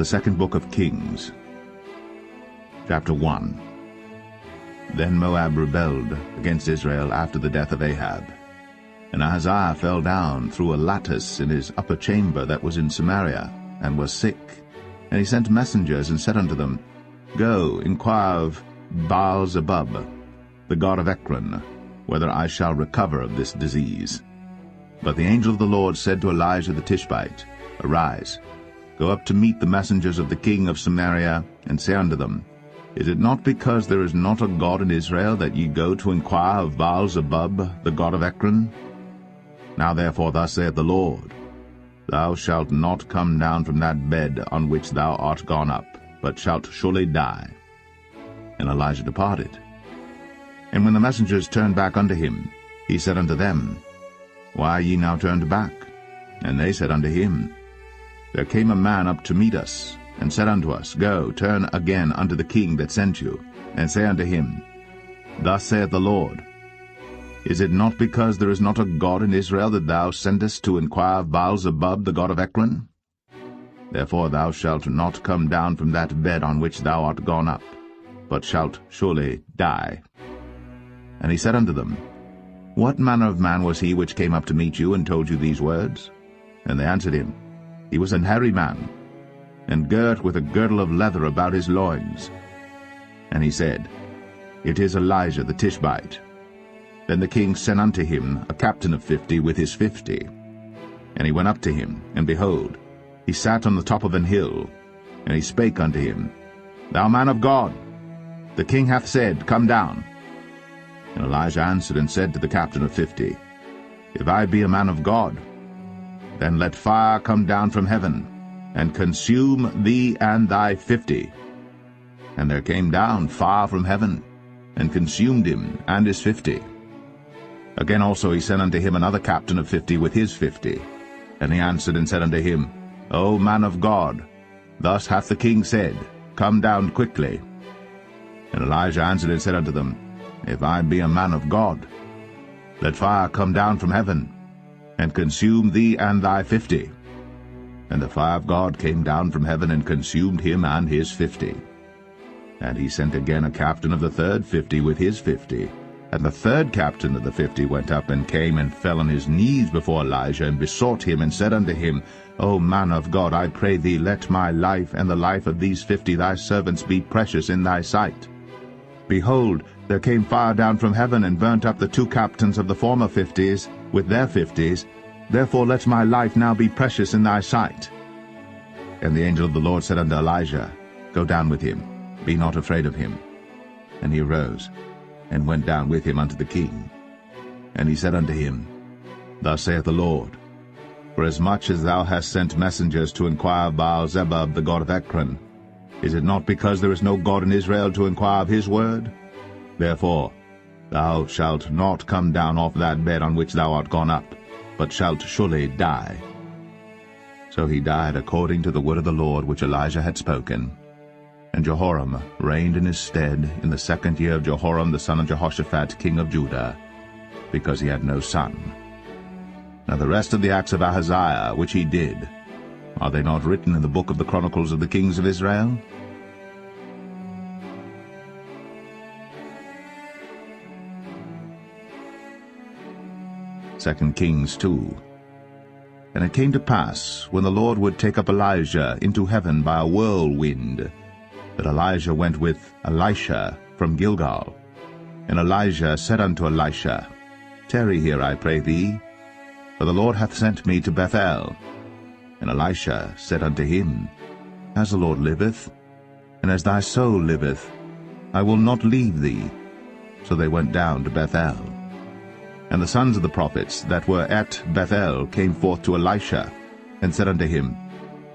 The second book of Kings, chapter 1. Then Moab rebelled against Israel after the death of Ahab. And Ahaziah fell down through a lattice in his upper chamber that was in Samaria, and was sick. And he sent messengers, and said unto them, Go, inquire of Baal-zebub, the god of Ekron, whether I shall recover of this disease. But the angel of the Lord said to Elijah the Tishbite, Arise, go up to meet the messengers of the king of Samaria, and say unto them, Is it not because there is not a God in Israel that ye go to inquire of Baal-zebub, the god of Ekron? Now therefore thus saith the Lord, Thou shalt not come down from that bed on which thou art gone up, but shalt surely die. And Elijah departed. And when the messengers turned back unto him, he said unto them, Why are ye now turned back? And they said unto him, There came a man up to meet us, and said unto us, Go, turn again unto the king that sent you, and say unto him, Thus saith the Lord, Is it not because there is not a God in Israel that thou sendest to inquire of Baal-zebub, the god of Ekron? Therefore thou shalt not come down from that bed on which thou art gone up, but shalt surely die. And he said unto them, What manner of man was he which came up to meet you, and told you these words? And they answered him, He was an hairy man, and girt with a girdle of leather about his loins. And he said, It is Elijah the Tishbite. Then the king sent unto him a captain of 50 with his 50. And he went up to him, and behold, he sat on the top of an hill. And he spake unto him, Thou man of God, the king hath said, Come down. And Elijah answered and said to the captain of 50, If I be a man of God, then let fire come down from heaven, and consume thee and thy 50. And there came down fire from heaven, and consumed him and his 50. Again also he sent unto him another captain of 50 with his 50. And he answered and said unto him, O man of God, thus hath the king said, Come down quickly. And Elijah answered and said unto them, If I be a man of God, let fire come down from heaven, and consume thee and thy 50. And the fire of God came down from heaven, and consumed him and his 50. And he sent again a captain of the third 50 with his 50. And the third captain of the 50 went up, and came and fell on his knees before Elijah, and besought him, and said unto him, O man of God, I pray thee, let my life and the life of these 50 thy servants be precious in thy sight. Behold, there came fire down from heaven, and burnt up the 2 captains of the former 50s with their 50s. Therefore let my life now be precious in thy sight. And the angel of the Lord said unto Elijah, Go down with him, be not afraid of him. And he arose, and went down with him unto the king. And he said unto him, Thus saith the Lord, Forasmuch as thou hast sent messengers to inquire of Baal-zebub, the god of Ekron, is it not because there is no God in Israel to inquire of his word? Therefore thou shalt not come down off that bed on which thou art gone up, but shalt surely die. So he died according to the word of the Lord which Elijah had spoken. And Jehoram reigned in his stead in the 2nd year of Jehoram the son of Jehoshaphat king of Judah, because he had no son. Now the rest of the acts of Ahaziah which he did, are they not written in the book of the Chronicles of the kings of Israel? 2 Kings 2. And it came to pass, when the Lord would take up Elijah into heaven by a whirlwind, that Elijah went with Elisha from Gilgal. And Elijah said unto Elisha, Tarry here, I pray thee, for the Lord hath sent me to Bethel. And Elisha said unto him, As the Lord liveth, and as thy soul liveth, I will not leave thee. So they went down to Bethel. And the sons of the prophets that were at Bethel came forth to Elisha, and said unto him,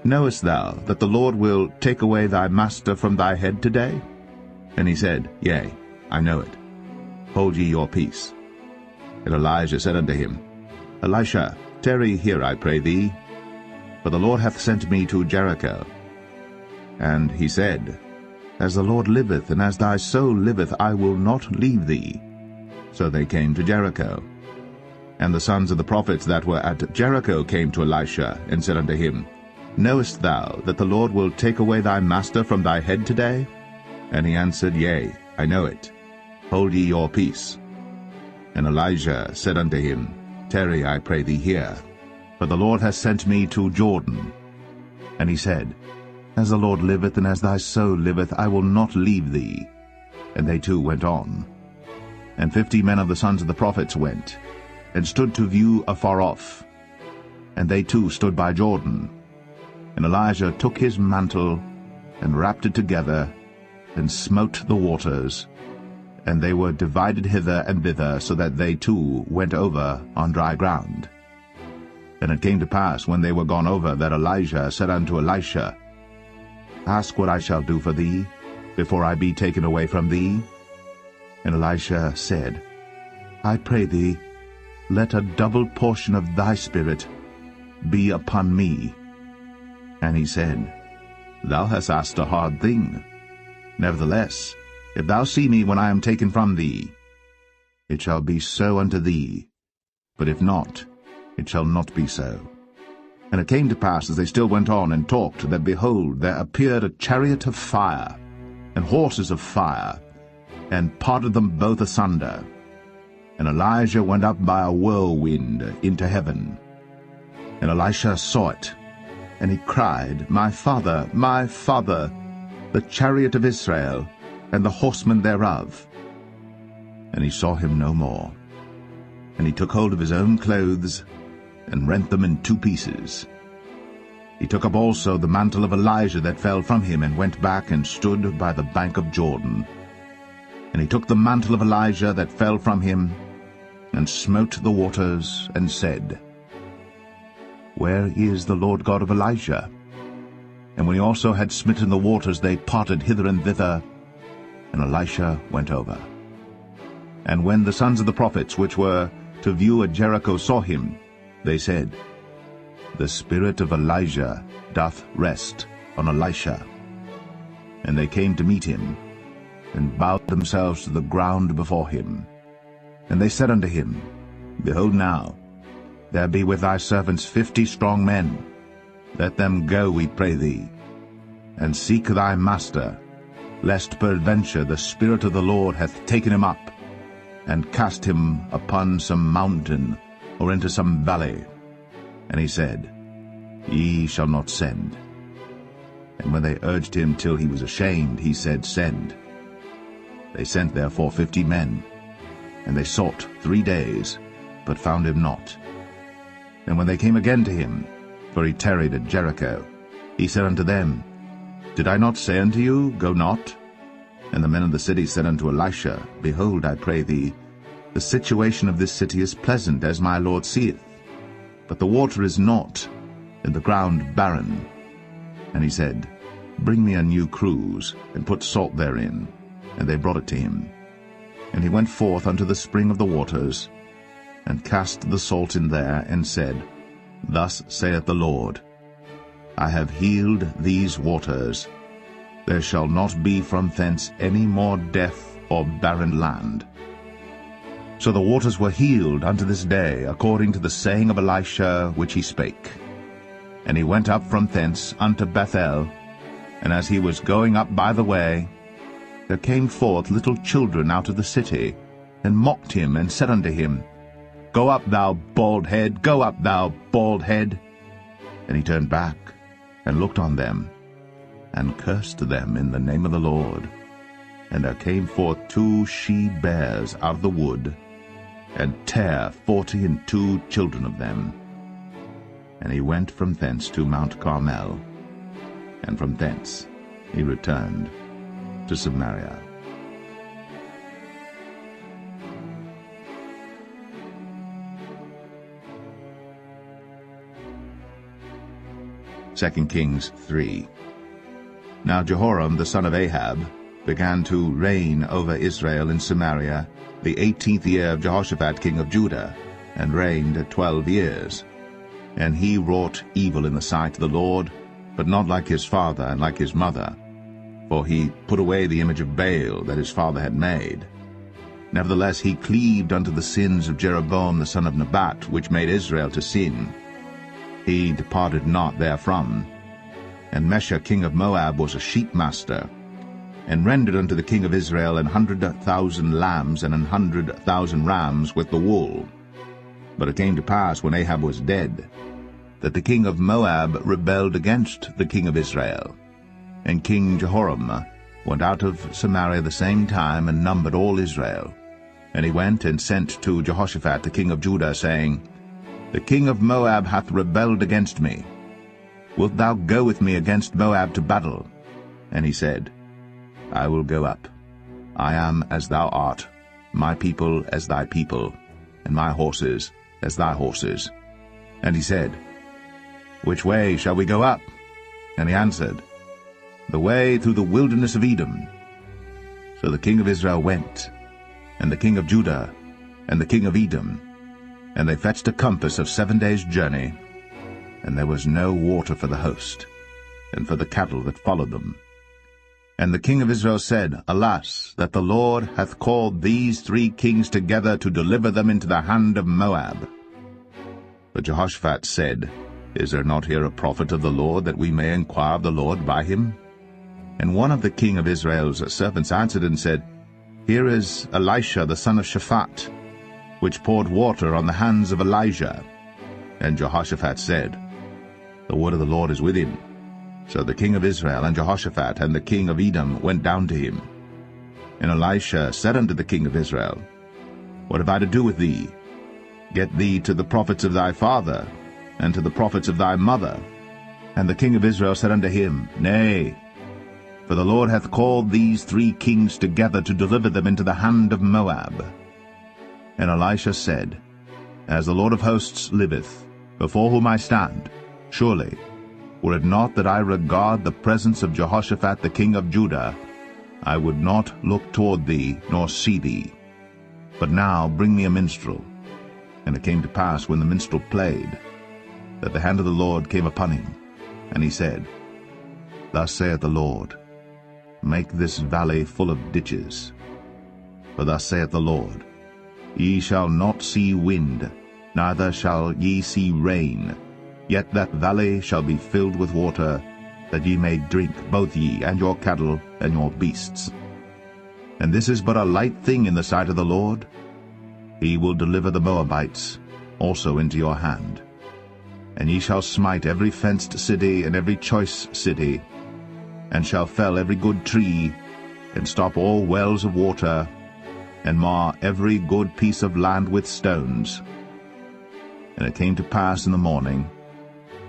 Knowest thou that the Lord will take away thy master from thy head today? And he said, Yea, I know it. Hold ye your peace. And Elijah said unto him, Elisha, tarry here, I pray thee, for the Lord hath sent me to Jericho. And he said, As the Lord liveth, and as thy soul liveth, I will not leave thee. So they came to Jericho. And the sons of the prophets that were at Jericho came to Elisha, and said unto him, Knowest thou that the Lord will take away thy master from thy head today? And he answered, Yea, I know it. Hold ye your peace. And Elijah said unto him, Tarry, I pray thee, here, for the Lord hath sent me to Jordan. And he said, As the Lord liveth, and as thy soul liveth, I will not leave thee. And they two went on. And 50 men of the sons of the prophets went, and stood to view afar off. And they too stood by Jordan. And Elijah took his mantle, and wrapped it together, and smote the waters, and they were divided hither and thither, so that they too went over on dry ground. And it came to pass, when they were gone over, that Elijah said unto Elisha, Ask what I shall do for thee, before I be taken away from thee. And Elisha said, I pray thee, let a double portion of thy spirit be upon me. And he said, Thou hast asked a hard thing. Nevertheless, if thou see me when I am taken from thee, it shall be so unto thee. But if not, it shall not be so. And it came to pass, as they still went on and talked, that, behold, there appeared a chariot of fire, and horses of fire, and parted them both asunder. And Elijah went up by a whirlwind into heaven. And Elisha saw it, and he cried, My father, the chariot of Israel, and the horsemen thereof. And he saw him no more. And he took hold of his own clothes, and rent them in 2 pieces. He took up also the mantle of Elijah that fell from him, and went back and stood by the bank of Jordan. And he took the mantle of Elijah that fell from him, and smote the waters, and said, Where is the Lord God of Elijah? And when he also had smitten the waters, they parted hither and thither, and Elisha went over. And when the sons of the prophets which were to view at Jericho saw him, they said, The spirit of Elijah doth rest on Elisha. And they came to meet him, and bowed themselves to the ground before him. And they said unto him, Behold now, there be with thy servants 50 strong men. Let them go, we pray thee, and seek thy master, lest peradventure the Spirit of the Lord hath taken him up, and cast him upon some mountain, or into some valley. And he said, Ye shall not send. And when they urged him till he was ashamed, he said, Send. They sent therefore 50 men, and they sought 3 days, but found him not. And when they came again to him, for he tarried at Jericho, he said unto them, Did I not say unto you, Go not? And the men of the city said unto Elisha, Behold, I pray thee, the situation of this city is pleasant, as my Lord seeth, but the water is not, and the ground barren. And he said, Bring me a new cruse, and put salt therein. And they brought it to him. And he went forth unto the spring of the waters, and cast the salt in there, and said, Thus saith the Lord, I have healed these waters. There shall not be from thence any more death or barren land. So the waters were healed unto this day, according to the saying of Elisha which he spake. And he went up from thence unto Bethel, and as he was going up by the way, there came forth little children out of the city, and mocked him, and said unto him, Go up, thou bald head, go up, thou bald head. And he turned back, and looked on them, and cursed them in the name of the Lord. And there came forth 2 she-bears out of the wood, and tare 42 children of them. And he went from thence to Mount Carmel, and from thence he returned to Samaria. Second Kings 3. Now Jehoram the son of Ahab began to reign over Israel in Samaria the 18th year of Jehoshaphat king of Judah, and reigned 12 years. And he wrought evil in the sight of the Lord, but not like his father and like his mother, for he put away the image of Baal that his father had made. Nevertheless he cleaved unto the sins of Jeroboam the son of Nebat, which made Israel to sin. He departed not therefrom, and Mesha king of Moab was a sheep master, and rendered unto the king of Israel 100,000 lambs and 100,000 rams with the wool. But it came to pass, when Ahab was dead, that the king of Moab rebelled against the king of Israel. And King Jehoram went out of Samaria the same time, and numbered all Israel. And he went and sent to Jehoshaphat the king of Judah, saying, The king of Moab hath rebelled against me. Wilt thou go with me against Moab to battle? And he said, I will go up. I am as thou art, my people as thy people, and my horses as thy horses. And he said, Which way shall we go up? And he answered, The way through the wilderness of Edom. So the king of Israel went, and the king of Judah, and the king of Edom, and they fetched a compass of 7 days' journey, and there was no water for the host, and for the cattle that followed them. And the king of Israel said, Alas, that the Lord hath called these 3 kings together to deliver them into the hand of Moab. But Jehoshaphat said, Is there not here a prophet of the Lord, that we may inquire of the Lord by him? And one of the king of Israel's servants answered and said, Here is Elisha the son of Shaphat, which poured water on the hands of Elijah. And Jehoshaphat said, The word of the Lord is with him. So the king of Israel and Jehoshaphat and the king of Edom went down to him. And Elisha said unto the king of Israel, What have I to do with thee? Get thee to the prophets of thy father, and to the prophets of thy mother. And the king of Israel said unto him, Nay, for the Lord hath called these 3 kings together to deliver them into the hand of Moab. And Elisha said, As the Lord of hosts liveth, before whom I stand, surely, were it not that I regard the presence of Jehoshaphat the king of Judah, I would not look toward thee, nor see thee. But now bring me a minstrel. And it came to pass, when the minstrel played, that the hand of the Lord came upon him. And he said, Thus saith the Lord, Make this valley full of ditches. For thus saith the Lord, Ye shall not see wind, neither shall ye see rain, yet that valley shall be filled with water, that ye may drink, both ye and your cattle and your beasts. And this is but a light thing in the sight of the Lord. He will deliver the Moabites also into your hand. And ye shall smite every fenced city and every choice city, and shall fell every good tree, and stop all wells of water, and mar every good piece of land with stones. And it came to pass in the morning,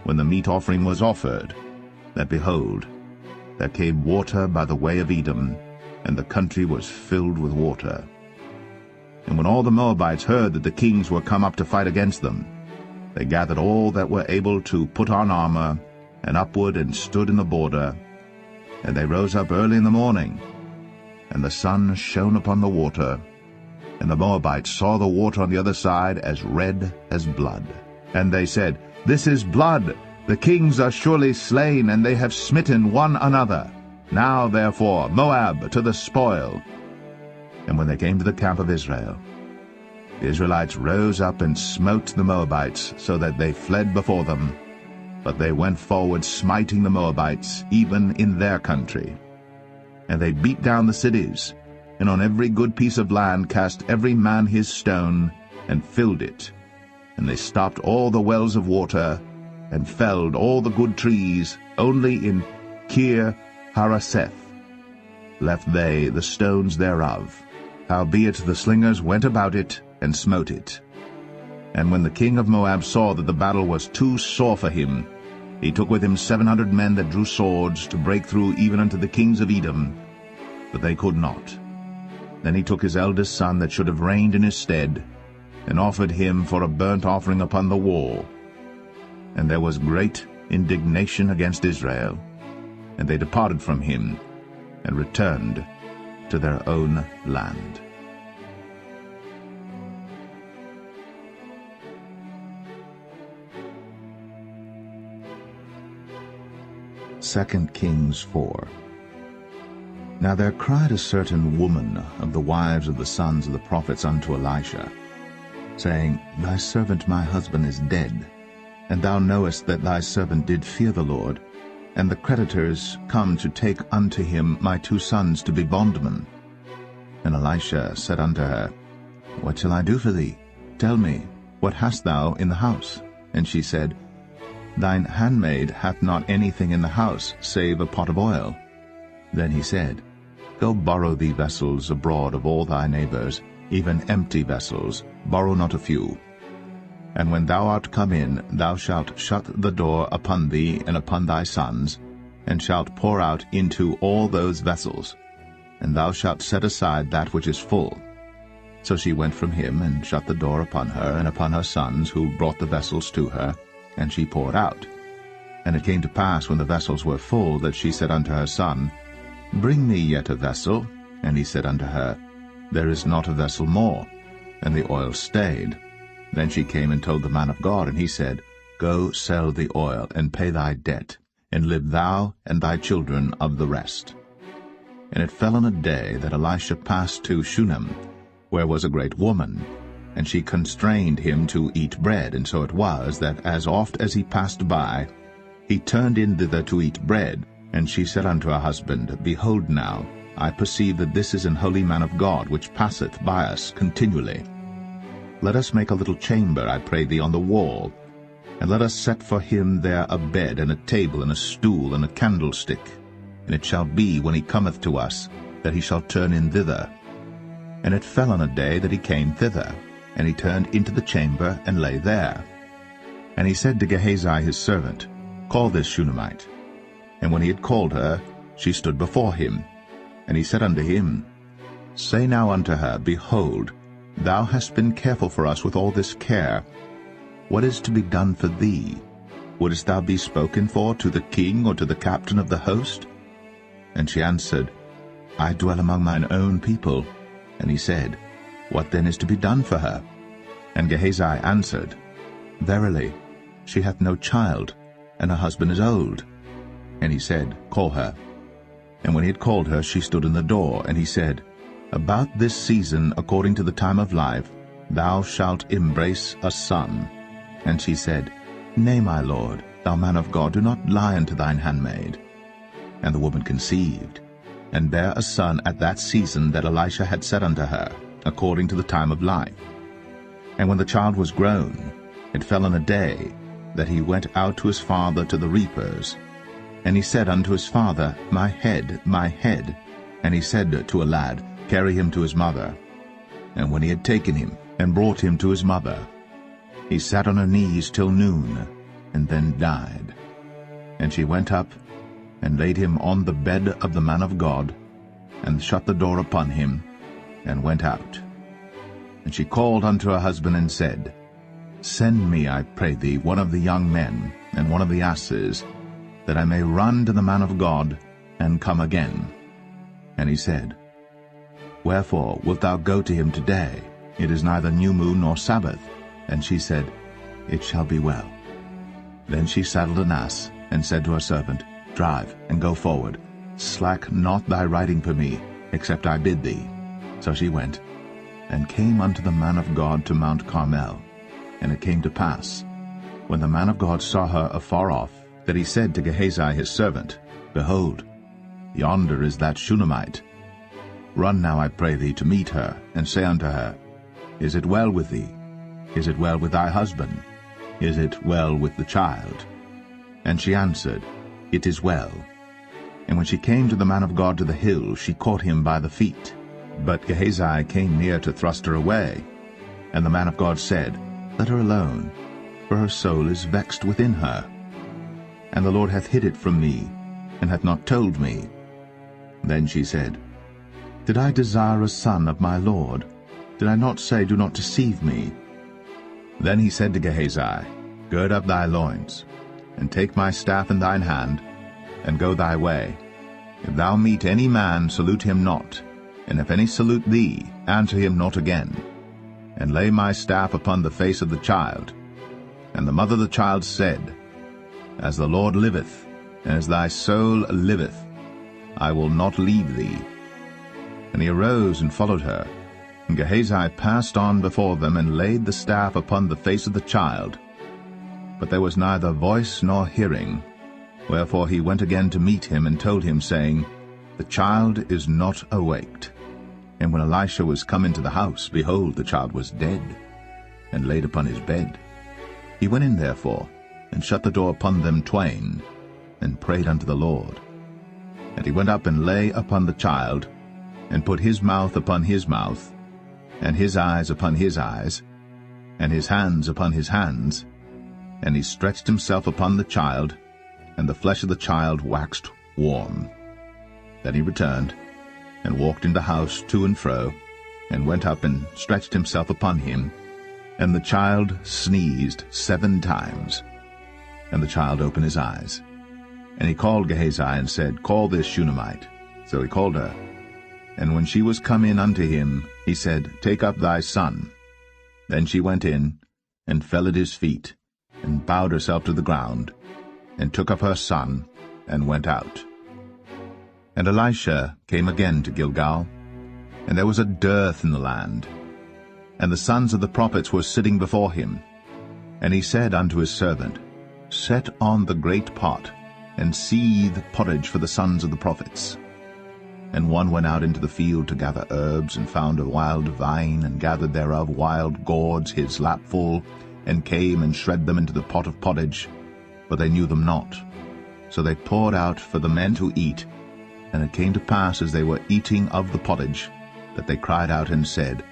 when the meat offering was offered, that, behold, there came water by the way of Edom, and the country was filled with water. And when all the Moabites heard that the kings were come up to fight against them, they gathered all that were able to put on armor, and upward and stood in the border. And they rose up early in the morning, and the sun shone upon the water, and the Moabites saw the water on the other side as red as blood. And they said, This is blood. The kings are surely slain, and they have smitten one another. Now, therefore, Moab to the spoil. And when they came to the camp of Israel, the Israelites rose up and smote the Moabites, so that they fled before them. But they went forward, smiting the Moabites, even in their country. And they beat down the cities, and on every good piece of land cast every man his stone, and filled it. And they stopped all the wells of water, and felled all the good trees. Only in Kir Hareseth left they the stones thereof. Howbeit the slingers went about it, and smote it. And when the king of Moab saw that the battle was too sore for him, he took with him 700 men that drew swords, to break through even unto the kings of Edom, but they could not. Then he took his eldest son that should have reigned in his stead, and offered him for a burnt offering upon the wall. And there was great indignation against Israel, and they departed from him, and returned to their own land. 2 Kings 4. Now there cried a certain woman of the wives of the sons of the prophets unto Elisha, saying, Thy servant my husband is dead, and thou knowest that thy servant did fear the Lord, and the creditors come to take unto him my 2 sons to be bondmen. And Elisha said unto her, What shall I do for thee? Tell me, what hast thou in the house? And she said, Thine handmaid hath not anything in the house, save a pot of oil. Then he said, Go borrow thee vessels abroad of all thy neighbors, even empty vessels, borrow not a few. And when thou art come in, thou shalt shut the door upon thee and upon thy sons, and shalt pour out into all those vessels, and thou shalt set aside that which is full. So she went from him, and shut the door upon her and upon her sons, who brought the vessels to her, and she poured out. And it came to pass, when the vessels were full, that she said unto her son, Bring me yet a vessel. And he said unto her, There is not a vessel more. And the oil stayed. Then she came and told the man of God, and he said, Go sell the oil, and pay thy debt, and live thou and thy children of the rest. And it fell on a day that Elisha passed to Shunem, where was a great woman, and she constrained him to eat bread. And so it was, that as oft as he passed by, he turned in thither to eat bread. And she said unto her husband, Behold now, I perceive that this is an holy man of God, which passeth by us continually. Let us make a little chamber, I pray thee, on the wall, and let us set for him there a bed, and a table, and a stool, and a candlestick. And it shall be, when he cometh to us, that he shall turn in thither. And it fell on a day that he came thither, and he turned into the chamber, and lay there. And he said to Gehazi his servant, Call this Shunammite. And when he had called her, she stood before him. And he said unto him, Say now unto her, Behold, thou hast been careful for us with all this care. What is to be done for thee? Wouldest thou be spoken for to the king, or to the captain of the host? And she answered, I dwell among mine own people. And he said, What then is to be done for her? And Gehazi answered, Verily, she hath no child, and her husband is old. And he said, Call her. And when he had called her, she stood in the door. And he said, About this season, according to the time of life, thou shalt embrace a son. And she said, Nay, my lord, thou man of God, do not lie unto thine handmaid. And the woman conceived, and bare a son at that season that Elisha had said unto her, according to the time of life. And when the child was grown, it fell on a day that he went out to his father to the reapers. And he said unto his father, My head, my head. And he said to a lad, Carry him to his mother. And when he had taken him, and brought him to his mother, he sat on her knees till noon, and then died. And she went up, and laid him on the bed of the man of God, and shut the door upon him, and went out. And she called unto her husband, and said, Send me, I pray thee, one of the young men, and one of the asses, that I may run to the man of God, and come again. And he said, Wherefore wilt thou go to him today? It is neither new moon nor Sabbath. And she said, It shall be well. Then she saddled an ass, and said to her servant, Drive, and go forward. Slack not thy riding for me, except I bid thee. So she went, and came unto the man of God to Mount Carmel. And it came to pass, when the man of God saw her afar off, that he said to Gehazi his servant, Behold, yonder is that Shunammite. Run now, I pray thee, to meet her, and say unto her, Is it well with thee? Is it well with thy husband? Is it well with the child? And she answered, It is well. And when she came to the man of God to the hill, she caught him by the feet. But Gehazi came near to thrust her away. And the man of God said, Let her alone, for her soul is vexed within her. And the Lord hath hid it from me, and hath not told me. Then she said, Did I desire a son of my Lord? Did I not say, Do not deceive me? Then he said to Gehazi, Gird up thy loins, and take my staff in thine hand, and go thy way. If thou meet any man, salute him not, and if any salute thee, answer him not again. And lay my staff upon the face of the child. And the mother of the child said, As the Lord liveth, and as thy soul liveth, I will not leave thee. And he arose and followed her. And Gehazi passed on before them, and laid the staff upon the face of the child. But there was neither voice nor hearing, Wherefore he went again to meet him, and told him, saying, The child is not awaked. And when Elisha was come into the house, behold, the child was dead, and laid upon his bed. He went in therefore, and shut the door upon them twain, and prayed unto the Lord. And he went up and lay upon the child, and put his mouth upon his mouth, and his eyes upon his eyes, and his hands upon his hands. And he stretched himself upon the child, and the flesh of the child waxed warm. Then he returned, and walked in the house to and fro, and went up and stretched himself upon him. And the child sneezed 7 times. And the child opened his eyes. And he called Gehazi, and said, Call this Shunammite. So he called her. And when she was come in unto him, he said, Take up thy son. Then she went in, and fell at his feet, and bowed herself to the ground, and took up her son, and went out. And Elisha came again to Gilgal, and there was a dearth in the land. And the sons of the prophets were sitting before him. And he said unto his servant, Set on the great pot, and seethe pottage for the sons of the prophets. And one went out into the field to gather herbs, and found a wild vine, and gathered thereof wild gourds his lapful, and came and shred them into the pot of pottage, but they knew them not. So they poured out for the men to eat. And it came to pass, as they were eating of the pottage, that they cried out and said,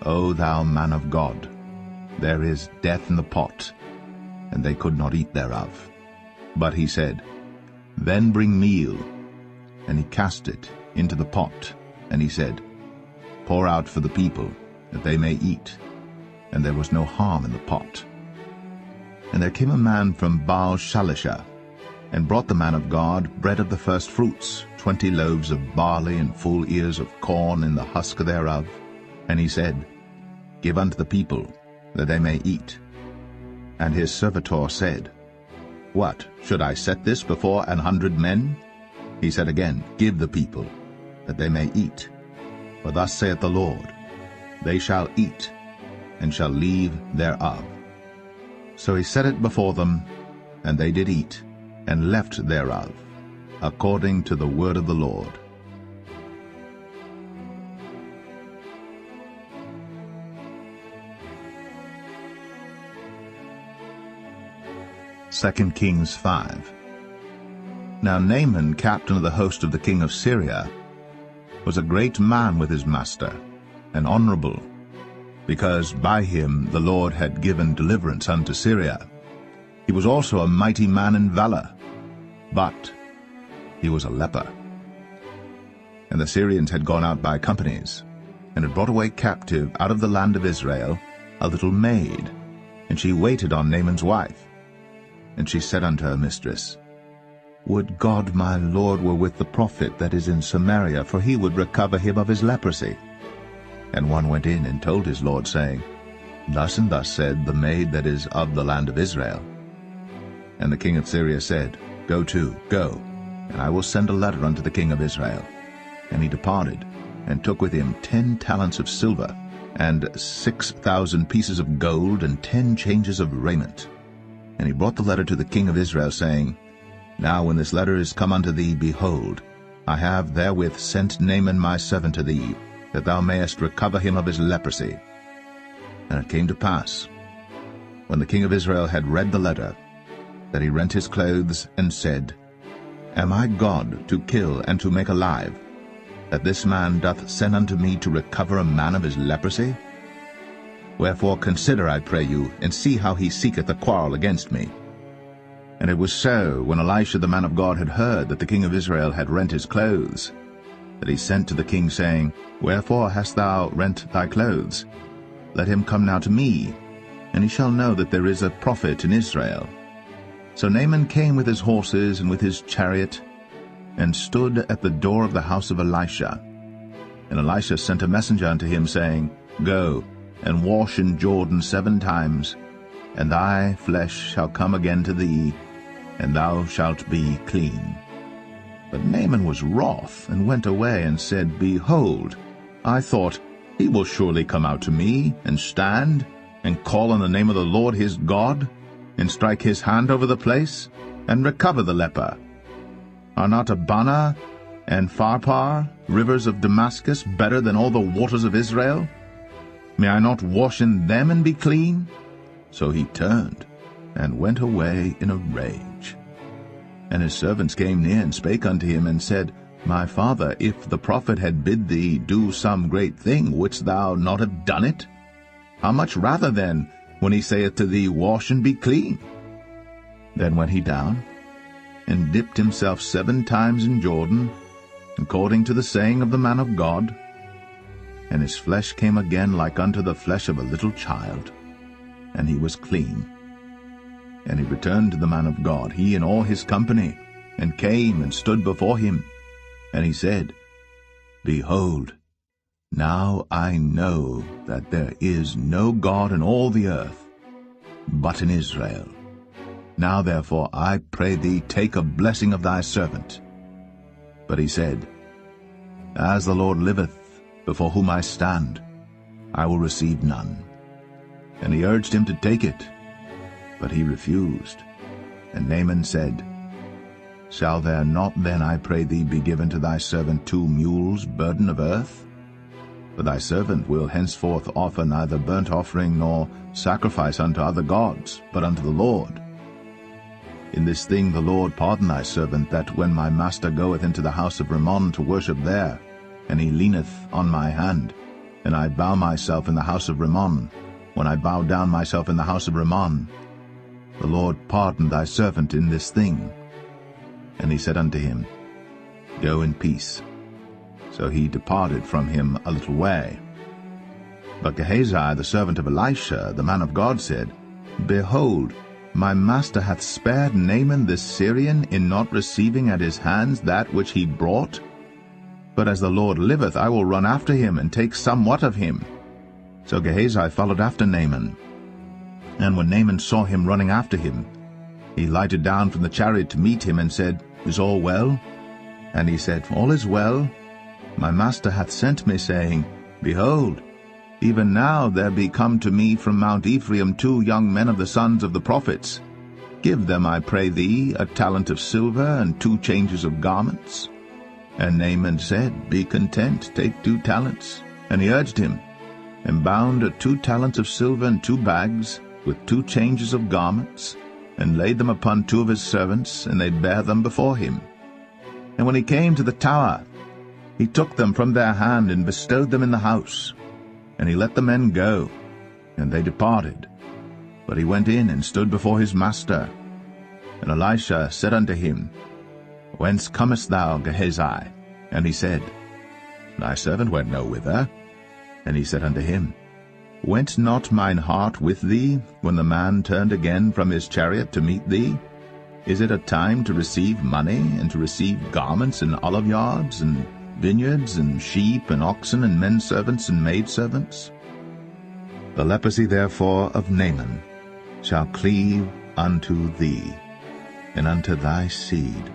O thou man of God, there is death in the pot. And they could not eat thereof. But he said, Then bring meal. And he cast it into the pot. And he said, Pour out for the people, that they may eat. And there was no harm in the pot. And there came a man from Baal-Shalisha, and brought the man of God bread of the first fruits, 20 loaves of barley, and full ears of corn in the husk thereof. And he said, Give unto the people, that they may eat. And his servitor said, What, should I set this before 100 men? He said again, Give the people, that they may eat. For thus saith the Lord, They shall eat, and shall leave thereof. So he set it before them, and they did eat, and left thereof, according to the word of the Lord. Second Kings 5. Now Naaman, captain of the host of the king of Syria, was a great man with his master, and honorable, because by him the Lord had given deliverance unto Syria. He was also a mighty man in valor, but he was a leper. And the Syrians had gone out by companies, and had brought away captive out of the land of Israel a little maid, and she waited on Naaman's wife. And she said unto her mistress, Would God my Lord were with the prophet that is in Samaria, for he would recover him of his leprosy. And one went in and told his lord, saying, Thus and thus said the maid that is of the land of Israel. And the king of Syria said, Go to, go, and I will send a letter unto the king of Israel. And he departed, and took with him 10 talents of silver, and 6,000 pieces of gold, and 10 changes of raiment. And he brought the letter to the king of Israel, saying, Now when this letter is come unto thee, behold, I have therewith sent Naaman my servant to thee, that thou mayest recover him of his leprosy. And it came to pass, when the king of Israel had read the letter, that he rent his clothes, and said, Am I God to kill and to make alive, that this man doth send unto me to recover a man of his leprosy? Wherefore consider, I pray you, and see how he seeketh a quarrel against me. And it was so, when Elisha the man of God had heard that the king of Israel had rent his clothes, that he sent to the king, saying, Wherefore hast thou rent thy clothes? Let him come now to me, and he shall know that there is a prophet in Israel. So Naaman came with his horses and with his chariot, and stood at the door of the house of Elisha. And Elisha sent a messenger unto him, saying, Go, and wash in Jordan 7 times, and thy flesh shall come again to thee, and thou shalt be clean. But Naaman was wroth, and went away, and said, Behold, I thought, he will surely come out to me, and stand, and call on the name of the Lord his God, and strike his hand over the place, and recover the leper? Are not Abana and Pharpar, rivers of Damascus, better than all the waters of Israel? May I not wash in them and be clean?" So he turned and went away in a rage. And his servants came near and spake unto him, and said, "My father, if the prophet had bid thee do some great thing, wouldst thou not have done it? How much rather then, when he saith to thee, Wash and be clean?" Then went he down, and dipped himself 7 times in Jordan, according to the saying of the man of God. And his flesh came again like unto the flesh of a little child, and he was clean. And he returned to the man of God, he and all his company, and came and stood before him. And he said, "Behold, now I know that there is no God in all the earth, but in Israel. Now therefore I pray thee, take a blessing of thy servant." But he said, "As the Lord liveth, before whom I stand, I will receive none." And he urged him to take it, but he refused. And Naaman said, "Shall there not then, I pray thee, be given to thy servant 2 mules burden of earth? For thy servant will henceforth offer neither burnt offering nor sacrifice unto other gods, but unto the Lord. In this thing the Lord pardon thy servant, that when my master goeth into the house of Rimmon to worship there, and he leaneth on my hand, and I bow myself in the house of Rimmon, when I bow down myself in the house of Rimmon, the Lord pardon thy servant in this thing." And he said unto him, "Go in peace." So he departed from him a little way. But Gehazi, the servant of Elisha, the man of God, said, "Behold, my master hath spared Naaman this Syrian in not receiving at his hands that which he brought. But as the Lord liveth, I will run after him, and take somewhat of him." So Gehazi followed after Naaman. And when Naaman saw him running after him, he lighted down from the chariot to meet him, and said, "Is all well?" And he said, "All is well. My master hath sent me, saying, Behold, even now there be come to me from Mount Ephraim 2 young men of the sons of the prophets. Give them, I pray thee, a talent of silver, and 2 changes of garments." And Naaman said, "Be content, take 2 talents. And he urged him, and bound 2 talents of silver in 2 bags, with 2 changes of garments, and laid them upon 2 of his servants, and they bare them before him. And when he came to the tower, he took them from their hand, and bestowed them in the house. And he let the men go, and they departed. But he went in and stood before his master. And Elisha said unto him, "Whence comest thou, Gehazi?" And he said, "Thy servant went no whither." And he said unto him, "Went not mine heart with thee, when the man turned again from his chariot to meet thee? Is it a time to receive money, and to receive garments and oliveyards, and vineyards, and sheep, and oxen, and men servants, and maid servants? The leprosy therefore of Naaman shall cleave unto thee, and unto thy seed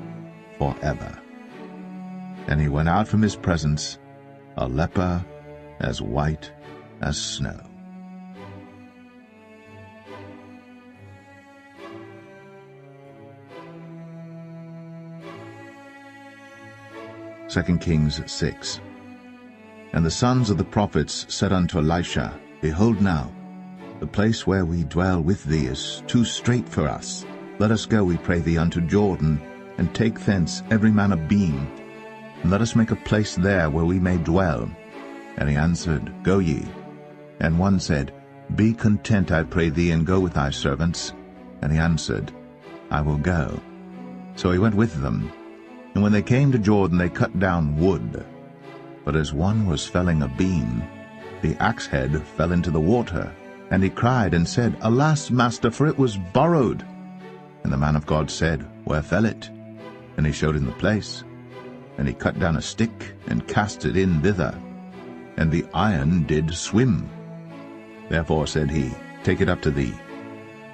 forever." And he went out from his presence, a leper as white as snow. Second Kings 6. And the sons of the prophets said unto Elisha, Behold now, the place where we dwell with thee is too strait for us. Let us go, we pray thee, unto Jordan, and take thence every man a beam, and let us make a place there where we may dwell. And he answered, Go ye. And one said, Be content, I pray thee, and go with thy servants. And he answered, I will go. So he went with them. And when they came to Jordan, they cut down wood. But as one was felling a beam, the axe head fell into the water. And he cried and said, Alas, master, for it was borrowed. And the man of God said, Where fell it? And he showed him the place. And he cut down a stick, and cast it in thither. And the iron did swim. Therefore said he, Take it up to thee.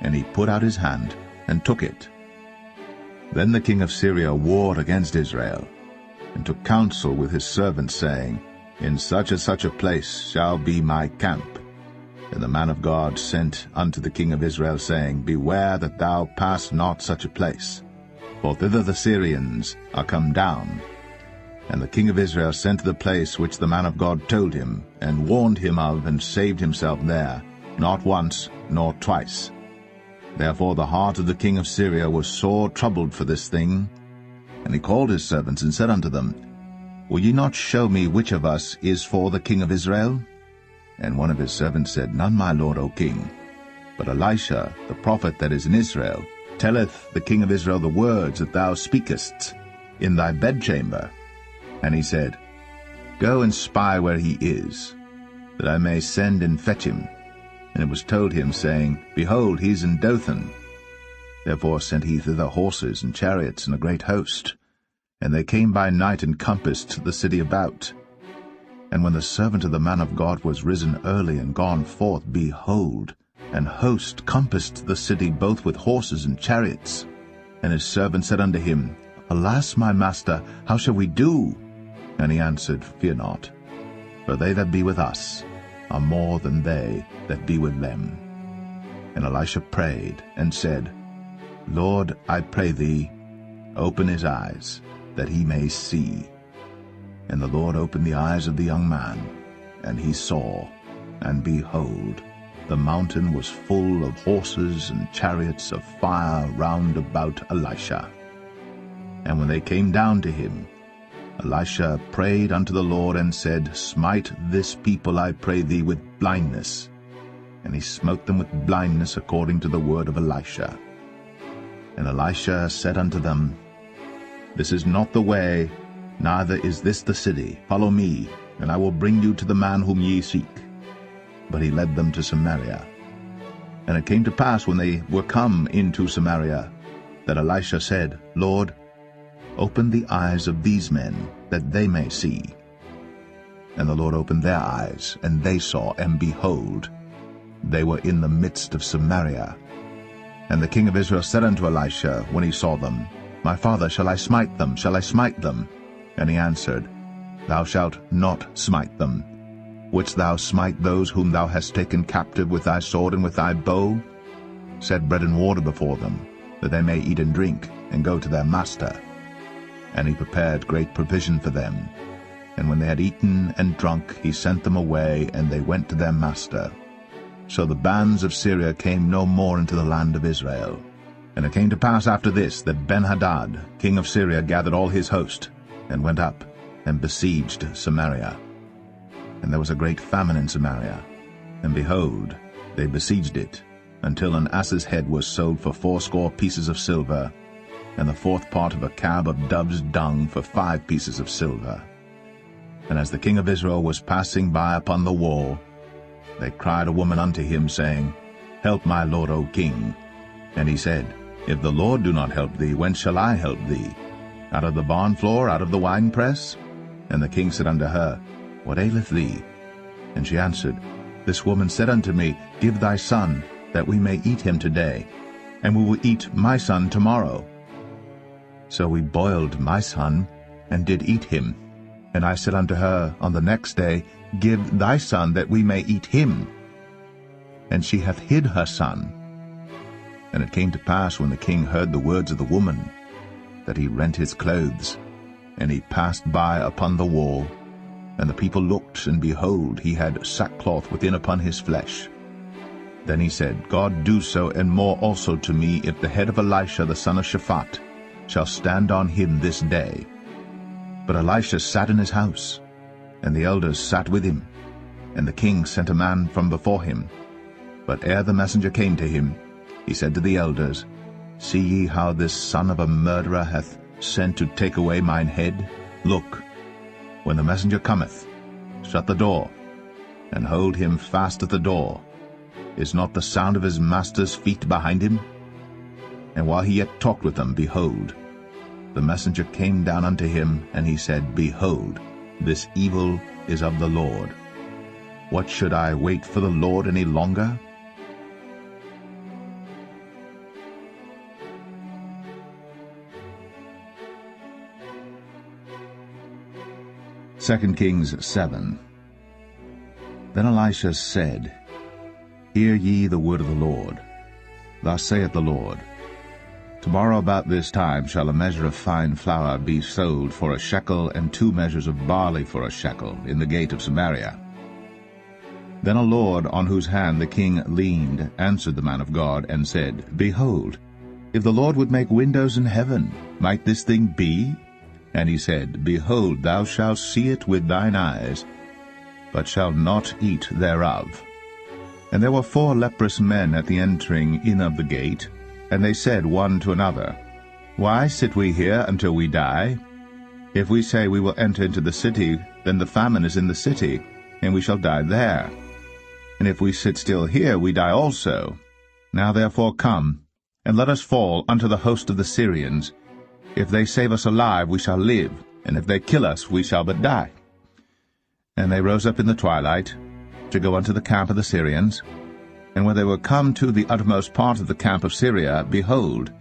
And he put out his hand, and took it. Then the king of Syria warred against Israel, and took counsel with his servants, saying, In such and such a place shall be my camp. And the man of God sent unto the king of Israel, saying, Beware that thou pass not such a place. for thither the Syrians are come down. And the king of Israel sent to the place which the man of God told him, and warned him of, and saved himself there, not once nor twice. Therefore the heart of the king of Syria was sore troubled for this thing. And he called his servants, and said unto them, Will ye not show me which of us is for the king of Israel? And one of his servants said, None, my lord, O king. But Elisha, the prophet that is in Israel, telleth the king of Israel the words that thou speakest in thy bedchamber. And he said, Go and spy where he is, that I may send and fetch him. And it was told him, saying, Behold, he is in Dothan. Therefore sent he thither horses and chariots and a great host. And they came by night and compassed the city about. And when the servant of the man of God was risen early and gone forth, behold, an host compassed the city both with horses and chariots. And his servant said unto him, Alas, my master, how shall we do? And he answered, Fear not, for they that be with us are more than they that be with them. And Elisha prayed, and said, Lord, I pray thee, open his eyes, that he may see. And the Lord opened the eyes of the young man, and he saw, and behold, the mountain was full of horses and chariots of fire round about Elisha. And when they came down to him, Elisha prayed unto the Lord, and said, Smite this people, I pray thee, with blindness. And he smote them with blindness according to the word of Elisha. And Elisha said unto them, This is not the way, neither is this the city. Follow me, and I will bring you to the man whom ye seek. But he led them to Samaria. And it came to pass, when they were come into Samaria, that Elisha said, Lord, open the eyes of these men, that they may see. And the Lord opened their eyes, and they saw, and behold, they were in the midst of Samaria. And the king of Israel said unto Elisha, when he saw them, My father, shall I smite them? Shall I smite them? And he answered, Thou shalt not smite them. Wouldst thou smite those whom thou hast taken captive with thy sword and with thy bow? Set bread and water before them, that they may eat and drink, and go to their master. And he prepared great provision for them. And when they had eaten and drunk, he sent them away, and they went to their master. So the bands of Syria came no more into the land of Israel. And it came to pass after this, that Ben-Hadad, king of Syria, gathered all his host, and went up, and besieged Samaria. And there was a great famine in Samaria, and behold, they besieged it, until an ass's head was sold for 80 pieces of silver, and the 4th part of a cab of dove's dung for 5 pieces of silver. And as the king of Israel was passing by upon the wall, they cried a woman unto him, saying, Help my lord, O king. And he said, If the Lord do not help thee, whence shall I help thee? Out of the barn floor, out of the winepress? And the king said unto her, What aileth thee? And she answered, This woman said unto me, Give thy son, that we may eat him today, and we will eat my son tomorrow. So we boiled my son, and did eat him. And I said unto her on the next day, Give thy son, that we may eat him. And she hath hid her son. And it came to pass, when the king heard the words of the woman, that he rent his clothes, and he passed by upon the wall. And the people looked, and behold, he had sackcloth within upon his flesh. Then he said, God do so, and more also to me, if the head of Elisha the son of Shaphat shall stand on him this day. But Elisha sat in his house, and the elders sat with him. And the king sent a man from before him. But ere the messenger came to him, he said to the elders, See ye how this son of a murderer hath sent to take away mine head? Look, when the messenger cometh, shut the door, and hold him fast at the door. Is not the sound of his master's feet behind him? And while he yet talked with them, behold, the messenger came down unto him, and he said, Behold, this evil is of the Lord. What should I wait for the Lord any longer? Second Kings 7. Then Elisha said, Hear ye the word of the Lord. Thus saith the Lord, Tomorrow about this time shall a measure of fine flour be sold for a shekel, and 2 measures of barley for a shekel, in the gate of Samaria. Then a lord on whose hand the king leaned answered the man of God, and said, Behold, if the Lord would make windows in heaven, might this thing be? And he said, Behold, thou shalt see it with thine eyes, but shalt not eat thereof. And there were 4 leprous men at the entering in of the gate, and they said one to another, Why sit we here until we die? If we say we will enter into the city, then the famine is in the city, and we shall die there. And if we sit still here, we die also. Now therefore come, and let us fall unto the host of the Syrians. If they save us alive, we shall live, and if they kill us, we shall but die. And they rose up in the twilight, to go unto the camp of the Syrians. And when they were come to the uttermost part of the camp of Syria, behold,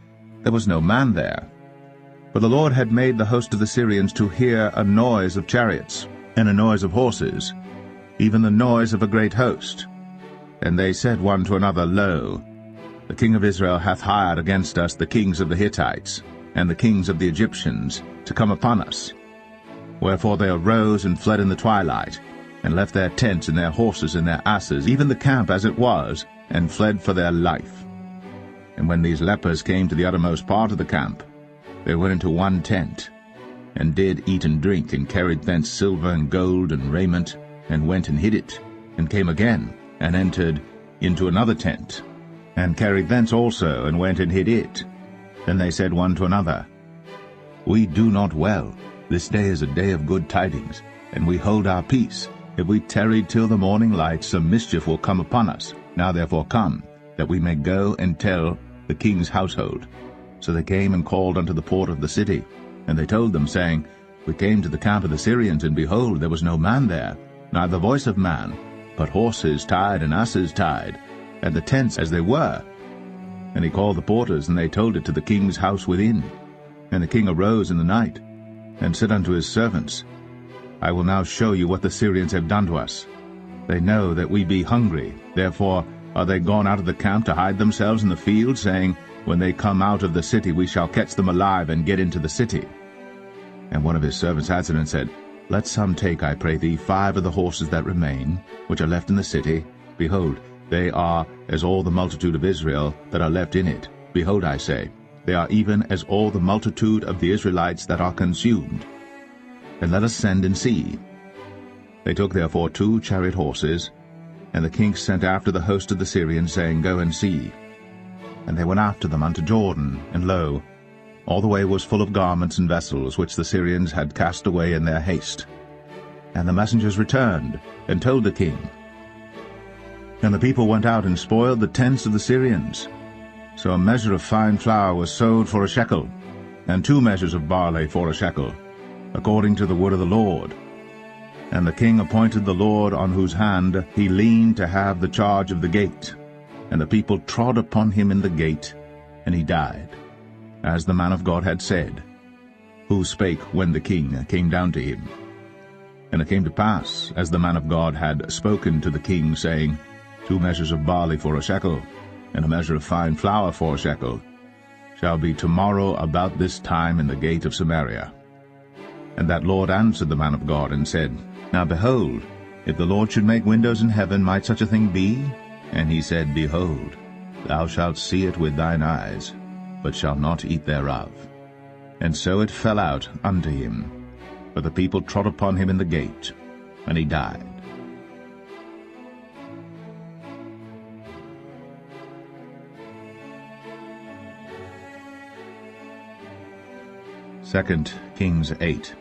there was no man there. For the Lord had made the host of the Syrians to hear a noise of chariots, and a noise of horses, even the noise of a great host. And they said one to another, Lo, the king of Israel hath hired against us the kings of the Hittites, and the kings of the Egyptians, to come upon us. Wherefore they arose and fled in the twilight, and left their tents and their horses and their asses, even the camp as it was, and fled for their life. And when these lepers came to the uttermost part of the camp, they went into one tent, and did eat and drink, and carried thence silver and gold and raiment, and went and hid it, and came again, and entered into another tent, and carried thence also, and went and hid it. Then they said one to another, We do not well. This day is a day of good tidings, and we hold our peace. If we tarry till the morning light, some mischief will come upon us. Now therefore come, that we may go and tell the king's household. So they came and called unto the port of the city. And they told them, saying, We came to the camp of the Syrians, and behold, there was no man there, neither voice of man, but horses tied and asses tied, and the tents as they were. And he called the porters, and they told it to the king's house within. And the king arose in the night, and said unto his servants, I will now show you what the Syrians have done to us. They know that we be hungry, therefore are they gone out of the camp to hide themselves in the field, saying, When they come out of the city, we shall catch them alive, and get into the city. And one of his servants answered and said, Let some take, I pray thee, 5 of the horses that remain, which are left in the city. Behold, they are as all the multitude of Israel that are left in it. Behold, I say, they are even as all the multitude of the Israelites that are consumed. And let us send and see. They took therefore 2 chariot horses, and the king sent after the host of the Syrians, saying, Go and see. And they went after them unto Jordan, and lo, all the way was full of garments and vessels, which the Syrians had cast away in their haste. And the messengers returned, and told the king. And the people went out and spoiled the tents of the Syrians. So a measure of fine flour was sold for a shekel, and 2 measures of barley for a shekel, according to the word of the Lord. And the king appointed the Lord on whose hand he leaned to have the charge of the gate. And the people trod upon him in the gate, and he died, as the man of God had said, who spake when the king came down to him. And it came to pass, as the man of God had spoken to the king, saying, 2 measures of barley for a shekel, and a measure of fine flour for a shekel, shall be tomorrow about this time in the gate of Samaria. And that Lord answered the man of God, and said, Now behold, if the Lord should make windows in heaven, might such a thing be? And he said, Behold, thou shalt see it with thine eyes, but shalt not eat thereof. And so it fell out unto him. But the people trod upon him in the gate, and he died. Second Kings 8.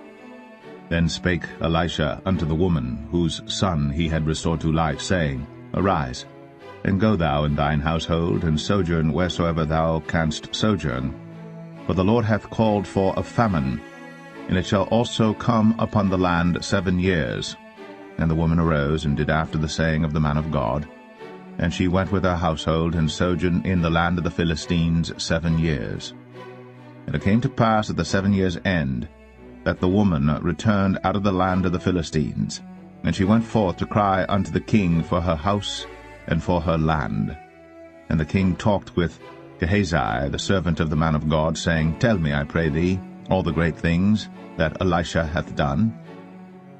Then spake Elisha unto the woman, whose son he had restored to life, saying, Arise, and go thou and thine household, and sojourn wheresoever thou canst sojourn. For the Lord hath called for a famine, and it shall also come upon the land 7 years. And the woman arose, and did after the saying of the man of God. And she went with her household, and sojourned in the land of the Philistines 7 years. And it came to pass at the 7 years' end, that the woman returned out of the land of the Philistines. And she went forth to cry unto the king for her house and for her land. And the king talked with Gehazi, the servant of the man of God, saying, Tell me, I pray thee, all the great things that Elisha hath done.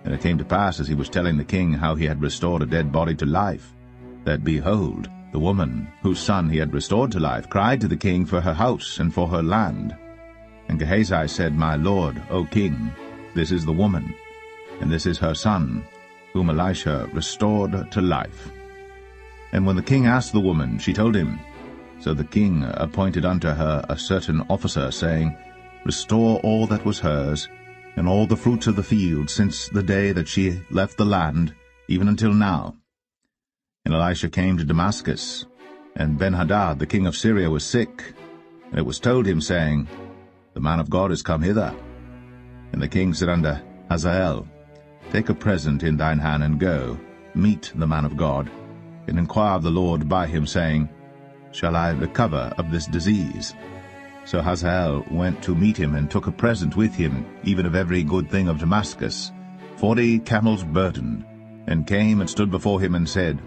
And it came to pass, as he was telling the king how he had restored a dead body to life, that, behold, the woman, whose son he had restored to life, cried to the king for her house and for her land. And Gehazi said, My lord, O king, this is the woman, and this is her son, whom Elisha restored to life. And when the king asked the woman, she told him. So the king appointed unto her a certain officer, saying, Restore all that was hers, and all the fruits of the field, since the day that she left the land, even until now. And Elisha came to Damascus, and Benhadad the king of Syria was sick. And it was told him, saying, The man of God is come hither. And the king said unto Hazael, Take a present in thine hand, and go, meet the man of God, and inquire of the Lord by him, saying, Shall I recover of this disease? So Hazael went to meet him, and took a present with him, even of every good thing of Damascus, 40 camels burden, and came and stood before him, and said,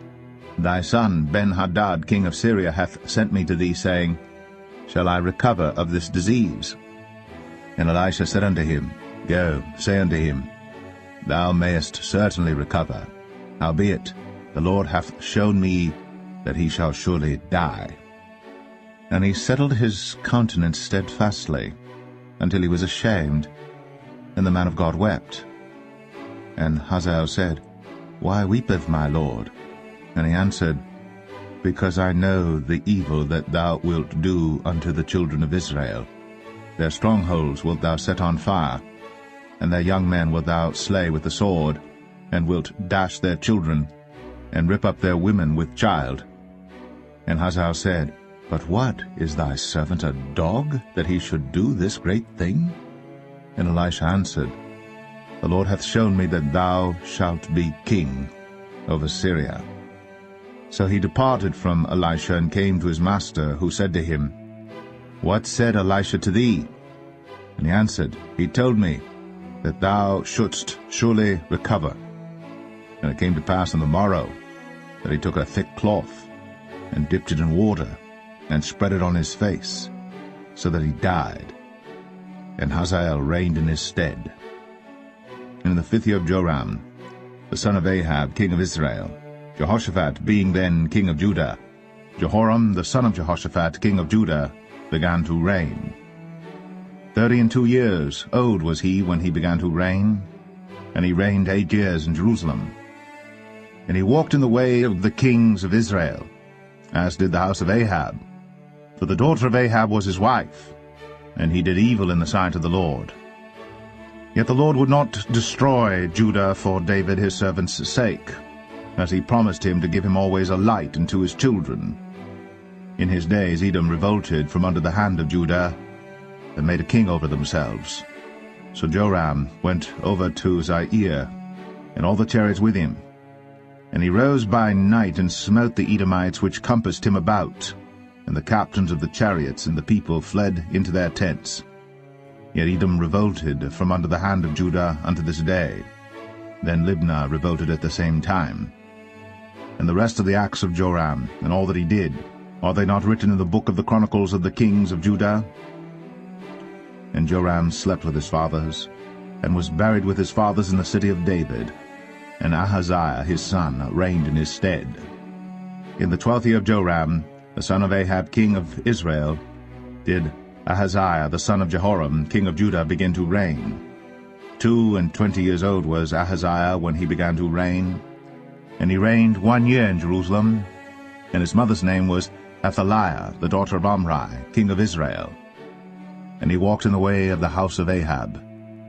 Thy son Ben-Hadad king of Syria hath sent me to thee, saying, Shall I recover of this disease? And Elisha said unto him, Go, say unto him, Thou mayest certainly recover. Howbeit, the Lord hath shown me that he shall surely die. And he settled his countenance steadfastly, until he was ashamed. And the man of God wept. And Hazael said, Why weepeth my lord? And he answered, Because I know the evil that thou wilt do unto the children of Israel. Their strongholds wilt thou set on fire, and their young men wilt thou slay with the sword, and wilt dash their children, and rip up their women with child. And Hazael said, But what, is thy servant a dog, that he should do this great thing? And Elisha answered, The Lord hath shown me that thou shalt be king over Syria. So he departed from Elisha, and came to his master, who said to him, What said Elisha to thee? And he answered, He told me that thou shouldst surely recover. And it came to pass on the morrow, that he took a thick cloth, and dipped it in water, and spread it on his face, so that he died. And Hazael reigned in his stead. And in the 5th year of Joram, the son of Ahab, king of Israel, Jehoshaphat being then king of Judah, Jehoram the son of Jehoshaphat, king of Judah, began to reign. 32 years old was he when he began to reign, and he reigned 8 years in Jerusalem. And he walked in the way of the kings of Israel, as did the house of Ahab. For the daughter of Ahab was his wife, and he did evil in the sight of the Lord. Yet the Lord would not destroy Judah for David his servant's sake, as he promised him to give him always a light unto his children. In his days Edom revolted from under the hand of Judah, and made a king over themselves. So Joram went over to Zair, and all the chariots with him. And he rose by night, and smote the Edomites which compassed him about, and the captains of the chariots and the people fled into their tents. Yet Edom revolted from under the hand of Judah unto this day. Then Libnah revolted at the same time. And the rest of the acts of Joram, and all that he did, are they not written in the book of the Chronicles of the kings of Judah? And Joram slept with his fathers, and was buried with his fathers in the city of David. And Ahaziah his son reigned in his stead. In the 12th year of Joram, the son of Ahab king of Israel, did Ahaziah the son of Jehoram king of Judah begin to reign. 22 years old was Ahaziah when he began to reign. And he reigned 1 year in Jerusalem, and his mother's name was Athaliah, the daughter of Omri, king of Israel. And he walked in the way of the house of Ahab,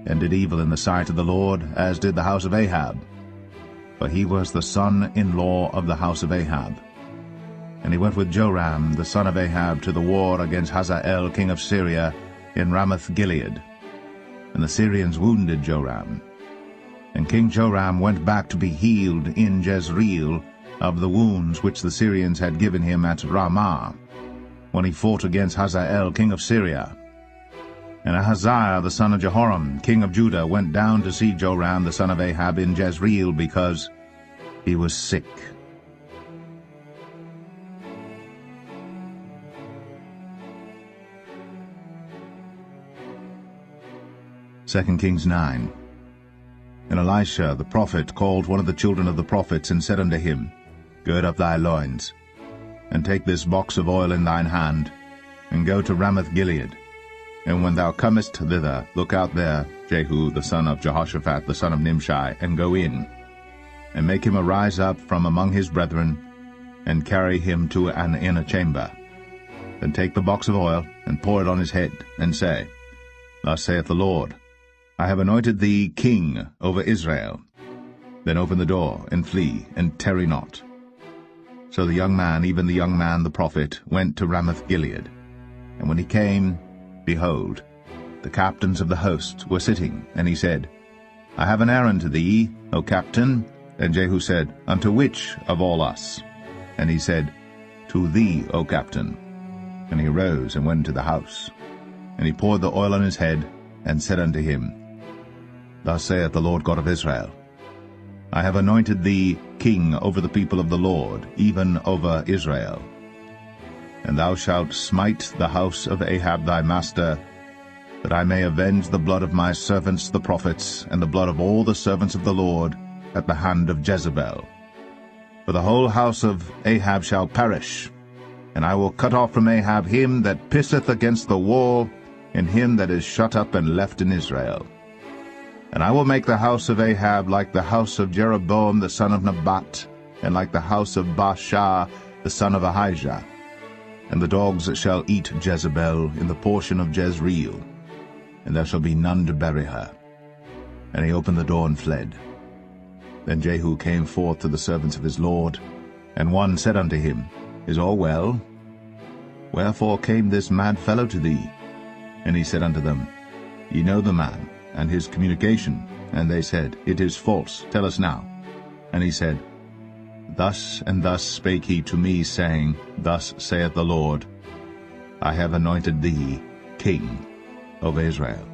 and did evil in the sight of the Lord, as did the house of Ahab. For he was the son-in-law of the house of Ahab. And he went with Joram the son of Ahab to the war against Hazael king of Syria in Ramoth-Gilead. And the Syrians wounded Joram. And King Joram went back to be healed in Jezreel of the wounds which the Syrians had given him at Ramah, when he fought against Hazael king of Syria. And Ahaziah the son of Jehoram king of Judah went down to see Joram the son of Ahab in Jezreel, because he was sick. 2 Kings 9. And Elisha the prophet called one of the children of the prophets, and said unto him, Gird up thy loins, and take this box of oil in thine hand, and go to Ramoth-Gilead. And when thou comest thither, look out there Jehu the son of Jehoshaphat the son of Nimshi, and go in, and make him arise up from among his brethren, and carry him to an inner chamber. Then take the box of oil, and pour it on his head, and say, Thus saith the Lord, I have anointed thee king over Israel. Then open the door, and flee, and tarry not. So the young man, even the young man the prophet, went to Ramoth-Gilead. And when he came, behold, the captains of the host were sitting, and he said, I have an errand to thee, O captain. And Jehu said, Unto which of all us? And he said, To thee, O captain. And he arose and went to the house. And he poured the oil on his head, and said unto him, Thus saith the Lord God of Israel, I have anointed thee king over the people of the Lord, even over Israel. And thou shalt smite the house of Ahab thy master, that I may avenge the blood of my servants the prophets, and the blood of all the servants of the Lord, at the hand of Jezebel. For the whole house of Ahab shall perish, and I will cut off from Ahab him that pisseth against the wall, and him that is shut up and left in Israel. And I will make the house of Ahab like the house of Jeroboam the son of Nebat, and like the house of Baasha the son of Ahijah. And the dogs shall eat Jezebel in the portion of Jezreel, and there shall be none to bury her. And he opened the door and fled. Then Jehu came forth to the servants of his lord, and one said unto him, Is all well? Wherefore came this mad fellow to thee? And he said unto them, Ye know the man, and his communication. And they said, It is false, tell us now. And he said, Thus and thus spake he to me, saying, Thus saith the Lord, I have anointed thee king over Israel.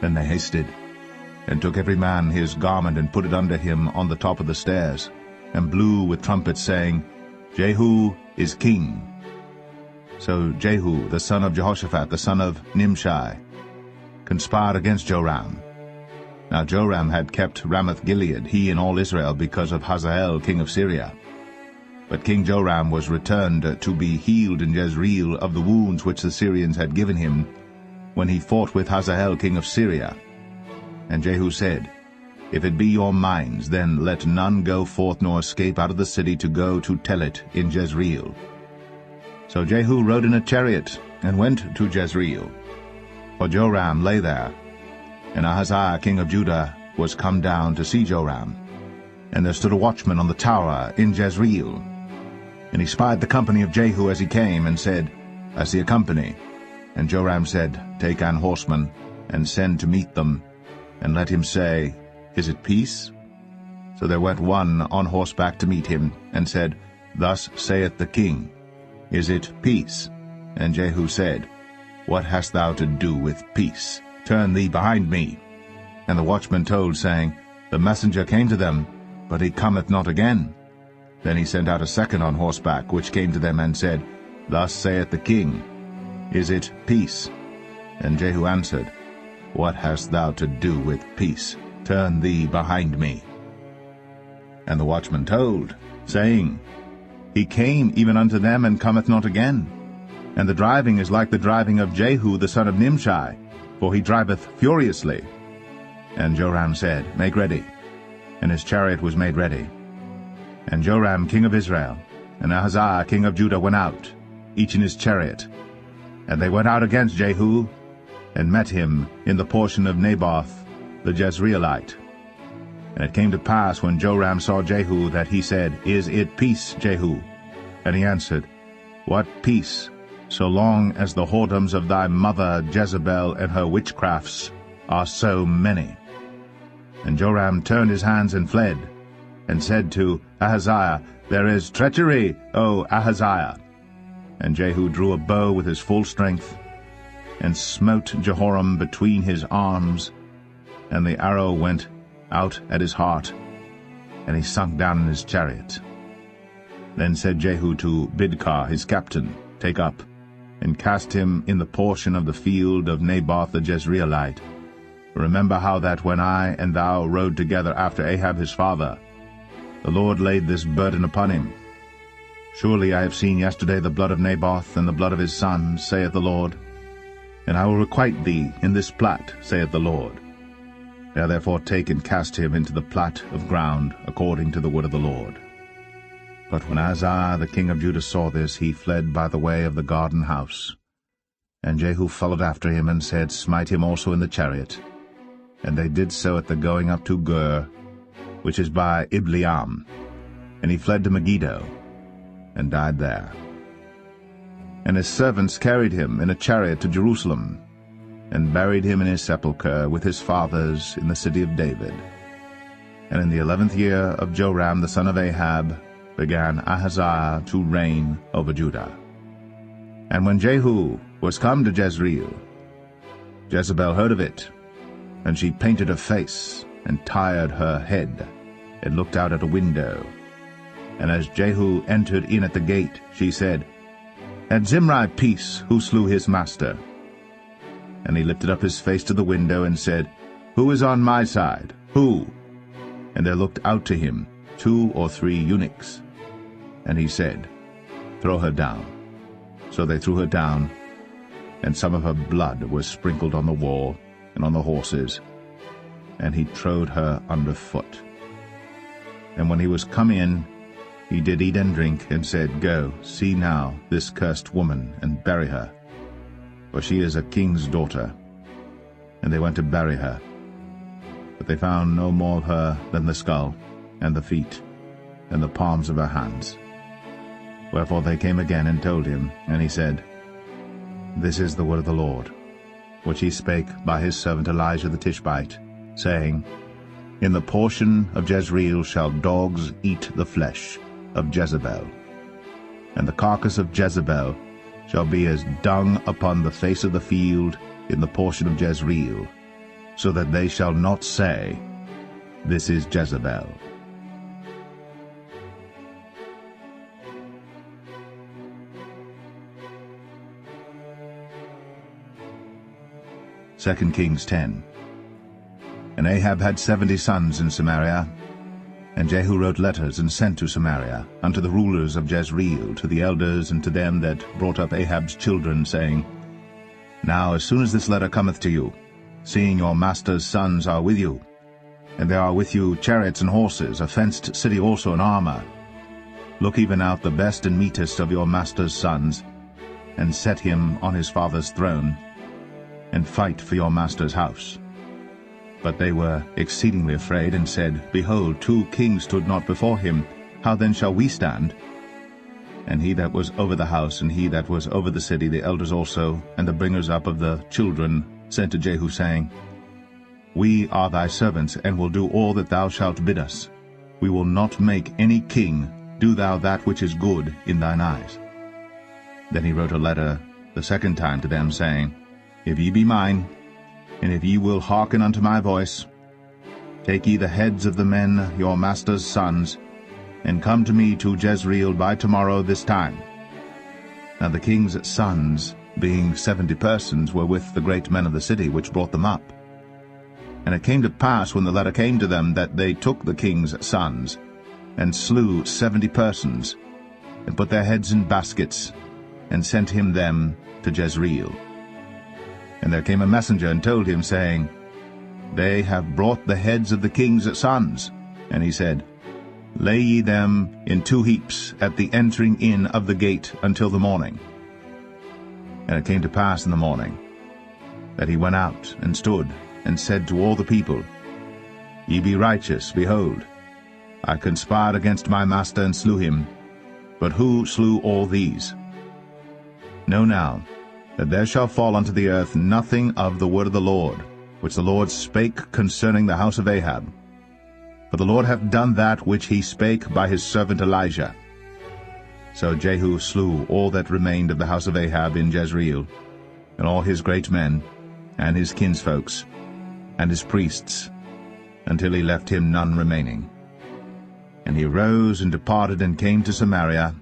Then they hasted, and took every man his garment, and put it under him on the top of the stairs, and blew with trumpets, saying, Jehu is king. So Jehu the son of Jehoshaphat the son of Nimshi conspired against Joram. Now Joram had kept Ramoth-Gilead, he and all Israel, because of Hazael king of Syria. But King Joram was returned to be healed in Jezreel of the wounds which the Syrians had given him, when he fought with Hazael king of Syria. And Jehu said, If it be your minds, then let none go forth nor escape out of the city to go to tell it in Jezreel. So Jehu rode in a chariot, and went to Jezreel. For Joram lay there, and Ahaziah king of Judah was come down to see Joram. And there stood a watchman on the tower in Jezreel. And he spied the company of Jehu as he came, and said, I see a company. And Joram said, Take an horseman, and send to meet them, and let him say, Is it peace? So there went one on horseback to meet him, and said, Thus saith the king, Is it peace? And Jehu said, What hast thou to do with peace? Turn thee behind me. And the watchman told, saying, The messenger came to them, but he cometh not again. Then he sent out a second on horseback, which came to them, and said, Thus saith the king, Is it peace? And Jehu answered, What hast thou to do with peace? Turn thee behind me. And the watchman told, saying, He came even unto them, and cometh not again. And the driving is like the driving of Jehu the son of Nimshi, for he driveth furiously. And Joram said, Make ready. And his chariot was made ready. And Joram king of Israel, and Ahaziah king of Judah went out, each in his chariot. And they went out against Jehu, and met him in the portion of Naboth the Jezreelite. And it came to pass, when Joram saw Jehu, that he said, Is it peace, Jehu? And he answered, What peace, so long as the whoredoms of thy mother Jezebel and her witchcrafts are so many? And Joram turned his hands and fled, and said to Ahaziah, There is treachery, O Ahaziah. And Jehu drew a bow with his full strength, and smote Jehoram between his arms, and the arrow went out at his heart, and he sunk down in his chariot. Then said Jehu to Bidkar his captain, Take up, and cast him in the portion of the field of Naboth the Jezreelite, Remember how that when I and thou rode together after Ahab his father, the Lord laid this burden upon him. Surely I have seen yesterday the blood of Naboth and the blood of his sons, saith the Lord. And I will requite thee in this plat, saith the Lord. Now therefore take and cast him into the plat of ground, according to the word of the Lord. But when Ahaziah the king of Judah saw this, he fled by the way of the garden house. And Jehu followed after him, and said, Smite him also in the chariot. And they did so at the going up to Gur, which is by Ibleam. And he fled to Megiddo, and died there. And his servants carried him in a chariot to Jerusalem, and buried him in his sepulchre with his fathers in the city of David. And in the 11th year of Joram the son of Ahab began Ahaziah to reign over Judah. And when Jehu was come to Jezreel, Jezebel heard of it, and she painted her face, and tired her head, and looked out at a window. And as Jehu entered in at the gate, she said, Had Zimri peace, who slew his master? And he lifted up his face to the window, and said, Who is on my side? Who? And there looked out to him 2 or 3 eunuchs. And he said, Throw her down. So they threw her down, and some of her blood was sprinkled on the wall and on the horses, and he trode her under foot. And when he was come in, he did eat and drink, and said, Go, see now this cursed woman, and bury her, for she is a king's daughter. And they went to bury her. But they found no more of her than the skull, and the feet, and the palms of her hands. Wherefore they came again and told him, and he said, This is the word of the Lord, which he spake by his servant Elijah the Tishbite, saying, In the portion of Jezreel shall dogs eat the flesh of Jezebel, and the carcass of Jezebel shall be as dung upon the face of the field in the portion of Jezreel, so that they shall not say, This is Jezebel. Second Kings 10. And Ahab had 70 sons in Samaria, and Jehu wrote letters and sent to Samaria unto the rulers of Jezreel, to the elders, and to them that brought up Ahab's children, saying, Now as soon as this letter cometh to you, seeing your master's sons are with you, and there are with you chariots and horses, a fenced city also, and armor, look even out the best and meetest of your master's sons, and set him on his father's throne, and fight for your master's house. But they were exceedingly afraid, and said, Behold, 2 kings stood not before him. How then shall we stand? And he that was over the house, and he that was over the city, the elders also, and the bringers up of the children, sent to Jehu, saying, We are thy servants, and will do all that thou shalt bid us. We will not make any king. Do thou that which is good in thine eyes. Then he wrote a letter the second time to them, saying, If ye be mine, and if ye will hearken unto my voice, take ye the heads of the men your master's sons, and come to me to Jezreel by tomorrow this time. Now the king's sons, being 70 persons, were with the great men of the city, which brought them up. And it came to pass, when the letter came to them, that they took the king's sons, and slew 70 persons, and put their heads in baskets, and sent him them to Jezreel. And there came a messenger, and told him, saying, They have brought the heads of the king's sons. And he said, Lay ye them in 2 heaps at the entering in of the gate until the morning. And it came to pass in the morning, that he went out, and stood, and said to all the people, Ye be righteous, behold, I conspired against my master, and slew him. But who slew all these? Know now, that there shall fall unto the earth nothing of the word of the Lord, which the Lord spake concerning the house of Ahab. For the Lord hath done that which he spake by his servant Elijah. So Jehu slew all that remained of the house of Ahab in Jezreel, and all his great men, and his kinsfolks, and his priests, until he left him none remaining. And he rose and departed, and came to Samaria,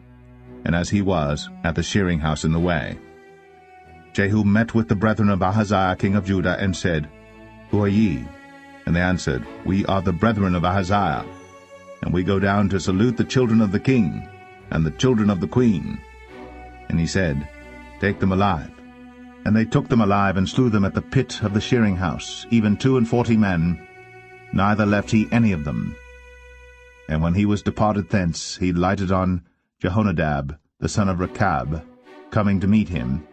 and as he was at the shearing house in the way, Jehu met with the brethren of Ahaziah king of Judah, and said, Who are ye? And they answered, We are the brethren of Ahaziah, and we go down to salute the children of the king and the children of the queen. And he said, Take them alive. And they took them alive, and slew them at the pit of the shearing house, even 42 men, neither left he any of them. And when he was departed thence, he lighted on Jehonadab, the son of Rechab, coming to meet him.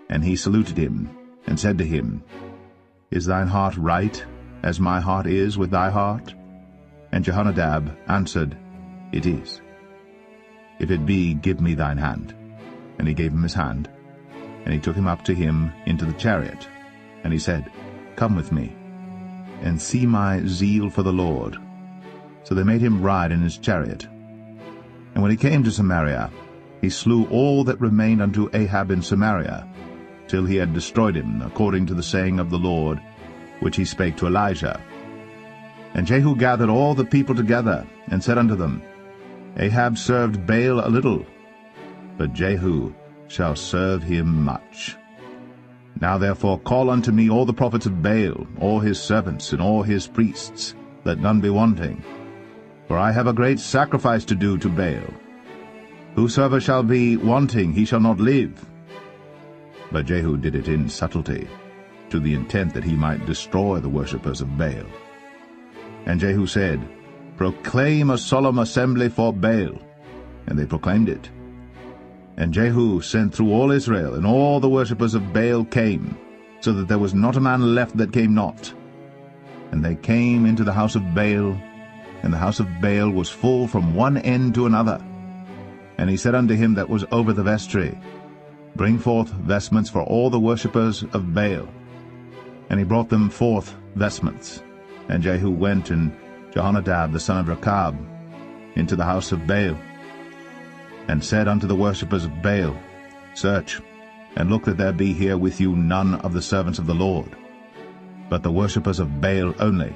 And he saluted him, and said to him, Is thine heart right, as my heart is with thy heart? And Jehonadab answered, It is. If it be, give me thine hand. And he gave him his hand. And he took him up to him into the chariot. And he said, Come with me, and see my zeal for the Lord. So they made him ride in his chariot. And when he came to Samaria, he slew all that remained unto Ahab in Samaria, till he had destroyed him, according to the saying of the Lord, which he spake to Elijah. And Jehu gathered all the people together, and said unto them, Ahab served Baal a little, but Jehu shall serve him much. Now therefore call unto me all the prophets of Baal, all his servants, and all his priests, that none be wanting. For I have a great sacrifice to do to Baal. Whosoever shall be wanting, he shall not live. But Jehu did it in subtlety, to the intent that he might destroy the worshippers of Baal. And Jehu said, Proclaim a solemn assembly for Baal. And they proclaimed it. And Jehu sent through all Israel, and all the worshippers of Baal came, so that there was not a man left that came not. And they came into the house of Baal, and the house of Baal was full from one end to another. And he said unto him that was over the vestry, Bring forth vestments for all the worshippers of Baal. And he brought them forth vestments. And Jehu went, and Jehonadab the son of Rechab, into the house of Baal, and said unto the worshippers of Baal, Search, and look that there be here with you none of the servants of the Lord, but the worshippers of Baal only.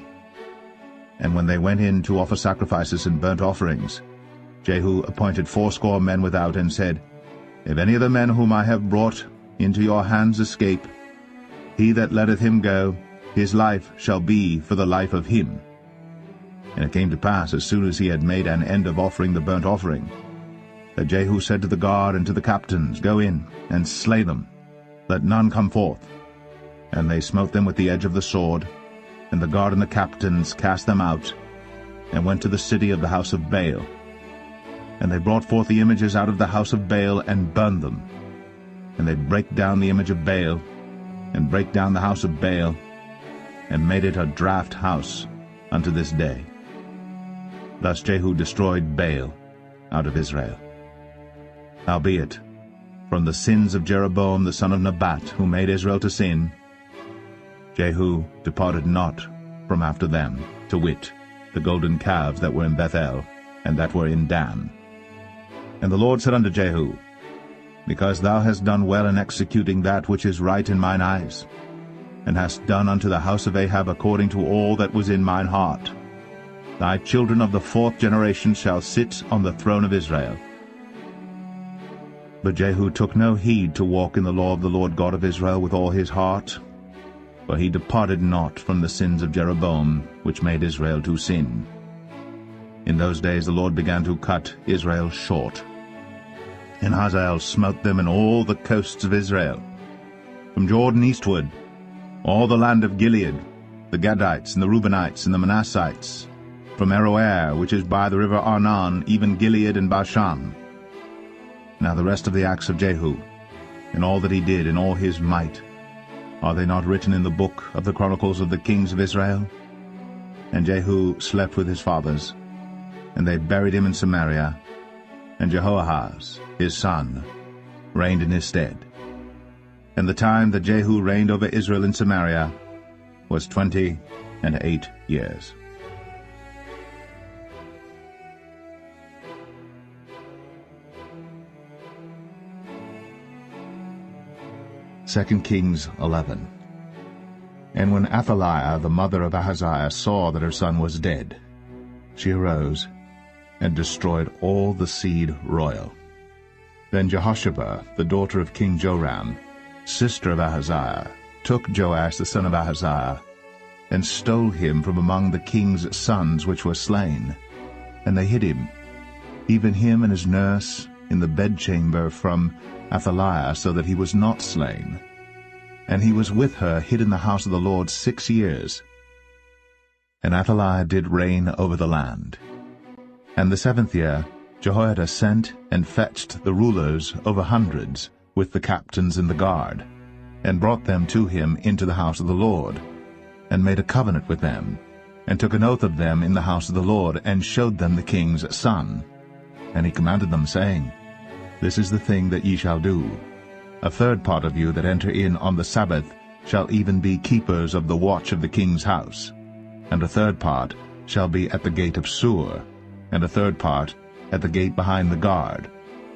And when they went in to offer sacrifices and burnt offerings, Jehu appointed 80 men without, and said, If any of the men whom I have brought into your hands escape, he that letteth him go, his life shall be for the life of him. And it came to pass, as soon as he had made an end of offering the burnt offering, that Jehu said to the guard and to the captains, Go in, and slay them, let none come forth. And they smote them with the edge of the sword, and the guard and the captains cast them out, and went to the city of the house of Baal. And they brought forth the images out of the house of Baal, and burned them. And they brake down the image of Baal, and brake down the house of Baal, and made it a draught house unto this day. Thus Jehu destroyed Baal out of Israel. Howbeit, from the sins of Jeroboam the son of Nebat, who made Israel to sin, Jehu departed not from after them, to wit, the golden calves that were in Bethel, and that were in Dan. And the Lord said unto Jehu, Because thou hast done well in executing that which is right in mine eyes, and hast done unto the house of Ahab according to all that was in mine heart, thy children of the 4th generation shall sit on the throne of Israel. But Jehu took no heed to walk in the law of the Lord God of Israel with all his heart, for he departed not from the sins of Jeroboam, which made Israel to sin. In those days the Lord began to cut Israel short. And Hazael smote them in all the coasts of Israel, from Jordan eastward, all the land of Gilead, the Gadites, and the Reubenites, and the Manassites, from Aroer, which is by the river Arnon, even Gilead and Bashan. Now the rest of the acts of Jehu, and all that he did, and all his might, are they not written in the book of the chronicles of the kings of Israel? And Jehu slept with his fathers, and they buried him in Samaria, and Jehoahaz, his son, reigned in his stead. And the time that Jehu reigned over Israel in Samaria was 28 years. 2 Kings 11. And when Athaliah, the mother of Ahaziah, saw that her son was dead, she arose and destroyed all the seed royal. Then Jehoshaphat, the daughter of King Joram, sister of Ahaziah, took Joash the son of Ahaziah, and stole him from among the king's sons which were slain. And they hid him, even him and his nurse, in the bedchamber from Athaliah, so that he was not slain. And he was with her hid in the house of the Lord 6 years. And Athaliah did reign over the land. And the 7th year Jehoiada sent and fetched the rulers over hundreds, with the captains and the guard, and brought them to him into the house of the Lord, and made a covenant with them, and took an oath of them in the house of the Lord, and showed them the king's son. And he commanded them, saying, This is the thing that ye shall do. A third part of you that enter in on the Sabbath shall even be keepers of the watch of the king's house, and a third part shall be at the gate of Sur, and a third part at the gate behind the guard.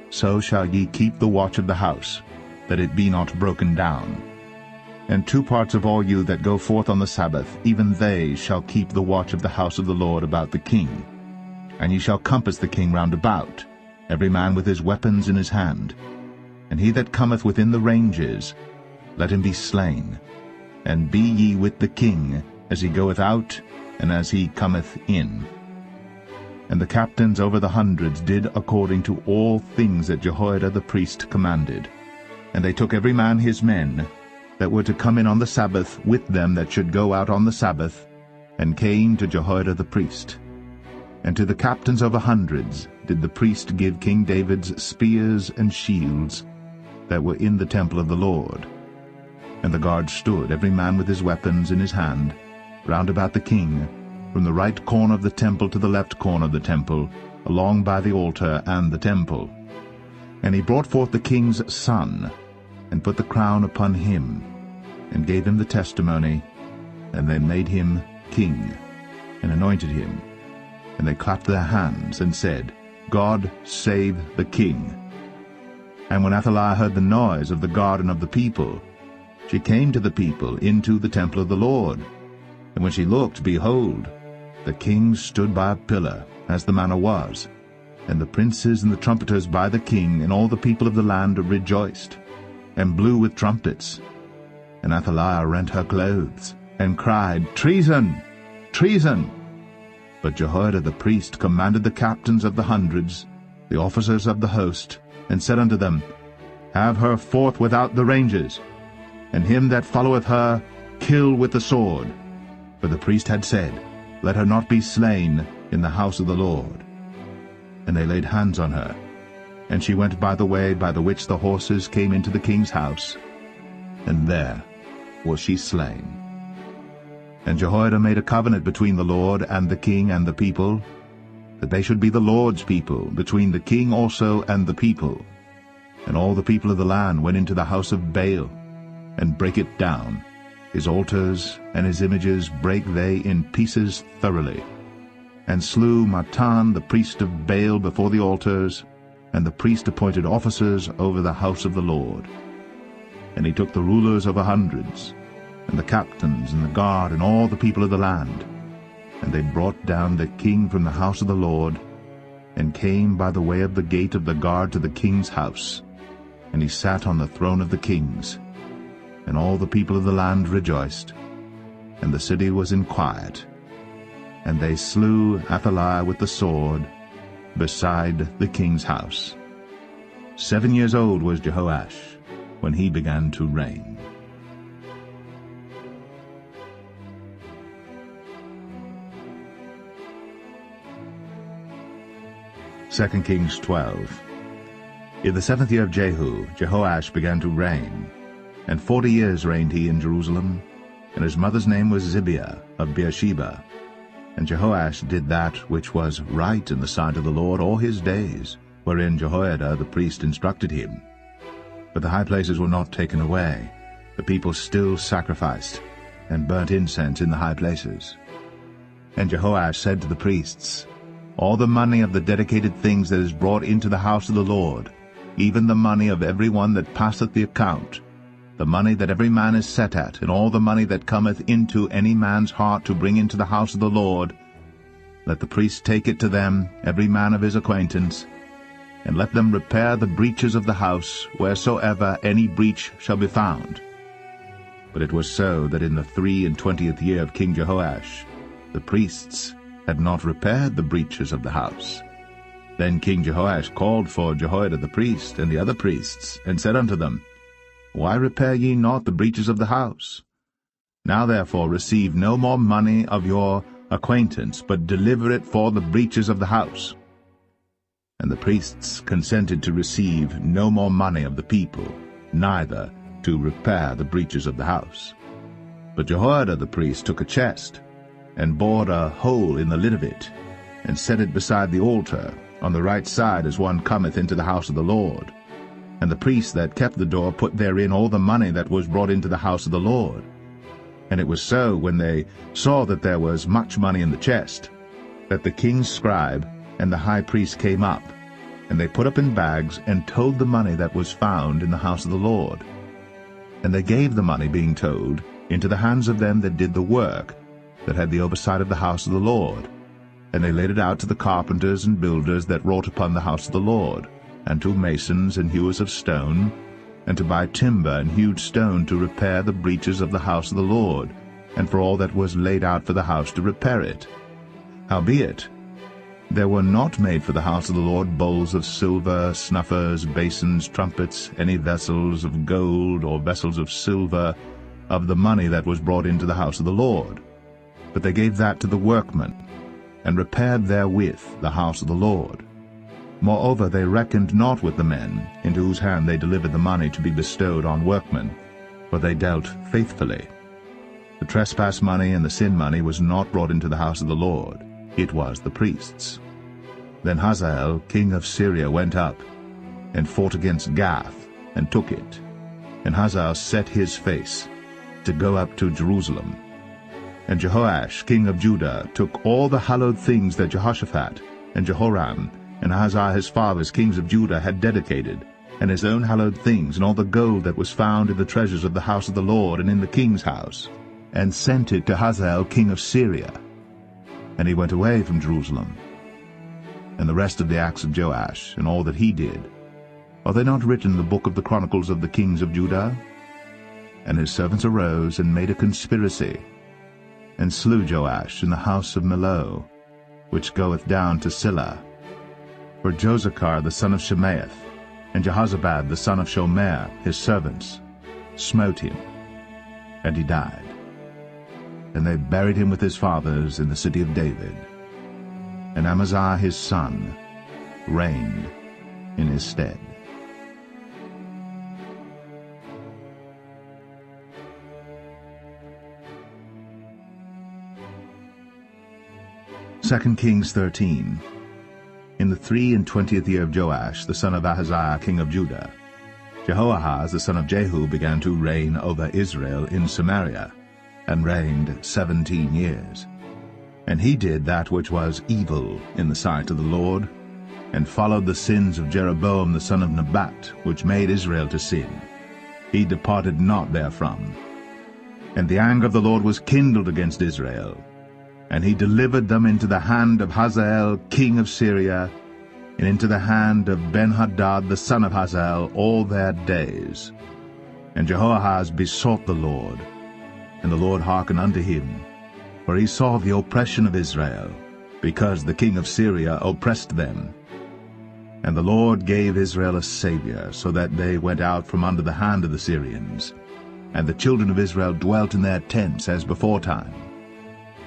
So shall ye keep the watch of the house, that it be not broken down. And 2 parts of all you that go forth on the Sabbath, even they shall keep the watch of the house of the Lord about the king. And ye shall compass the king round about, every man with his weapons in his hand. And he that cometh within the ranges, let him be slain. And be ye with the king, as he goeth out, and as he cometh in. And the captains over the hundreds did according to all things that Jehoiada the priest commanded. And they took every man his men, that were to come in on the Sabbath, with them that should go out on the Sabbath, and came to Jehoiada the priest. And to the captains over hundreds did the priest give King David's spears and shields, that were in the temple of the Lord. And the guard stood, every man with his weapons in his hand, round about the king, from the right corner of the temple to the left corner of the temple, along by the altar and the temple. And he brought forth the king's son, and put the crown upon him, and gave him the testimony, and they made him king, and anointed him. And they clapped their hands, and said, God save the king. And when Athaliah heard the noise of the guard and of the people, she came to the people into the temple of the Lord. And when she looked, behold, the king stood by a pillar, as the manner was, and the princes and the trumpeters by the king, and all the people of the land rejoiced, and blew with trumpets. And Athaliah rent her clothes, and cried, Treason! Treason! But Jehoiada the priest commanded the captains of the hundreds, the officers of the host, and said unto them, Have her forth without the ranges, and him that followeth her kill with the sword. For the priest had said, Let her not be slain in the house of the Lord. And they laid hands on her, and she went by the way by the which the horses came into the king's house, and there was she slain. And Jehoiada made a covenant between the Lord and the king and the people, that they should be the Lord's people, between the king also and the people. And all the people of the land went into the house of Baal, and brake it down. His altars and his images brake they in pieces thoroughly, and slew Matan the priest of Baal before the altars, and the priest appointed officers over the house of the Lord. And he took the rulers over hundreds, and the captains and the guard, and all the people of the land, and they brought down the king from the house of the Lord, and came by the way of the gate of the guard to the king's house. And he sat on the throne of the kings. And all the people of the land rejoiced, and the city was in quiet. And they slew Athaliah with the sword beside the king's house. 7 years old was Jehoash when he began to reign. 2 Kings 12. In the 7th year of Jehu, Jehoash began to reign, and 40 years reigned he in Jerusalem, and his mother's name was Zibiah of Beersheba. And Jehoash did that which was right in the sight of the Lord all his days, wherein Jehoiada the priest instructed him. But the high places were not taken away. The people still sacrificed, and burnt incense in the high places. And Jehoash said to the priests, All the money of the dedicated things that is brought into the house of the Lord, even the money of every one that passeth the account, the money that every man is set at, and all the money that cometh into any man's heart to bring into the house of the Lord, let the priests take it to them, every man of his acquaintance, and let them repair the breaches of the house, wheresoever any breach shall be found. But it was so that in the 23rd year of King Jehoash, the priests had not repaired the breaches of the house. Then King Jehoash called for Jehoiada the priest and the other priests, and said unto them, Why repair ye not the breaches of the house? Now therefore receive no more money of your acquaintance, but deliver it for the breaches of the house. And the priests consented to receive no more money of the people, neither to repair the breaches of the house. But Jehoiada the priest took a chest, and bored a hole in the lid of it, and set it beside the altar, on the right side as one cometh into the house of the Lord. And the priests that kept the door put therein all the money that was brought into the house of the Lord. And it was so, when they saw that there was much money in the chest, that the king's scribe and the high priest came up, and they put up in bags, and told the money that was found in the house of the Lord. And they gave the money, being told, into the hands of them that did the work, that had the oversight of the house of the Lord. And they laid it out to the carpenters and builders that wrought upon the house of the Lord, and to masons and hewers of stone, and to buy timber and hewed stone to repair the breaches of the house of the Lord, and for all that was laid out for the house to repair it. Howbeit, there were not made for the house of the Lord bowls of silver, snuffers, basins, trumpets, any vessels of gold or vessels of silver, of the money that was brought into the house of the Lord. But they gave that to the workmen, and repaired therewith the house of the Lord. Moreover, they reckoned not with the men, into whose hand they delivered the money to be bestowed on workmen, for they dealt faithfully. The trespass money and the sin money was not brought into the house of the Lord, it was the priests. Then Hazael king of Syria went up, and fought against Gath, and took it. And Hazael set his face to go up to Jerusalem. And Jehoash king of Judah took all the hallowed things that Jehoshaphat, and Jehoram, and Ahaziah his fathers kings of Judah had dedicated, and his own hallowed things, and all the gold that was found in the treasures of the house of the Lord and in the king's house, and sent it to Hazael king of Syria. And he went away from Jerusalem. And the rest of the acts of Joash, and all that he did, are they not written in the book of the chronicles of the kings of Judah? And his servants arose and made a conspiracy, and slew Joash in the house of Millo, which goeth down to Silla. For Josachar the son of Shemaeth, and Jehozabad the son of Shomer, his servants, smote him, and he died. And they buried him with his fathers in the city of David. And Amaziah his son reigned in his stead. Second Kings 13. In the 23rd year of Joash, the son of Ahaziah king of Judah, Jehoahaz the son of Jehu began to reign over Israel in Samaria, and reigned 17 years. And he did that which was evil in the sight of the Lord, and followed the sins of Jeroboam the son of Nebat, which made Israel to sin. He departed not therefrom. And the anger of the Lord was kindled against Israel, and he delivered them into the hand of Hazael king of Syria, and into the hand of Benhadad the son of Hazael all their days. And Jehoahaz besought the Lord, and the Lord hearkened unto him, for he saw the oppression of Israel, because the king of Syria oppressed them. And the Lord gave Israel a Savior, so that they went out from under the hand of the Syrians, and the children of Israel dwelt in their tents as beforetime.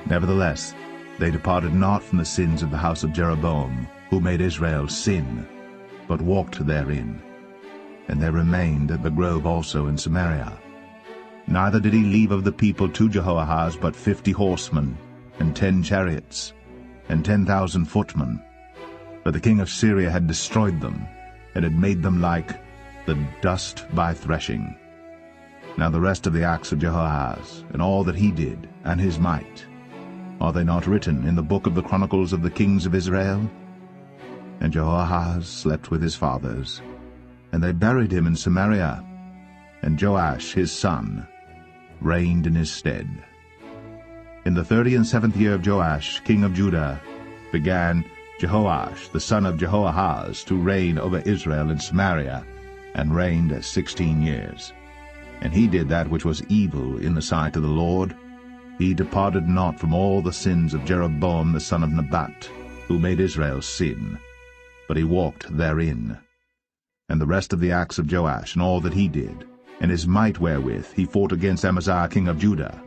Nevertheless, they departed not from the sins of the house of Jeroboam, who made Israel sin, but walked therein. And they remained at the grove also in Samaria. Neither did he leave of the people to Jehoahaz but 50 horsemen, and 10 chariots, and 10,000 footmen. For the king of Syria had destroyed them, and had made them like the dust by threshing. Now the rest of the acts of Jehoahaz, and all that he did, and his might, are they not written in the book of the chronicles of the kings of Israel? And Jehoahaz slept with his fathers, and they buried him in Samaria, and Joash his son reigned in his stead. In the 37th year of Joash king of Judah began Jehoash the son of Jehoahaz to reign over Israel in Samaria, and reigned 16 years. and he did that which was evil in the sight of the Lord. He departed not from all the sins of Jeroboam the son of Nebat, who made Israel sin, but he walked therein. And the rest of the acts of Joash, and all that he did, and his might wherewith he fought against Amaziah king of Judah,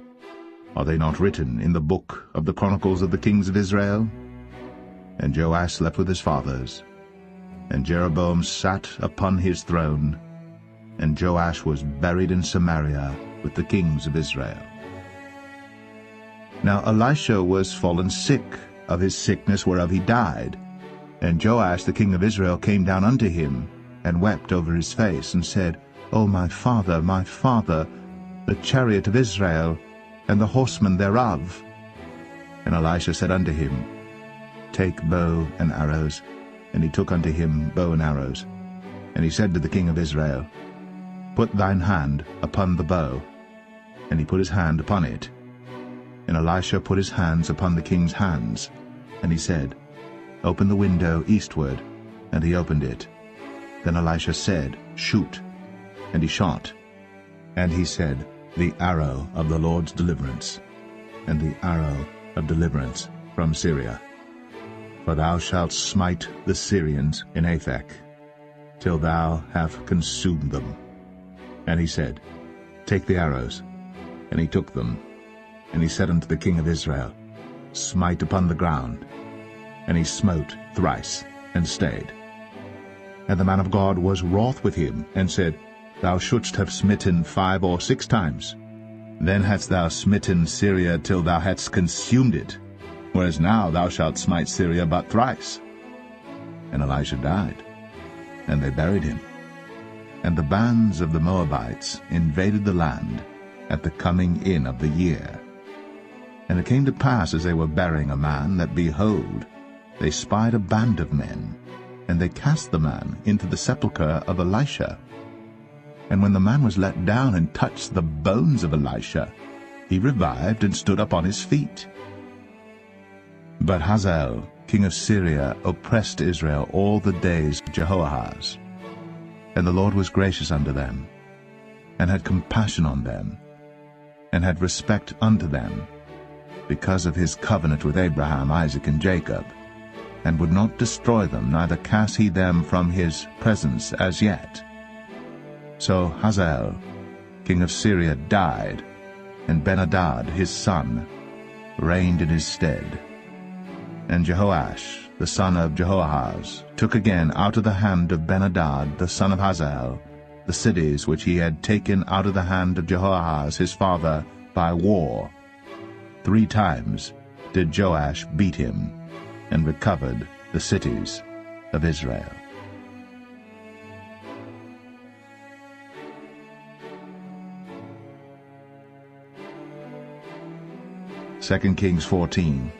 are they not written in the book of the chronicles of the kings of Israel? And Joash slept with his fathers, and Jeroboam sat upon his throne, and Joash was buried in Samaria with the kings of Israel. Now Elisha was fallen sick of his sickness whereof he died. And Joash the king of Israel came down unto him, and wept over his face, and said, O my father, the chariot of Israel, and the horsemen thereof. And Elisha said unto him, Take bow and arrows. And he took unto him bow and arrows. And he said to the king of Israel, Put thine hand upon the bow. And he put his hand upon it. And Elisha put his hands upon the king's hands. And he said, Open the window eastward. And he opened it. Then Elisha said, Shoot. And he shot. And he said, The arrow of the Lord's deliverance, and the arrow of deliverance from Syria. For thou shalt smite the Syrians in Aphek, till thou have consumed them. And he said, Take the arrows. And he took them. And he said unto the king of Israel, Smite upon the ground. And he smote thrice, and stayed. And the man of God was wroth with him, and said, Thou shouldst have smitten 5 or 6 times. Then hadst thou smitten Syria till thou hadst consumed it, whereas now thou shalt smite Syria but thrice. And Elisha died, and they buried him. And the bands of the Moabites invaded the land at the coming in of the year. And it came to pass, as they were burying a man, that, behold, they spied a band of men, and they cast the man into the sepulchre of Elisha. And when the man was let down and touched the bones of Elisha, he revived and stood up on his feet. But Hazael, king of Syria, oppressed Israel all the days of Jehoahaz. And the Lord was gracious unto them, and had compassion on them, and had respect unto them, because of his covenant with Abraham, Isaac, and Jacob, and would not destroy them, neither cast he them from his presence as yet. So Hazael, king of Syria, died, and Ben-Hadad his son reigned in his stead. And Jehoash, the son of Jehoahaz, took again out of the hand of Ben-Hadad the son of Hazael the cities which he had taken out of the hand of Jehoahaz his father by war. 3 times did Joash beat him, and recovered the cities of Israel. Second Kings 14.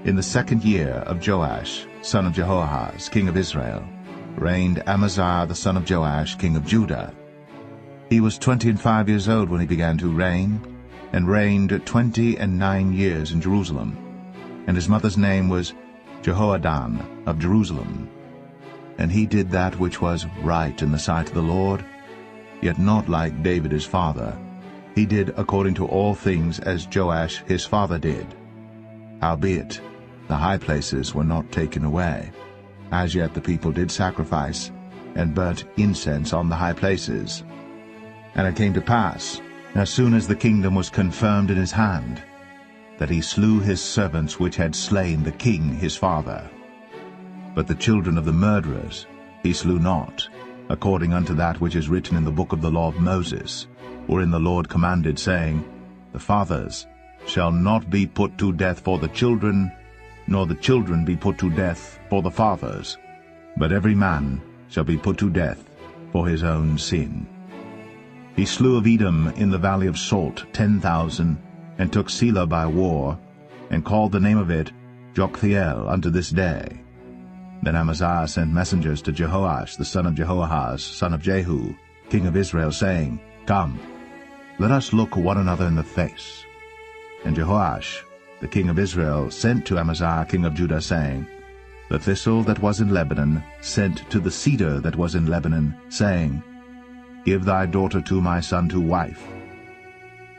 In the 2nd year of Joash, son of Jehoahaz, king of Israel, reigned Amaziah the son of Joash, king of Judah. He was 25 years old when he began to reign, and reigned 29 years in Jerusalem. And his mother's name was Jehoadan of Jerusalem. And he did that which was right in the sight of the Lord, yet not like David his father. He did according to all things as Joash his father did. Howbeit, the high places were not taken away. As yet the people did sacrifice, and burnt incense on the high places. And it came to pass, as soon as the kingdom was confirmed in his hand, that he slew his servants which had slain the king his father. But the children of the murderers he slew not, according unto that which is written in the book of the law of Moses, wherein the Lord commanded, saying, The fathers shall not be put to death for the children, nor the children be put to death for the fathers, but every man shall be put to death for his own sin. He slew of Edom in the valley of Salt 10,000, and took Selah by war, and called the name of it Joktheel unto this day. Then Amaziah sent messengers to Jehoash the son of Jehoahaz, son of Jehu, king of Israel, saying, Come, let us look one another in the face. And Jehoash the king of Israel sent to Amaziah king of Judah, saying, The thistle that was in Lebanon sent to the cedar that was in Lebanon, saying, Give thy daughter to my son to wife.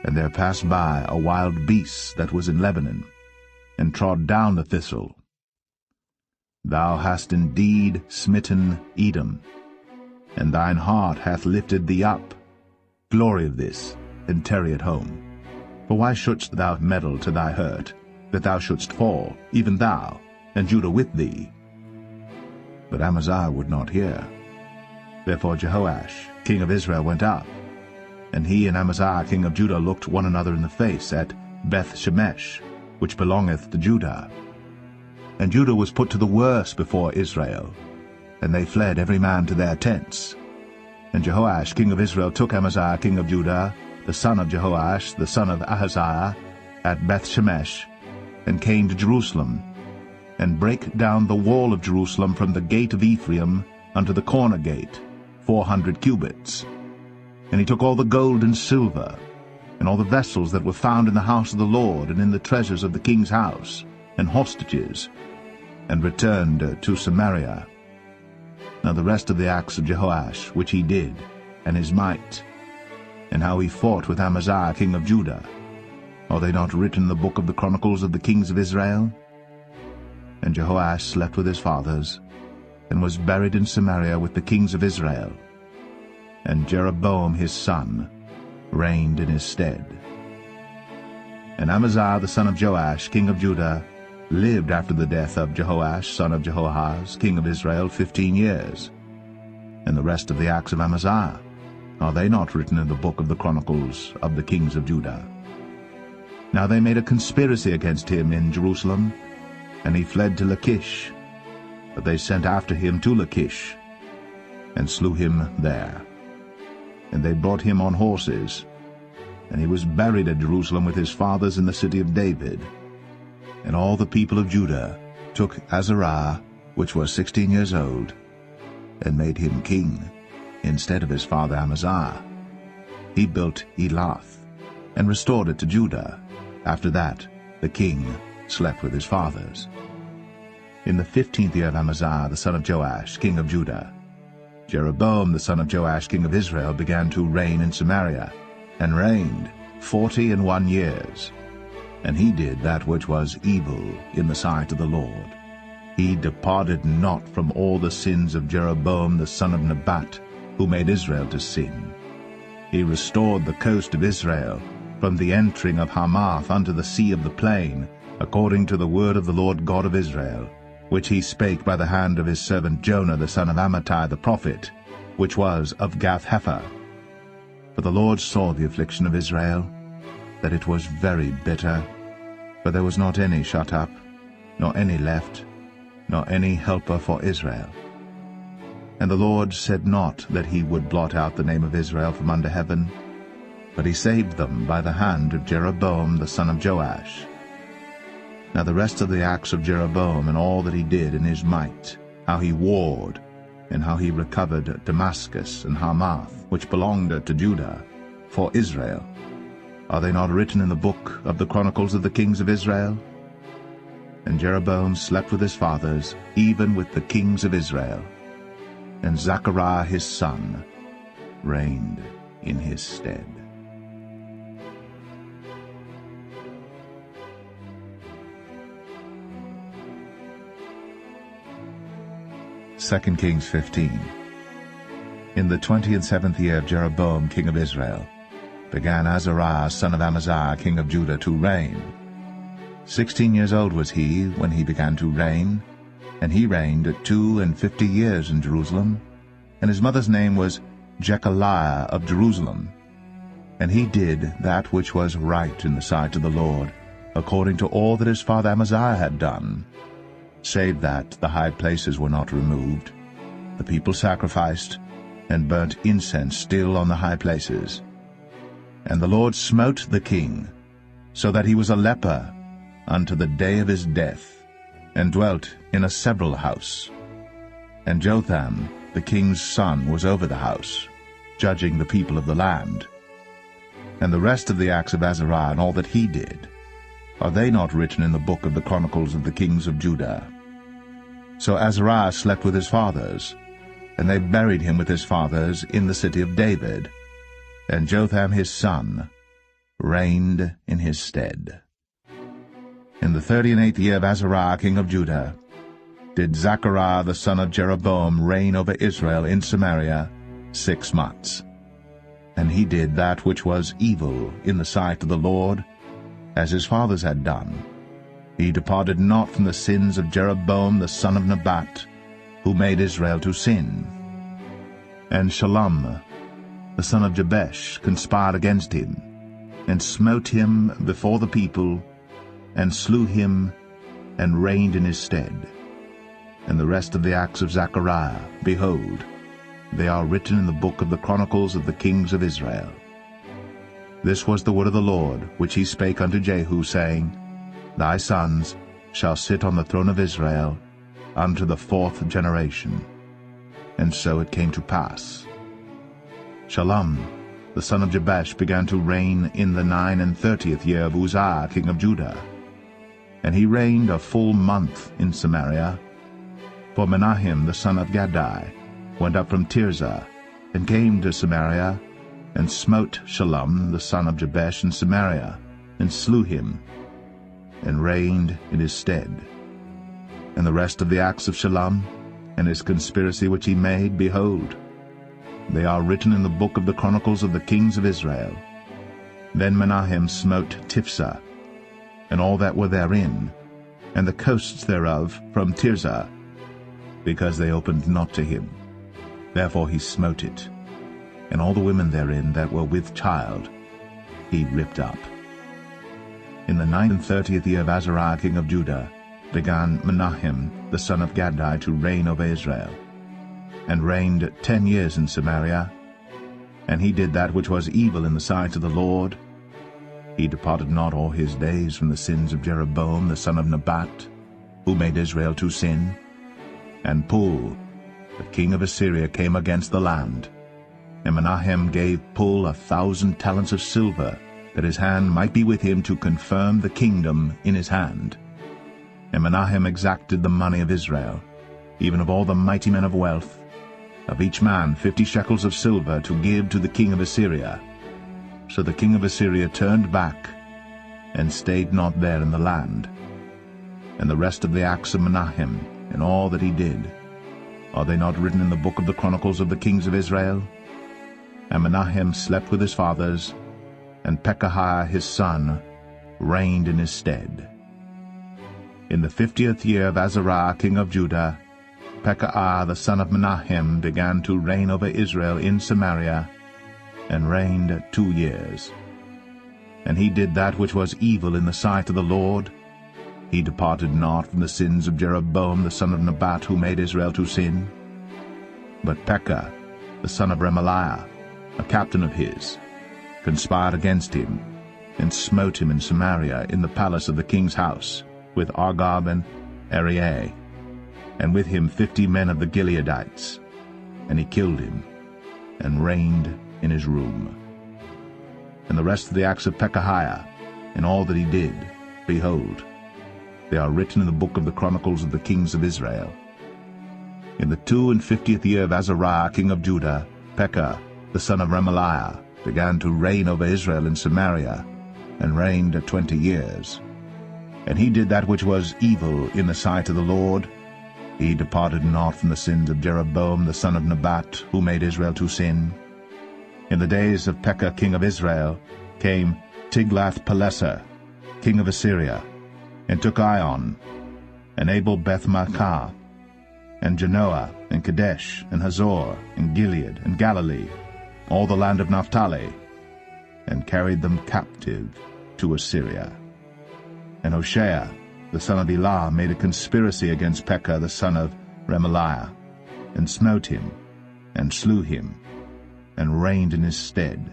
And there passed by a wild beast that was in Lebanon, and trod down the thistle. Thou hast indeed smitten Edom, and thine heart hath lifted thee up. Glory of this, and tarry at home. For why shouldst thou meddle to thy hurt, that thou shouldst fall, even thou, and Judah with thee? But Amaziah would not hear. Therefore Jehoash, king of Israel, went up, and he and Amaziah, king of Judah, looked one another in the face at Beth-shemesh, which belongeth to Judah. And Judah was put to the worse before Israel, and they fled every man to their tents. And Jehoash, king of Israel, took Amaziah, king of Judah, the son of Jehoash, the son of Ahaziah, at Beth-shemesh, and came to Jerusalem, and brake down the wall of Jerusalem from the gate of Ephraim unto the corner gate, 400 cubits. And he took all the gold and silver, and all the vessels that were found in the house of the Lord, and in the treasures of the king's house, and hostages, and returned to Samaria. Now the rest of the acts of Jehoash, which he did, and his might, and how he fought with Amaziah king of Judah, are they not written in the book of the chronicles of the kings of Israel? And Jehoash slept with his fathers, and was buried in Samaria with the kings of Israel. And Jeroboam his son reigned in his stead. And Amaziah the son of Joash, king of Judah, lived after the death of Jehoash son of Jehoahaz, king of Israel, 15 years. And the rest of the acts of Amaziah, are they not written in the book of the chronicles of the kings of Judah? Now they made a conspiracy against him in Jerusalem, and he fled to Lachish. But they sent after him to Lachish, and slew him there. And they brought him on horses, and he was buried at Jerusalem with his fathers in the city of David. And all the people of Judah took Azariah, which was 16 years old, and made him king instead of his father Amaziah. He built Elath, and restored it to Judah. After that the king slept with his fathers. In the 15th year of Amaziah the son of Joash, king of Judah, Jeroboam the son of Joash, king of Israel, began to reign in Samaria, and reigned 41 years. And he did that which was evil in the sight of the Lord. He departed not from all the sins of Jeroboam the son of Nebat, who made Israel to sin. He restored the coast of Israel, from the entering of Hamath unto the sea of the plain, according to the word of the Lord God of Israel, which he spake by the hand of his servant Jonah the son of Amittai the prophet, which was of Gath-hepher. For the Lord saw the affliction of Israel, that it was very bitter, for there was not any shut up, nor any left, nor any helper for Israel. And the Lord said not that he would blot out the name of Israel from under heaven, but he saved them by the hand of Jeroboam the son of Joash. Now the rest of the acts of Jeroboam, and all that he did in his might, how he warred, and how he recovered Damascus and Hamath, which belonged to Judah, for Israel, are they not written in the book of the chronicles of the kings of Israel? And Jeroboam slept with his fathers, even with the kings of Israel. And Zechariah his son reigned in his stead. 2 Kings 15. In the 27th year of Jeroboam king of Israel, began Azariah son of Amaziah king of Judah to reign. 16 years old was he when he began to reign, and he reigned 52 years in Jerusalem, and his mother's name was Jechaliah of Jerusalem. And he did that which was right in the sight of the Lord, according to all that his father Amaziah had done, save that the high places were not removed. The people sacrificed, and burnt incense still on the high places. And the Lord smote the king, so that he was a leper unto the day of his death, and dwelt in a several house. And Jotham the king's son was over the house, judging the people of the land. And the rest of the acts of Azariah and all that he did, are they not written in the book of the chronicles of the kings of Judah? So Azariah slept with his fathers, and they buried him with his fathers in the city of David. And Jotham his son reigned in his stead. In the 38th year of Azariah king of Judah did Zechariah the son of Jeroboam reign over Israel in Samaria 6 months. And he did that which was evil in the sight of the Lord, as his fathers had done. He departed not from the sins of Jeroboam the son of Nebat, who made Israel to sin. And Shallum the son of Jabesh conspired against him, and smote him before the people, and slew him, and reigned in his stead. And the rest of the acts of Zechariah, behold, they are written in the book of the Chronicles of the kings of Israel. This was the word of the Lord, which he spake unto Jehu, saying, Thy sons shall sit on the throne of Israel unto the 4th generation. And so it came to pass. Shallum the son of Jabesh began to reign in the 39th year of Uzziah king of Judah. And he reigned a full month in Samaria. For Menahem the son of Gadai went up from Tirzah, and came to Samaria, and smote Shallum the son of Jabesh in Samaria, and slew him, and reigned in his stead. And the rest of the acts of Shallum, and his conspiracy which he made, behold, they are written in the book of the Chronicles of the kings of Israel. Then Menahem smote Tiphsah, and all that were therein, and the coasts thereof from Tirzah, because they opened not to him. Therefore he smote it, and all the women therein that were with child he ripped up. In the 39th year of Azariah king of Judah began Menahem the son of Gadai to reign over Israel, and reigned 10 years in Samaria. And he did that which was evil in the sight of the Lord. He departed not all his days from the sins of Jeroboam the son of Nebat, who made Israel to sin. And Pul the king of Assyria came against the land, and Menahem gave Pul 1,000 talents of silver, that his hand might be with him to confirm the kingdom in his hand. And Menahem exacted the money of Israel, even of all the mighty men of wealth, of each man 50 shekels of silver, to give to the king of Assyria. So the king of Assyria turned back, and stayed not there in the land. And the rest of the acts of Menahem, and all that he did, are they not written in the book of the Chronicles of the kings of Israel? And Menahem slept with his fathers, and Pekahiah his son reigned in his stead. In the 50th year of Azariah king of Judah, Pekahiah the son of Menahem began to reign over Israel in Samaria, and reigned 2 years. And he did that which was evil in the sight of the Lord. He departed not from the sins of Jeroboam the son of Nebat, who made Israel to sin. But Pekah the son of Remaliah, a captain of his, conspired against him, and smote him in Samaria in the palace of the king's house, with Argob and Arieh, and with him 50 men of the Gileadites. And he killed him, and reigned in his room. And the rest of the acts of Pekahiah, and all that he did, behold, they are written in the book of the Chronicles of the kings of Israel. In the 52nd year of Azariah king of Judah, Pekah the son of Remaliah began to reign over Israel in Samaria, and reigned 20 years. And he did that which was evil in the sight of the Lord. He departed not from the sins of Jeroboam the son of Nebat, who made Israel to sin. In the days of Pekah king of Israel came Tiglath-Pileser king of Assyria, and took Ion, and Abel-Beth-Maachah, and Genoa, and Kadesh, and Hazor, and Gilead, and Galilee, all the land of Naphtali, and carried them captive to Assyria. And Hoshea the son of Elah made a conspiracy against Pekah the son of Remaliah, and smote him, and slew him, and reigned in his stead,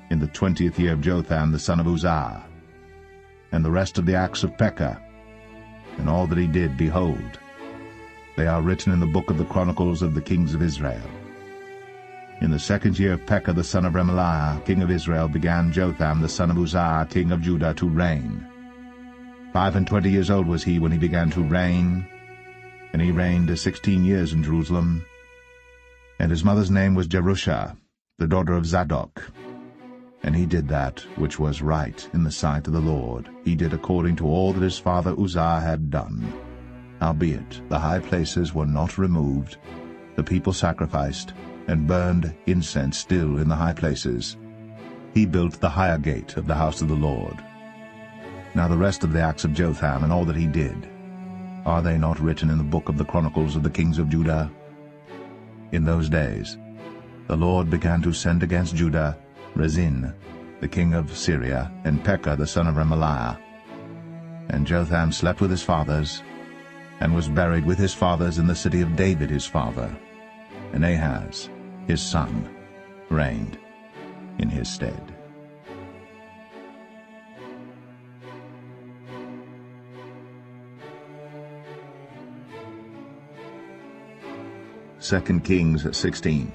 in the 20th year of Jotham the son of Uzziah. And the rest of the acts of Pekah, and all that he did, behold, they are written in the book of the Chronicles of the kings of Israel. In the 2nd year of Pekah the son of Remaliah, king of Israel, began Jotham the son of Uzziah, king of Judah, to reign. 25 years old was he when he began to reign, and he reigned 16 years in Jerusalem. And his mother's name was Jerusha, the daughter of Zadok. And he did that which was right in the sight of the Lord. He did according to all that his father Uzziah had done. Howbeit the high places were not removed. The people sacrificed, and burned incense still in the high places. He built the higher gate of the house of the Lord. Now the rest of the acts of Jotham, and all that he did, are they not written in the book of the Chronicles of the kings of Judah? In those days the Lord began to send against Judah Rezin, the king of Syria, and Pekah the son of Remaliah. And Jotham slept with his fathers, and was buried with his fathers in the city of David his father. And Ahaz, his son, reigned in his stead. Second Kings 16.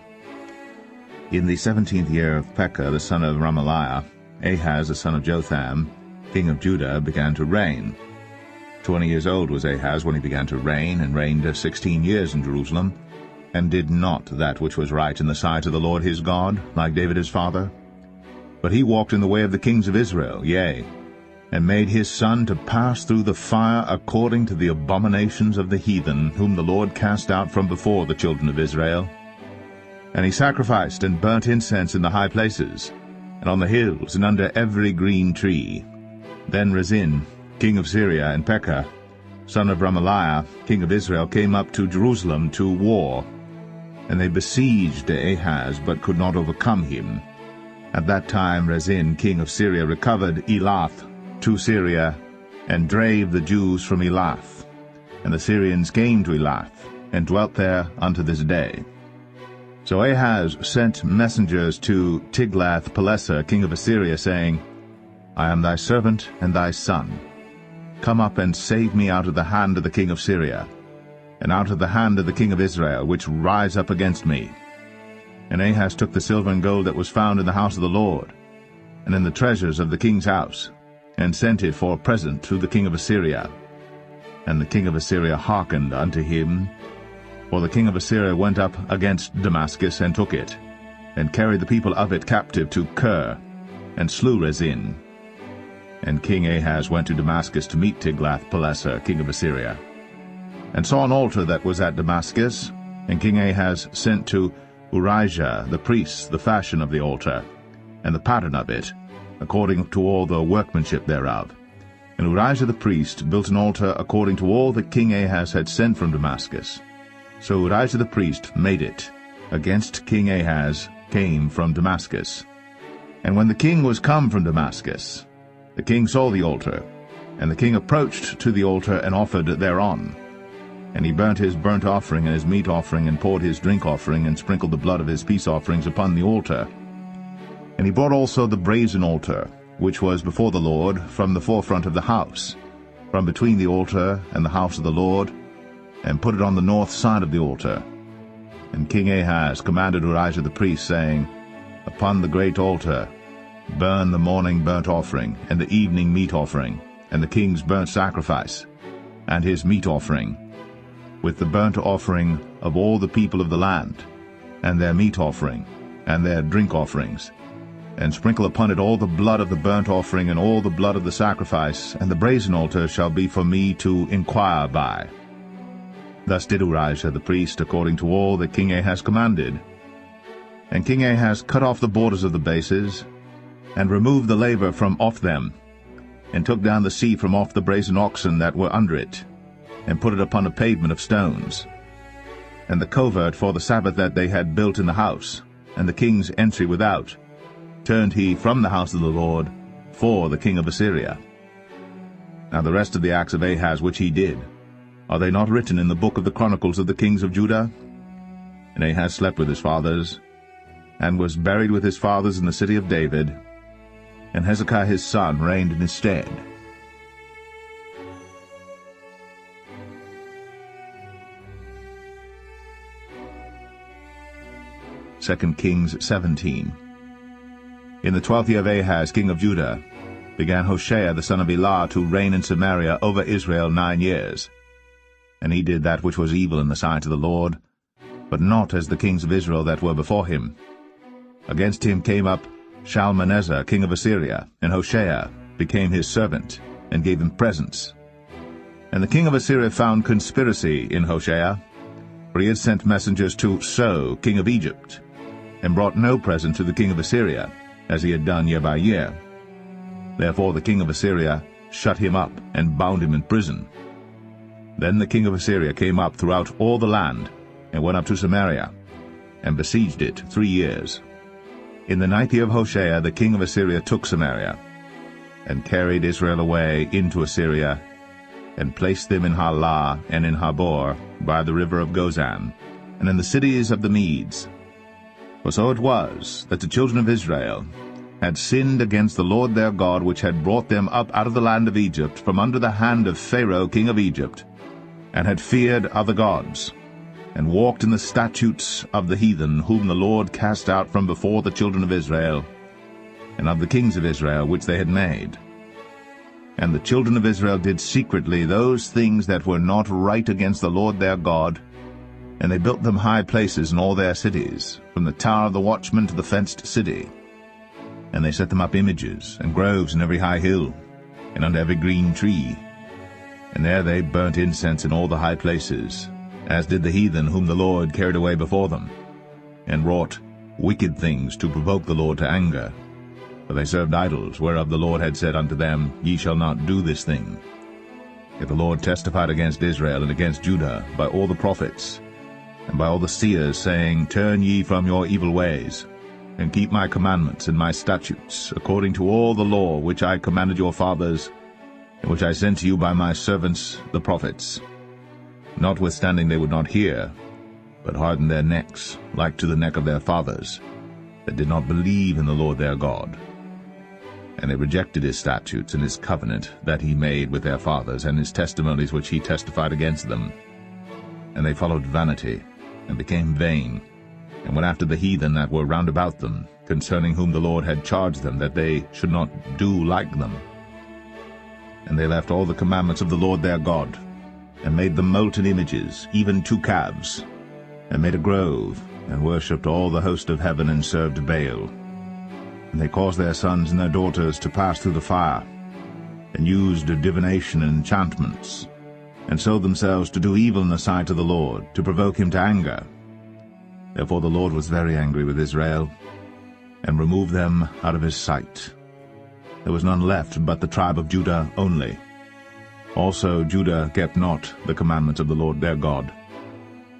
In the 17th year of Pekah the son of Remaliah, Ahaz the son of Jotham, king of Judah, began to reign. 20 years old was Ahaz when he began to reign, and reigned 16 years in Jerusalem, and did not that which was right in the sight of the Lord his God, like David his father. But he walked in the way of the kings of Israel, yea, and made his son to pass through the fire according to the abominations of the heathen, whom the Lord cast out from before the children of Israel. And he sacrificed and burnt incense in the high places, and on the hills, and under every green tree. Then Rezin, king of Syria, and Pekah, son of Remaliah, king of Israel, came up to Jerusalem to war. And they besieged Ahaz, but could not overcome him. At that time Rezin, king of Syria, recovered Elath to Syria, and drave the Jews from Elath. And the Syrians came to Elath, and dwelt there unto this day. So Ahaz sent messengers to Tiglath-Pileser, king of Assyria, saying, I am thy servant and thy son. Come up and save me out of the hand of the king of Syria, and out of the hand of the king of Israel, which rise up against me. And Ahaz took the silver and gold that was found in the house of the Lord, and in the treasures of the king's house, and sent it for a present to the king of Assyria. And the king of Assyria hearkened unto him, for the king of Assyria went up against Damascus, and took it, and carried the people of it captive to Kir, and slew Rezin. And King Ahaz went to Damascus to meet Tiglath-Pileser, king of Assyria, and saw an altar that was at Damascus. And King Ahaz sent to Urijah the priest the fashion of the altar, and the pattern of it, according to all the workmanship thereof. And Urijah the priest built an altar according to all that King Ahaz had sent from Damascus. So Urijah the priest made it, against King Ahaz came from Damascus. And when the king was come from Damascus, the king saw the altar, and the king approached to the altar, and offered thereon. And he burnt his burnt offering and his meat offering, and poured his drink offering, and sprinkled the blood of his peace offerings upon the altar. And he brought also the brazen altar, which was before the Lord, from the forefront of the house, from between the altar and the house of the Lord, and put it on the north side of the altar. And King Ahaz commanded Urijah the priest, saying, Upon the great altar burn the morning burnt offering, and the evening meat offering, and the king's burnt sacrifice, and his meat offering, with the burnt offering of all the people of the land, and their meat offering, and their drink offerings, and sprinkle upon it all the blood of the burnt offering, and all the blood of the sacrifice, and the brazen altar shall be for me to inquire by. Thus did Urijah the priest according to all that King Ahaz commanded. And King Ahaz cut off the borders of the bases, and removed the laver from off them, and took down the sea from off the brazen oxen that were under it, and put it upon a pavement of stones. And the covert for the Sabbath that they had built in the house, and the king's entry without, turned he from the house of the Lord for the king of Assyria. Now the rest of the acts of Ahaz which he did, are they not written in the book of the Chronicles of the kings of Judah? And Ahaz slept with his fathers, and was buried with his fathers in the city of David, and Hezekiah his son reigned in his stead. Second Kings 17. In the 12th year of Ahaz king of Judah began Hoshea the son of Elah to reign in Samaria over Israel 9 years. And he did that which was evil in the sight of the Lord, but not as the kings of Israel that were before him. Against him came up Shalmaneser king of Assyria, and Hoshea became his servant, and gave him presents. And the king of Assyria found conspiracy in Hoshea, for he had sent messengers to So king of Egypt, and brought no present to the king of Assyria, as he had done year by year. Therefore the king of Assyria shut him up, and bound him in prison. Then the king of Assyria came up throughout all the land, and went up to Samaria, and besieged it 3 years. In the 9th year of Hoshea the king of Assyria took Samaria, and carried Israel away into Assyria, and placed them in Halah and in Habor by the river of Gozan, and in the cities of the Medes. For so it was that the children of Israel had sinned against the Lord their God, which had brought them up out of the land of Egypt, from under the hand of Pharaoh king of Egypt, and had feared other gods, and walked in the statutes of the heathen, whom the Lord cast out from before the children of Israel, and of the kings of Israel which they had made. And the children of Israel did secretly those things that were not right against the Lord their God, and they built them high places in all their cities, from the tower of the watchman to the fenced city. And they set them up images and groves in every high hill, and under every green tree. And there they burnt incense in all the high places, as did the heathen whom the Lord carried away before them, and wrought wicked things to provoke the Lord to anger. For they served idols, whereof the Lord had said unto them, Ye shall not do this thing. Yet the Lord testified against Israel and against Judah by all the prophets, and by all the seers, saying, Turn ye from your evil ways, and keep my commandments and my statutes, according to all the law which I commanded your fathers, and which I sent to you by my servants the prophets. Notwithstanding they would not hear, but hardened their necks, like to the neck of their fathers, that did not believe in the Lord their God. And they rejected his statutes and his covenant that he made with their fathers, and his testimonies which he testified against them. And they followed vanity, and became vain, and went after the heathen that were round about them, concerning whom the Lord had charged them that they should not do like them. And they left all the commandments of the Lord their God, and made them molten images, even 2 calves, and made a grove, and worshipped all the host of heaven, and served Baal. And they caused their sons and their daughters to pass through the fire, and used divination and enchantments, and sold themselves to do evil in the sight of the Lord, to provoke him to anger. Therefore the Lord was very angry with Israel, and removed them out of his sight. There was none left but the tribe of Judah only. Also Judah kept not the commandments of the Lord their God,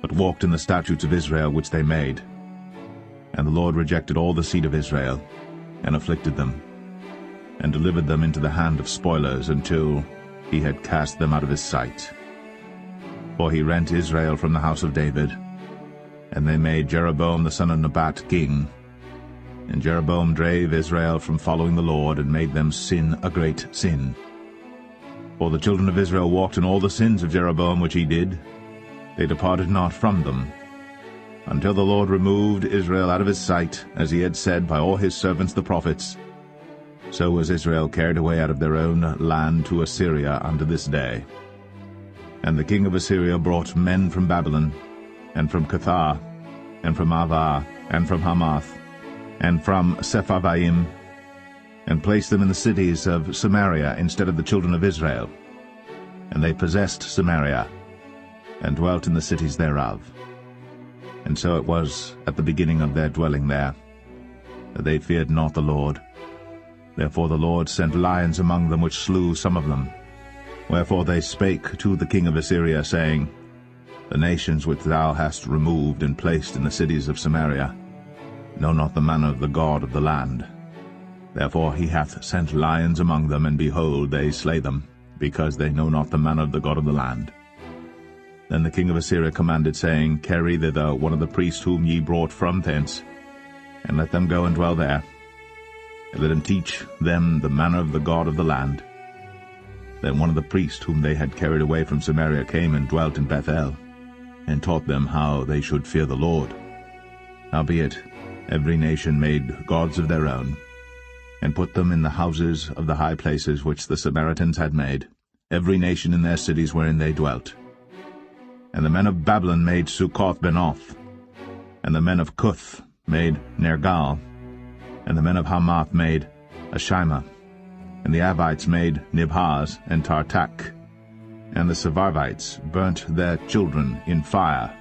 but walked in the statutes of Israel which they made. And the Lord rejected all the seed of Israel, and afflicted them, and delivered them into the hand of spoilers, until he had cast them out of his sight. For he rent Israel from the house of David, and they made Jeroboam the son of Nebat king. And Jeroboam drave Israel from following the Lord, and made them sin a great sin. For the children of Israel walked in all the sins of Jeroboam which he did. They departed not from them, until the Lord removed Israel out of his sight, as he had said by all his servants the prophets. So was Israel carried away out of their own land to Assyria unto this day. And the king of Assyria brought men from Babylon, and from Cuthah, and from Avah, and from Hamath, and from Sepharvaim, and placed them in the cities of Samaria instead of the children of Israel. And they possessed Samaria, and dwelt in the cities thereof. And so it was at the beginning of their dwelling there, that they feared not the Lord. Therefore the Lord sent lions among them, which slew some of them. Wherefore they spake to the king of Assyria, saying, The nations which thou hast removed and placed in the cities of Samaria know not the manner of the God of the land. Therefore he hath sent lions among them, and behold, they slay them, because they know not the manner of the God of the land. Then the king of Assyria commanded, saying, Carry thither one of the priests whom ye brought from thence, and let them go and dwell there, and let him teach them the manner of the God of the land. Then one of the priests whom they had carried away from Samaria came and dwelt in Bethel, and taught them how they should fear the Lord. Howbeit every nation made gods of their own, and put them in the houses of the high places which the Samaritans had made, every nation in their cities wherein they dwelt. And the men of Babylon made Succoth-Benoth, And the men of Cuth made Nergal, and the men of Hamath made Ashima, and the Avites made Nibhaz and Tartak, and the Sepharvites burnt their children in fire,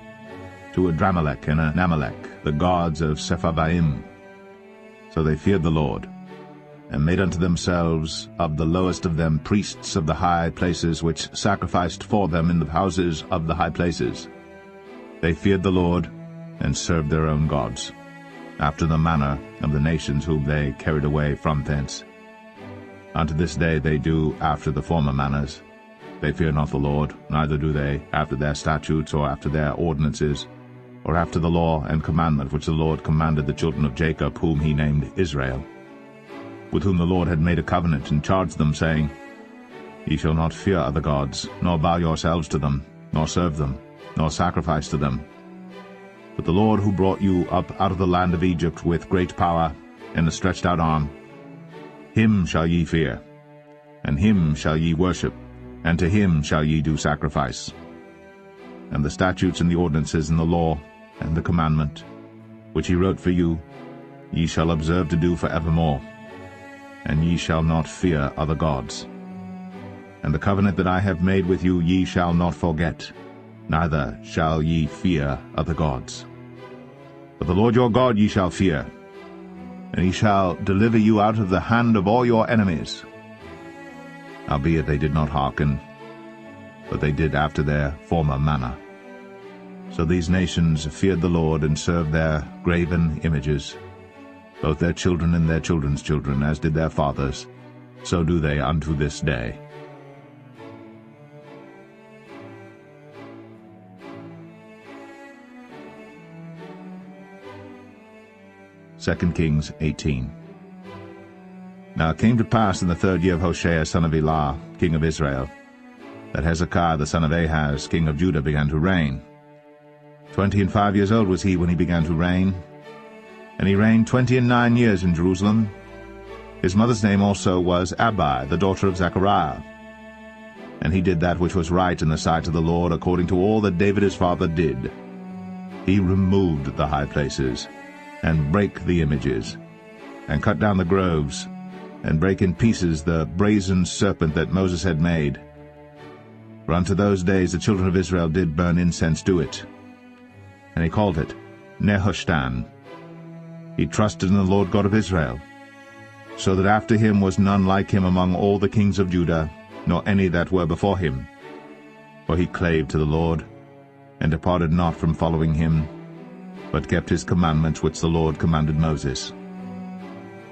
to Adramelech and Anamelech, the gods of Sepharvaim. So they feared the Lord, and made unto themselves of the lowest of them priests of the high places, which sacrificed for them in the houses of the high places. They feared the Lord, and served their own gods, after the manner of the nations whom they carried away from thence. Unto this day they do after the former manners. They fear not the Lord, neither do they after their statutes, or after their ordinances, or after the law and commandment which the Lord commanded the children of Jacob, whom he named Israel, with whom the Lord had made a covenant, and charged them, saying, Ye shall not fear other gods, nor bow yourselves to them, nor serve them, nor sacrifice to them. But the Lord, who brought you up out of the land of Egypt with great power and a stretched out arm, him shall ye fear, and him shall ye worship, and to him shall ye do sacrifice. And the statutes and the ordinances and the law and the commandment, which he wrote for you, ye shall observe to do for evermore, and ye shall not fear other gods. And the covenant that I have made with you ye shall not forget, neither shall ye fear other gods. But the Lord your God ye shall fear, and he shall deliver you out of the hand of all your enemies. Howbeit they did not hearken, but they did after their former manner. So these nations feared the Lord, and served their graven images, both their children and their children's children, as did their fathers, so do they unto this day. 2 Kings 18. Now it came to pass in the 3rd year of Hoshea son of Elah, king of Israel, that Hezekiah the son of Ahaz, king of Judah, began to reign. 25 years old was he when he began to reign, and he reigned 29 years in Jerusalem. His mother's name also was Abi, the daughter of Zechariah. And he did that which was right in the sight of the Lord, according to all that David his father did. He removed the high places, and brake the images, and cut down the groves, and brake in pieces the brazen serpent that Moses had made. For unto those days the children of Israel did burn incense to it. And he called it Nehushtan. He trusted in the Lord God of Israel, so that after him was none like him among all the kings of Judah, nor any that were before him. For he clave to the Lord, and departed not from following him, but kept his commandments which the Lord commanded Moses.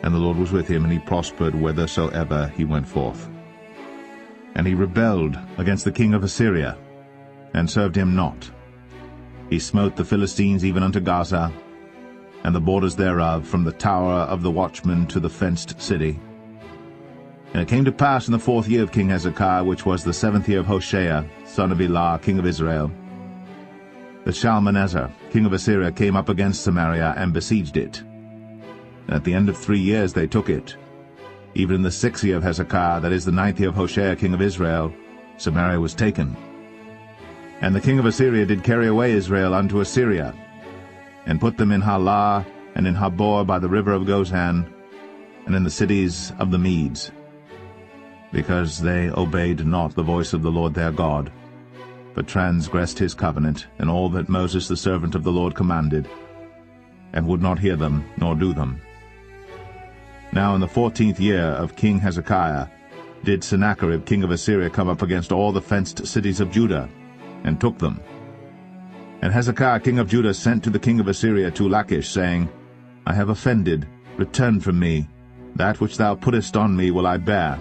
And the Lord was with him, and he prospered whithersoever he went forth. And he rebelled against the king of Assyria, and served him not. He smote the Philistines even unto Gaza, and the borders thereof, from the tower of the watchman to the fenced city. And it came to pass in the 4th year of King Hezekiah, which was the 7th year of Hoshea, son of Elah, king of Israel, that Shalmaneser, king of Assyria, came up against Samaria, and besieged it. And at the end of 3 years they took it. Even in the 6th year of Hezekiah, that is the 9th year of Hoshea, king of Israel, Samaria was taken. And the king of Assyria did carry away Israel unto Assyria, and put them in Halah, and in Habor by the river of Gozan, and in the cities of the Medes, because they obeyed not the voice of the Lord their God, but transgressed his covenant, and all that Moses the servant of the Lord commanded, and would not hear them, nor do them. Now in the 14th year of King Hezekiah did Sennacherib king of Assyria come up against all the fenced cities of Judah, and took them. And Hezekiah king of Judah sent to the king of Assyria to Lachish, saying, I have offended, return from me, that which thou puttest on me will I bear.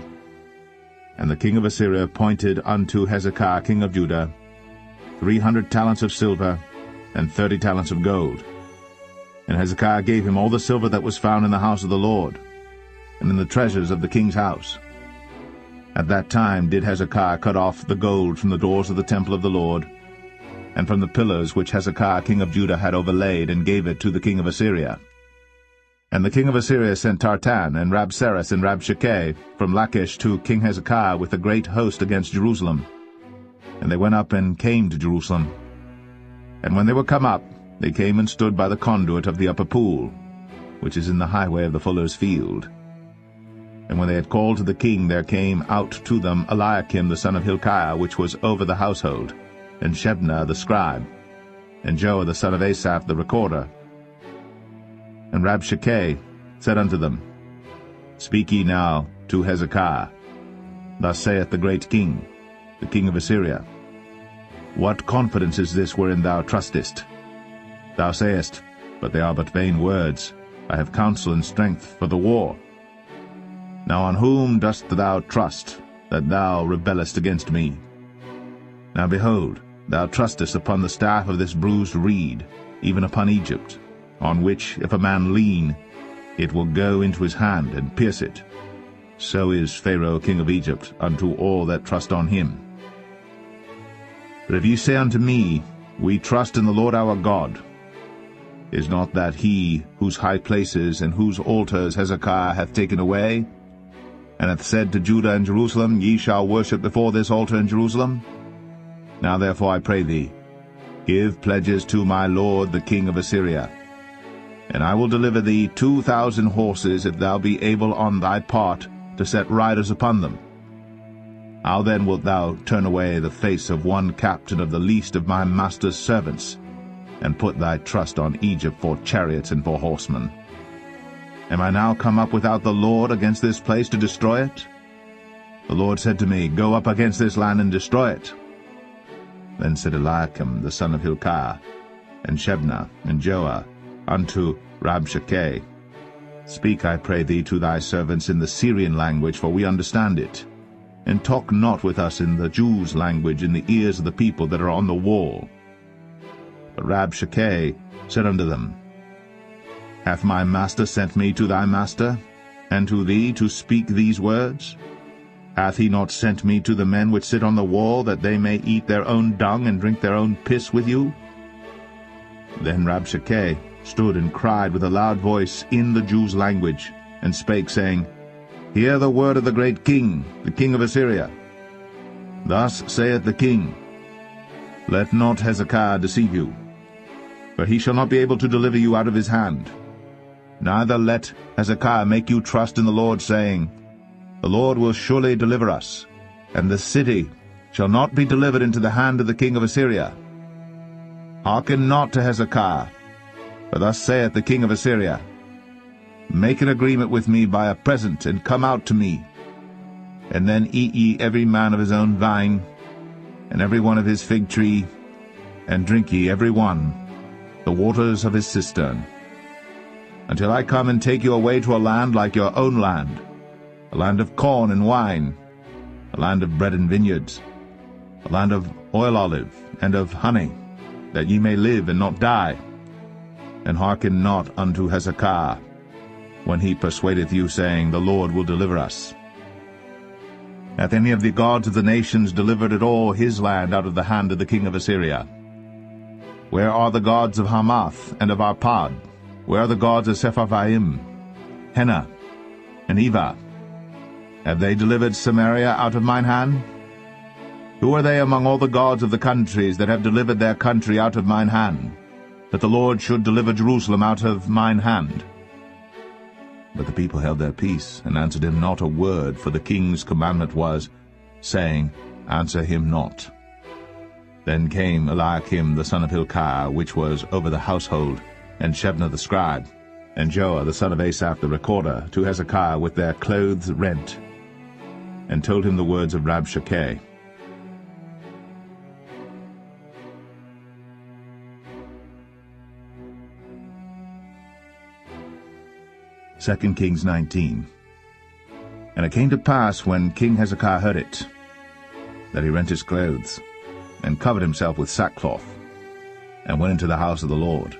And the king of Assyria appointed unto Hezekiah king of Judah 300 talents of silver, and 30 talents of gold. And Hezekiah gave him all the silver that was found in the house of the Lord, and in the treasures of the king's house. At that time did Hezekiah cut off the gold from the doors of the temple of the Lord, and from the pillars which Hezekiah king of Judah had overlaid, and gave it to the king of Assyria. And the king of Assyria sent Tartan, and Rabsaris, and Rabshakeh from Lachish to King Hezekiah with a great host against Jerusalem. And they went up and came to Jerusalem. And when they were come up, they came and stood by the conduit of the upper pool, which is in the highway of the fuller's field. And when they had called to the king, there came out to them Eliakim the son of Hilkiah, which was over the household, and Shebna the scribe, and Joah the son of Asaph the recorder. And Rabshakeh said unto them, Speak ye now to Hezekiah. Thus saith the great king, the king of Assyria, What confidence is this wherein thou trustest? Thou sayest, But they are but vain words. I have counsel and strength for the war. Now on whom dost thou trust, that thou rebellest against me? Now behold, thou trustest upon the staff of this bruised reed, even upon Egypt, on which if a man lean, it will go into his hand and pierce it. So is Pharaoh king of Egypt unto all that trust on him. But if ye say unto me, We trust in the Lord our God, is not that he whose high places and whose altars Hezekiah hath taken away, and hath said to Judah and Jerusalem, Ye shall worship before this altar in Jerusalem? Now therefore I pray thee, give pledges to my lord the king of Assyria, and I will deliver thee 2,000 horses, if thou be able on thy part to set riders upon them. How then wilt thou turn away the face of one captain of the least of my master's servants, and put thy trust on Egypt for chariots and for horsemen? Am I now come up without the Lord against this place to destroy it? The Lord said to me, Go up against this land and destroy it. Then said Eliakim the son of Hilkiah, and Shebna, and Joah, unto Rabshakeh, Speak, I pray thee, to thy servants in the Syrian language, for we understand it, and talk not with us in the Jews' language in the ears of the people that are on the wall. But Rabshakeh said unto them, Hath my master sent me to thy master, and to thee to speak these words? Hath he not sent me to the men which sit on the wall, that they may eat their own dung and drink their own piss with you? Then Rabshakeh stood and cried with a loud voice in the Jews' language, and spake, saying, Hear the word of the great king, the king of Assyria. Thus saith the king, Let not Hezekiah deceive you, for he shall not be able to deliver you out of his hand. Neither let Hezekiah make you trust in the Lord, saying, The Lord will surely deliver us, and the city shall not be delivered into the hand of the king of Assyria. Hearken not to Hezekiah, for thus saith the king of Assyria, Make an agreement with me by a present, and come out to me. And then eat ye every man of his own vine, and every one of his fig tree, and drink ye every one the waters of his cistern, until I come and take you away to a land like your own land, a land of corn and wine, a land of bread and vineyards, a land of oil olive and of honey, that ye may live and not die. And hearken not unto Hezekiah, when he persuadeth you, saying, The Lord will deliver us. Hath any of the gods of the nations delivered at all his land out of the hand of the king of Assyria? Where are the gods of Hamath and of Arpad? Where are the gods of Sepharvaim, Hena, and Eva? Have they delivered Samaria out of mine hand? Who are they among all the gods of the countries that have delivered their country out of mine hand, that the Lord should deliver Jerusalem out of mine hand? But the people held their peace, and answered him not a word, for the king's commandment was, saying, Answer him not. Then came Eliakim the son of Hilkiah, which was over the household, and Shebna the scribe, and Joah the son of Asaph the recorder, to Hezekiah with their clothes rent, and told him the words of Rabshakeh. 2 Kings 19. And it came to pass, when King Hezekiah heard it, that he rent his clothes, and covered himself with sackcloth, and went into the house of the Lord.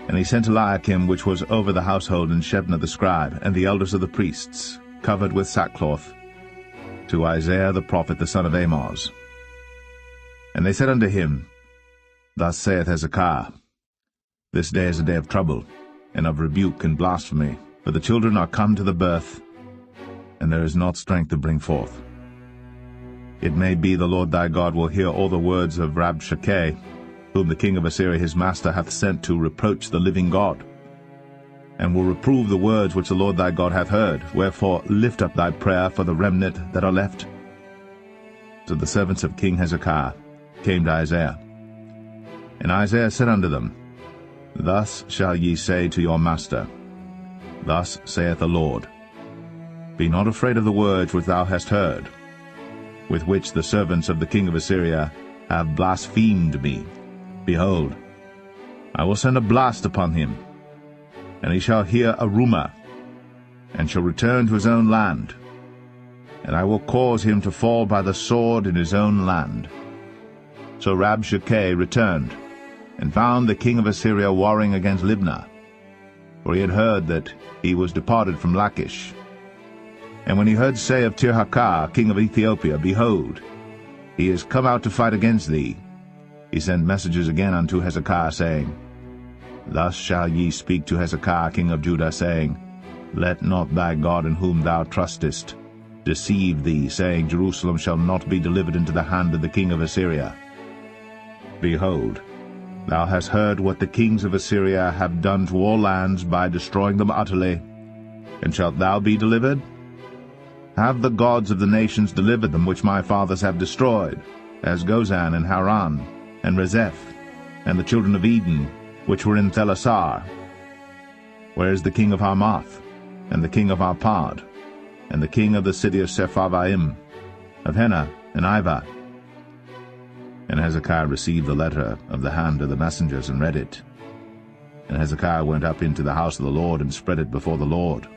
And he sent Eliakim, which was over the household, and Shebna the scribe, and the elders of the priests, covered with sackcloth, to Isaiah the prophet, the son of Amoz. And they said unto him, Thus saith Hezekiah, This day is a day of trouble, and of rebuke and blasphemy, for the children are come to the birth, and there is not strength to bring forth. It may be the Lord thy God will hear all the words of Rabshakeh, whom the king of Assyria his master hath sent to reproach the living God, and will reprove the words which the Lord thy God hath heard. Wherefore lift up thy prayer for the remnant that are left. So the servants of King Hezekiah came to Isaiah. And Isaiah said unto them, Thus shall ye say to your master, Thus saith the Lord, Be not afraid of the words which thou hast heard, with which the servants of the king of Assyria have blasphemed me. Behold, I will send a blast upon him, and he shall hear a rumor, and shall return to his own land, and I will cause him to fall by the sword in his own land. So Rabshakeh returned, and found the king of Assyria warring against Libnah, for he had heard that he was departed from Lachish. And when he heard say of Tirhakah, king of Ethiopia, Behold, he is come out to fight against thee, he sent messages again unto Hezekiah, saying, Thus shall ye speak to Hezekiah king of Judah, saying, Let not thy God in whom thou trustest deceive thee, saying, Jerusalem shall not be delivered into the hand of the king of Assyria. Behold, thou hast heard what the kings of Assyria have done to all lands by destroying them utterly, and shalt thou be delivered? Have the gods of the nations delivered them which my fathers have destroyed, as Gozan and Haran, and Rezeph, and the children of Eden, which were in Thelasar? Where is the king of Hamath, and the king of Arpad, and the king of the city of Sepharvaim, of Hena and Ivah? And Hezekiah received the letter of the hand of the messengers, and read it. And Hezekiah went up into the house of the Lord, and spread it before the Lord.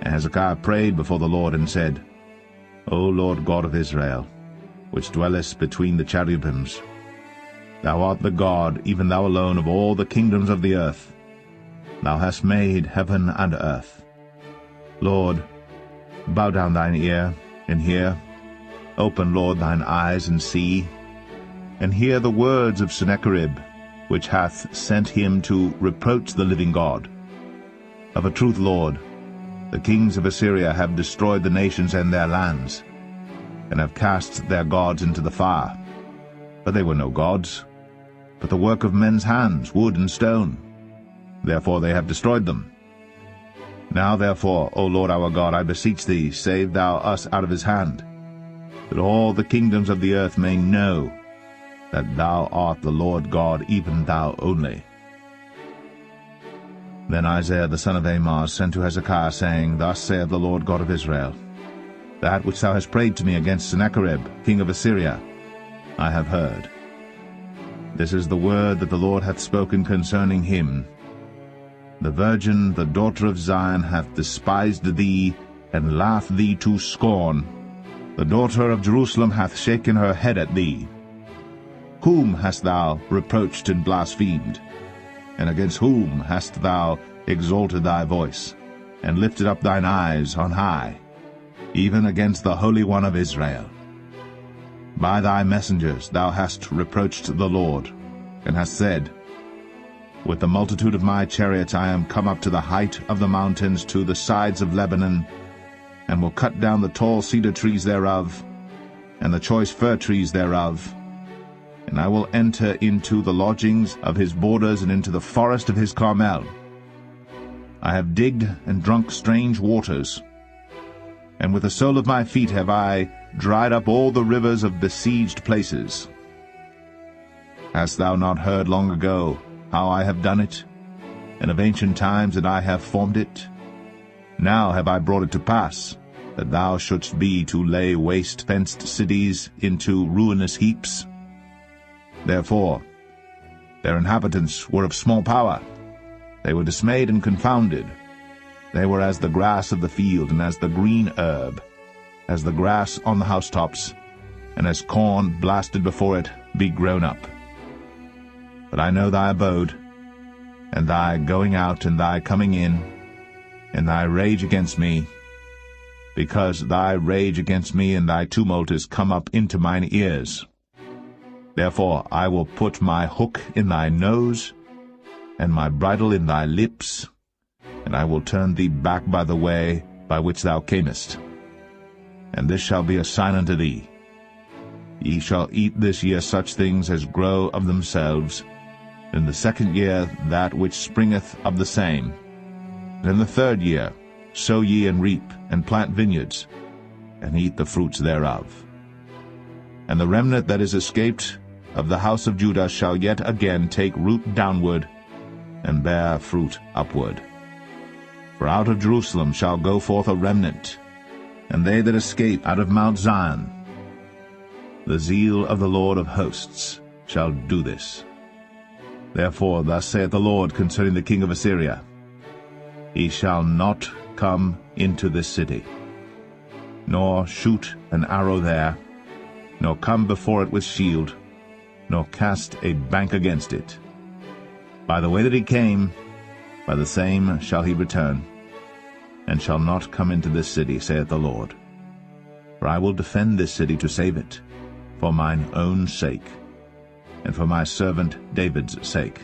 And Hezekiah prayed before the Lord, and said, O Lord God of Israel, which dwellest between the cherubims, thou art the God, even thou alone, of all the kingdoms of the earth. Thou hast made heaven and earth. Lord, bow down thine ear, and hear. Open, Lord, thine eyes, and see. And hear the words of Sennacherib, which hath sent him to reproach the living God. Of a truth, Lord, the kings of Assyria have destroyed the nations and their lands, and have cast their gods into the fire. But they were no gods, but the work of men's hands, wood and stone. Therefore they have destroyed them. Now therefore, O Lord our God, I beseech thee, save thou us out of his hand, that all the kingdoms of the earth may know that thou art the Lord God, even thou only. Then Isaiah the son of Amoz sent to Hezekiah, saying, Thus saith the Lord God of Israel, That which thou hast prayed to me against Sennacherib, king of Assyria, I have heard. This is the word that the Lord hath spoken concerning him. The virgin, the daughter of Zion, hath despised thee, and laughed thee to scorn. The daughter of Jerusalem hath shaken her head at thee. Whom hast thou reproached and blasphemed? And against whom hast thou exalted thy voice, and lifted up thine eyes on high, even against the Holy One of Israel? By thy messengers thou hast reproached the Lord, and hast said, With the multitude of my chariots I am come up to the height of the mountains, to the sides of Lebanon, and will cut down the tall cedar trees thereof, and the choice fir trees thereof. And I will enter into the lodgings of his borders, and into the forest of his Carmel. I have digged and drunk strange waters, and with the sole of my feet have I dried up all the rivers of besieged places. Hast thou not heard long ago how I have done it, and of ancient times that I have formed it? Now have I brought it to pass, that thou shouldst be to lay waste fenced cities into ruinous heaps. Therefore their inhabitants were of small power. They were dismayed and confounded. They were as the grass of the field, and as the green herb, as the grass on the housetops, and as corn blasted before it be grown up. But I know thy abode, and thy going out and thy coming in, and thy rage against me, because thy rage against me and thy tumult is come up into mine ears. Therefore I will put my hook in thy nose, and my bridle in thy lips, and I will turn thee back by the way by which thou camest. And this shall be a sign unto thee. Ye shall eat this year such things as grow of themselves, in the second year that which springeth of the same. And in the third year sow ye and reap, and plant vineyards, and eat the fruits thereof. And the remnant that is escaped of the house of Judah shall yet again take root downward, and bear fruit upward. For out of Jerusalem shall go forth a remnant, and they that escape out of Mount Zion. The zeal of the Lord of hosts shall do this. Therefore thus saith the Lord concerning the king of Assyria, He shall not come into this city, nor shoot an arrow there, nor come before it with shield, nor cast a bank against it. By the way that he came, by the same shall he return, and shall not come into this city, saith the Lord. For I will defend this city to save it, for mine own sake, and for my servant David's sake.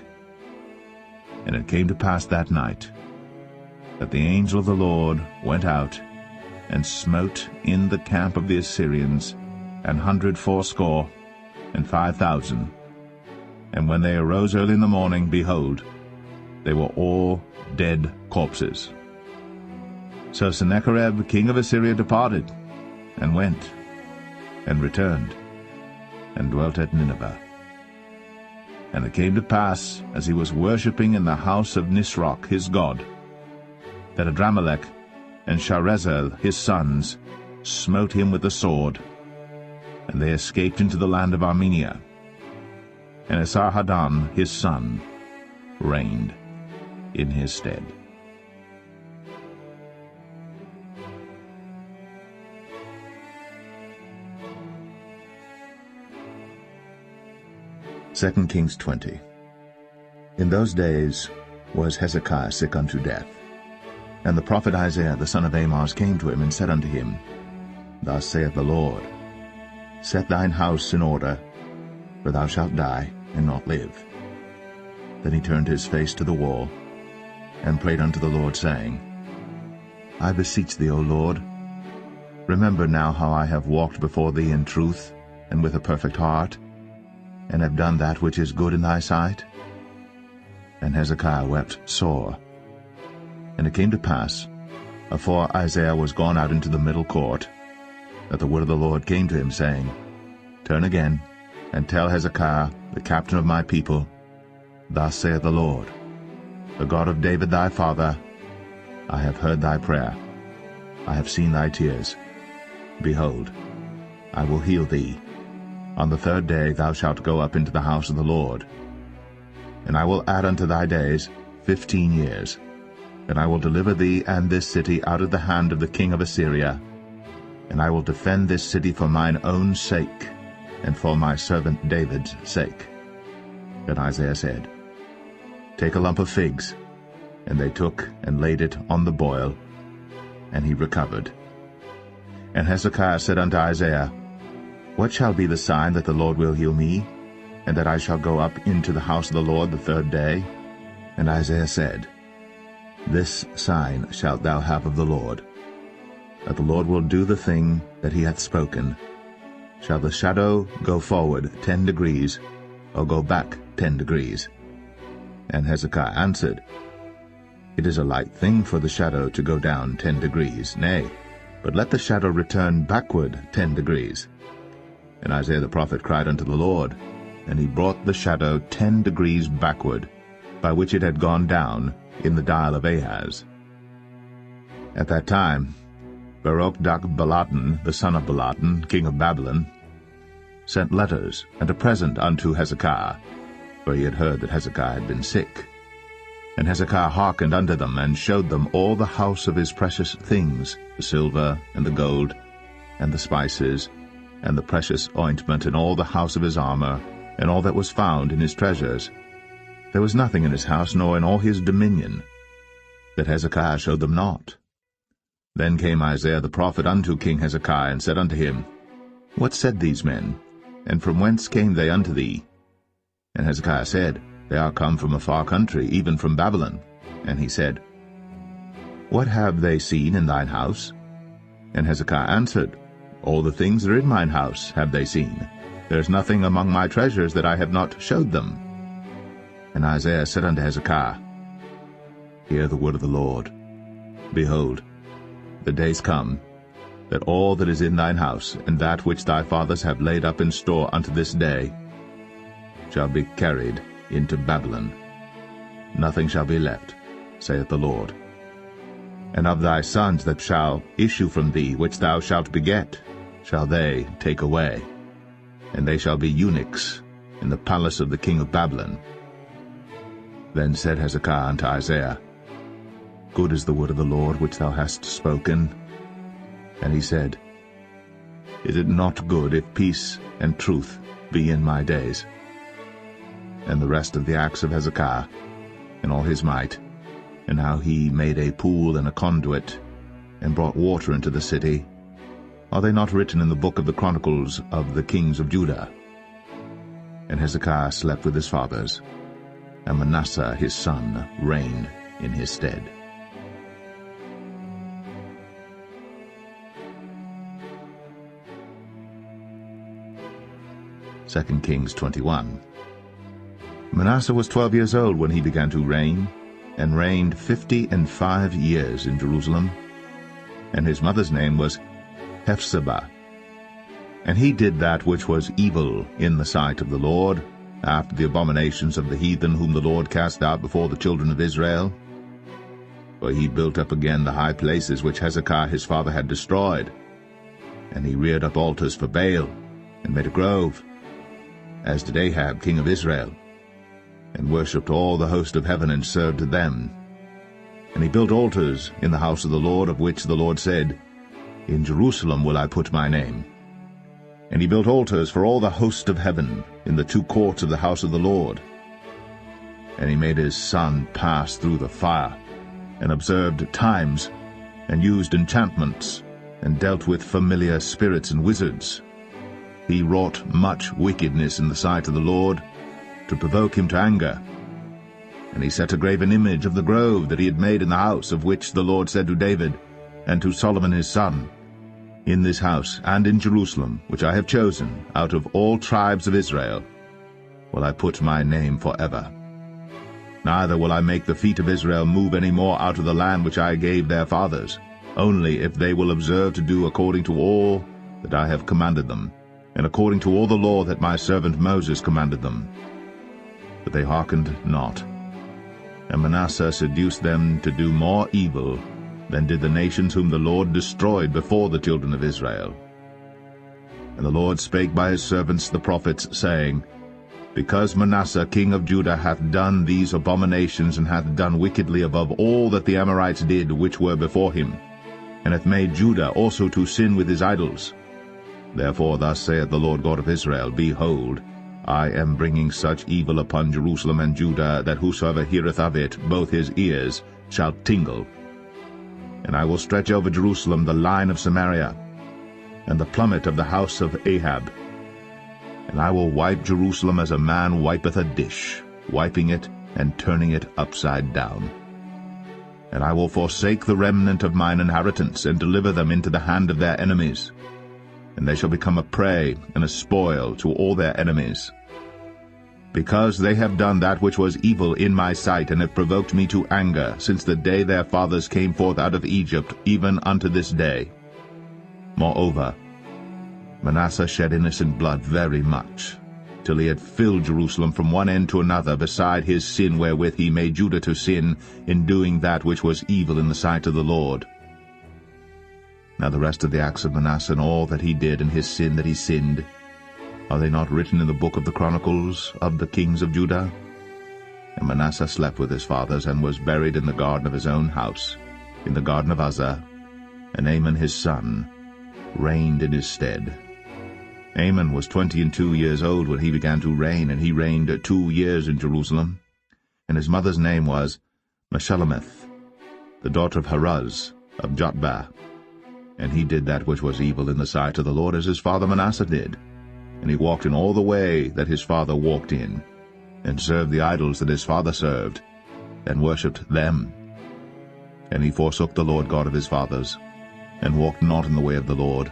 And it came to pass that night, that the angel of the Lord went out, and smote in the camp of the Assyrians 180,000. And when they arose early in the morning, behold, they were all dead corpses. So Sennacherib king of Assyria departed, and went, and returned, and dwelt at Nineveh. And it came to pass, as he was worshipping in the house of Nisroch his god, that Adramelech and Sharezer his sons smote him with the sword, and they escaped into the land of Armenia. And Esarhaddon his son reigned in his stead. Second Kings 20. In those days was Hezekiah sick unto death. And the prophet Isaiah the son of Amoz came to him, and said unto him, Thus saith the Lord, Set thine house in order, for thou shalt die, and not live. Then he turned his face to the wall, and prayed unto the Lord, saying, I beseech thee, O Lord, remember now how I have walked before thee in truth, and with a perfect heart, and have done that which is good in thy sight. And Hezekiah wept sore. And it came to pass, afore Isaiah was gone out into the middle court, that the word of the Lord came to him, saying, Turn again, and tell Hezekiah, the captain of my people, Thus saith the Lord, the God of David thy father, I have heard thy prayer, I have seen thy tears. Behold, I will heal thee. On the third day thou shalt go up into the house of the Lord. And I will add unto thy days 15 years, and I will deliver thee and this city out of the hand of the king of Assyria, and I will defend this city for mine own sake, and for my servant David's sake. Then Isaiah said, Take a lump of figs. And they took and laid it on the boil, and he recovered. And Hezekiah said unto Isaiah, What shall be the sign that the Lord will heal me, and that I shall go up into the house of the Lord the third day? And Isaiah said, This sign shalt thou have of the Lord, that the Lord will do the thing that he hath spoken. Shall the shadow go forward 10 degrees, or go back 10 degrees? And Hezekiah answered, It is a light thing for the shadow to go down 10 degrees, nay, but let the shadow return backward 10 degrees. And Isaiah the prophet cried unto the Lord, and he brought the shadow 10 degrees backward, by which it had gone down in the dial of Ahaz. At that time Baruch-Baladan, the son of Baladan, king of Babylon, sent letters and a present unto Hezekiah, for he had heard that Hezekiah had been sick. And Hezekiah hearkened unto them, and showed them all the house of his precious things, the silver, and the gold, and the spices, and the precious ointment, and all the house of his armor, and all that was found in his treasures. There was nothing in his house, nor in all his dominion, that Hezekiah showed them not. Then came Isaiah the prophet unto King Hezekiah, and said unto him, What said these men? And from whence came they unto thee? And Hezekiah said, They are come from a far country, even from Babylon. And he said, What have they seen in thine house? And Hezekiah answered, All the things that are in mine house have they seen. There is nothing among my treasures that I have not showed them. And Isaiah said unto Hezekiah, Hear the word of the Lord. Behold, the days come, that all that is in thine house, and that which thy fathers have laid up in store unto this day, shall be carried into Babylon. Nothing shall be left, saith the Lord. And of thy sons that shall issue from thee, which thou shalt beget, shall they take away, and they shall be eunuchs in the palace of the king of Babylon. Then said Hezekiah unto Isaiah, Good is the word of the Lord which thou hast spoken. And he said, Is it not good if peace and truth be in my days? And the rest of the acts of Hezekiah, and all his might, and how he made a pool and a conduit, and brought water into the city, are they not written in the book of the Chronicles of the kings of Judah? And Hezekiah slept with his fathers, and Manasseh his son reigned in his stead. 2 Kings 21. Manasseh was 12 years old when he began to reign, and reigned 55 years in Jerusalem. And his mother's name was Hephzibah. And he did that which was evil in the sight of the Lord, after the abominations of the heathen whom the Lord cast out before the children of Israel. For he built up again the high places which Hezekiah his father had destroyed. And he reared up altars for Baal, and made a grove, as did Ahab king of Israel, and worshipped all the host of heaven, and served them. And he built altars in the house of the Lord, of which the Lord said, In Jerusalem will I put my name. And he built altars for all the host of heaven in the two courts of the house of the Lord. And he made his son pass through the fire, and observed times, and used enchantments, and dealt with familiar spirits and wizards. He wrought much wickedness in the sight of the Lord, to provoke him to anger. And he set a graven image of the grove that he had made in the house, of which the Lord said to David, and to Solomon his son, In this house and in Jerusalem, which I have chosen, out of all tribes of Israel, will I put my name forever. Neither will I make the feet of Israel move any more out of the land which I gave their fathers, only if they will observe to do according to all that I have commanded them, and according to all the law that my servant Moses commanded them. But they hearkened not. And Manasseh seduced them to do more evil than did the nations whom the Lord destroyed before the children of Israel. And the Lord spake by his servants the prophets, saying, Because Manasseh king of Judah hath done these abominations, and hath done wickedly above all that the Amorites did which were before him, and hath made Judah also to sin with his idols, therefore thus saith the Lord God of Israel, Behold, I am bringing such evil upon Jerusalem and Judah, that whosoever heareth of it, both his ears shall tingle. And I will stretch over Jerusalem the line of Samaria, and the plummet of the house of Ahab. And I will wipe Jerusalem as a man wipeth a dish, wiping it and turning it upside down. And I will forsake the remnant of mine inheritance, and deliver them into the hand of their enemies. And they shall become a prey and a spoil to all their enemies. Because they have done that which was evil in my sight, and have provoked me to anger, since the day their fathers came forth out of Egypt, even unto this day. Moreover, Manasseh shed innocent blood very much, till he had filled Jerusalem from one end to another, beside his sin wherewith he made Judah to sin, in doing that which was evil in the sight of the Lord. Now the rest of the acts of Manasseh, and all that he did, and his sin that he sinned, are they not written in the book of the Chronicles of the kings of Judah? And Manasseh slept with his fathers, and was buried in the garden of his own house, in the garden of Uzzah, and Amon his son reigned in his stead. Amon was 22 years old when he began to reign, and he reigned 2 years in Jerusalem. And his mother's name was Meshullemeth, the daughter of Haruz of Jotbah. And he did that which was evil in the sight of the Lord, as his father Manasseh did. And he walked in all the way that his father walked in, and served the idols that his father served, and worshipped them. And he forsook the Lord God of his fathers, and walked not in the way of the Lord,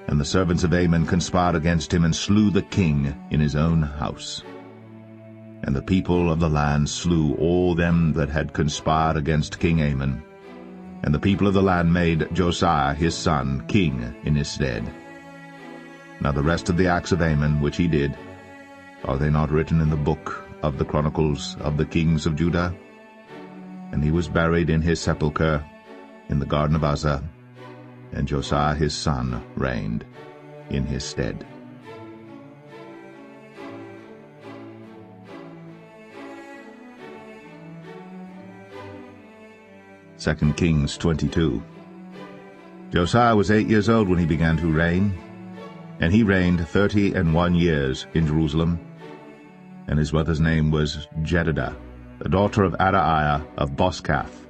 And the servants of Ammon conspired against him, and slew the king in his own house. And the people of the land slew all them that had conspired against King Ammon. And the people of the land made Josiah his son king in his stead. Now the rest of the acts of Ammon which he did, are they not written in the book of the chronicles of the kings of Judah? And he was buried in his sepulchre in the garden of Uzzah, and Josiah his son reigned in his stead. Second Kings 22. Josiah was 8 years old when he began to reign, and he reigned 31 years in Jerusalem. And his mother's name was Jedidah, the daughter of Adaiah of Boscath.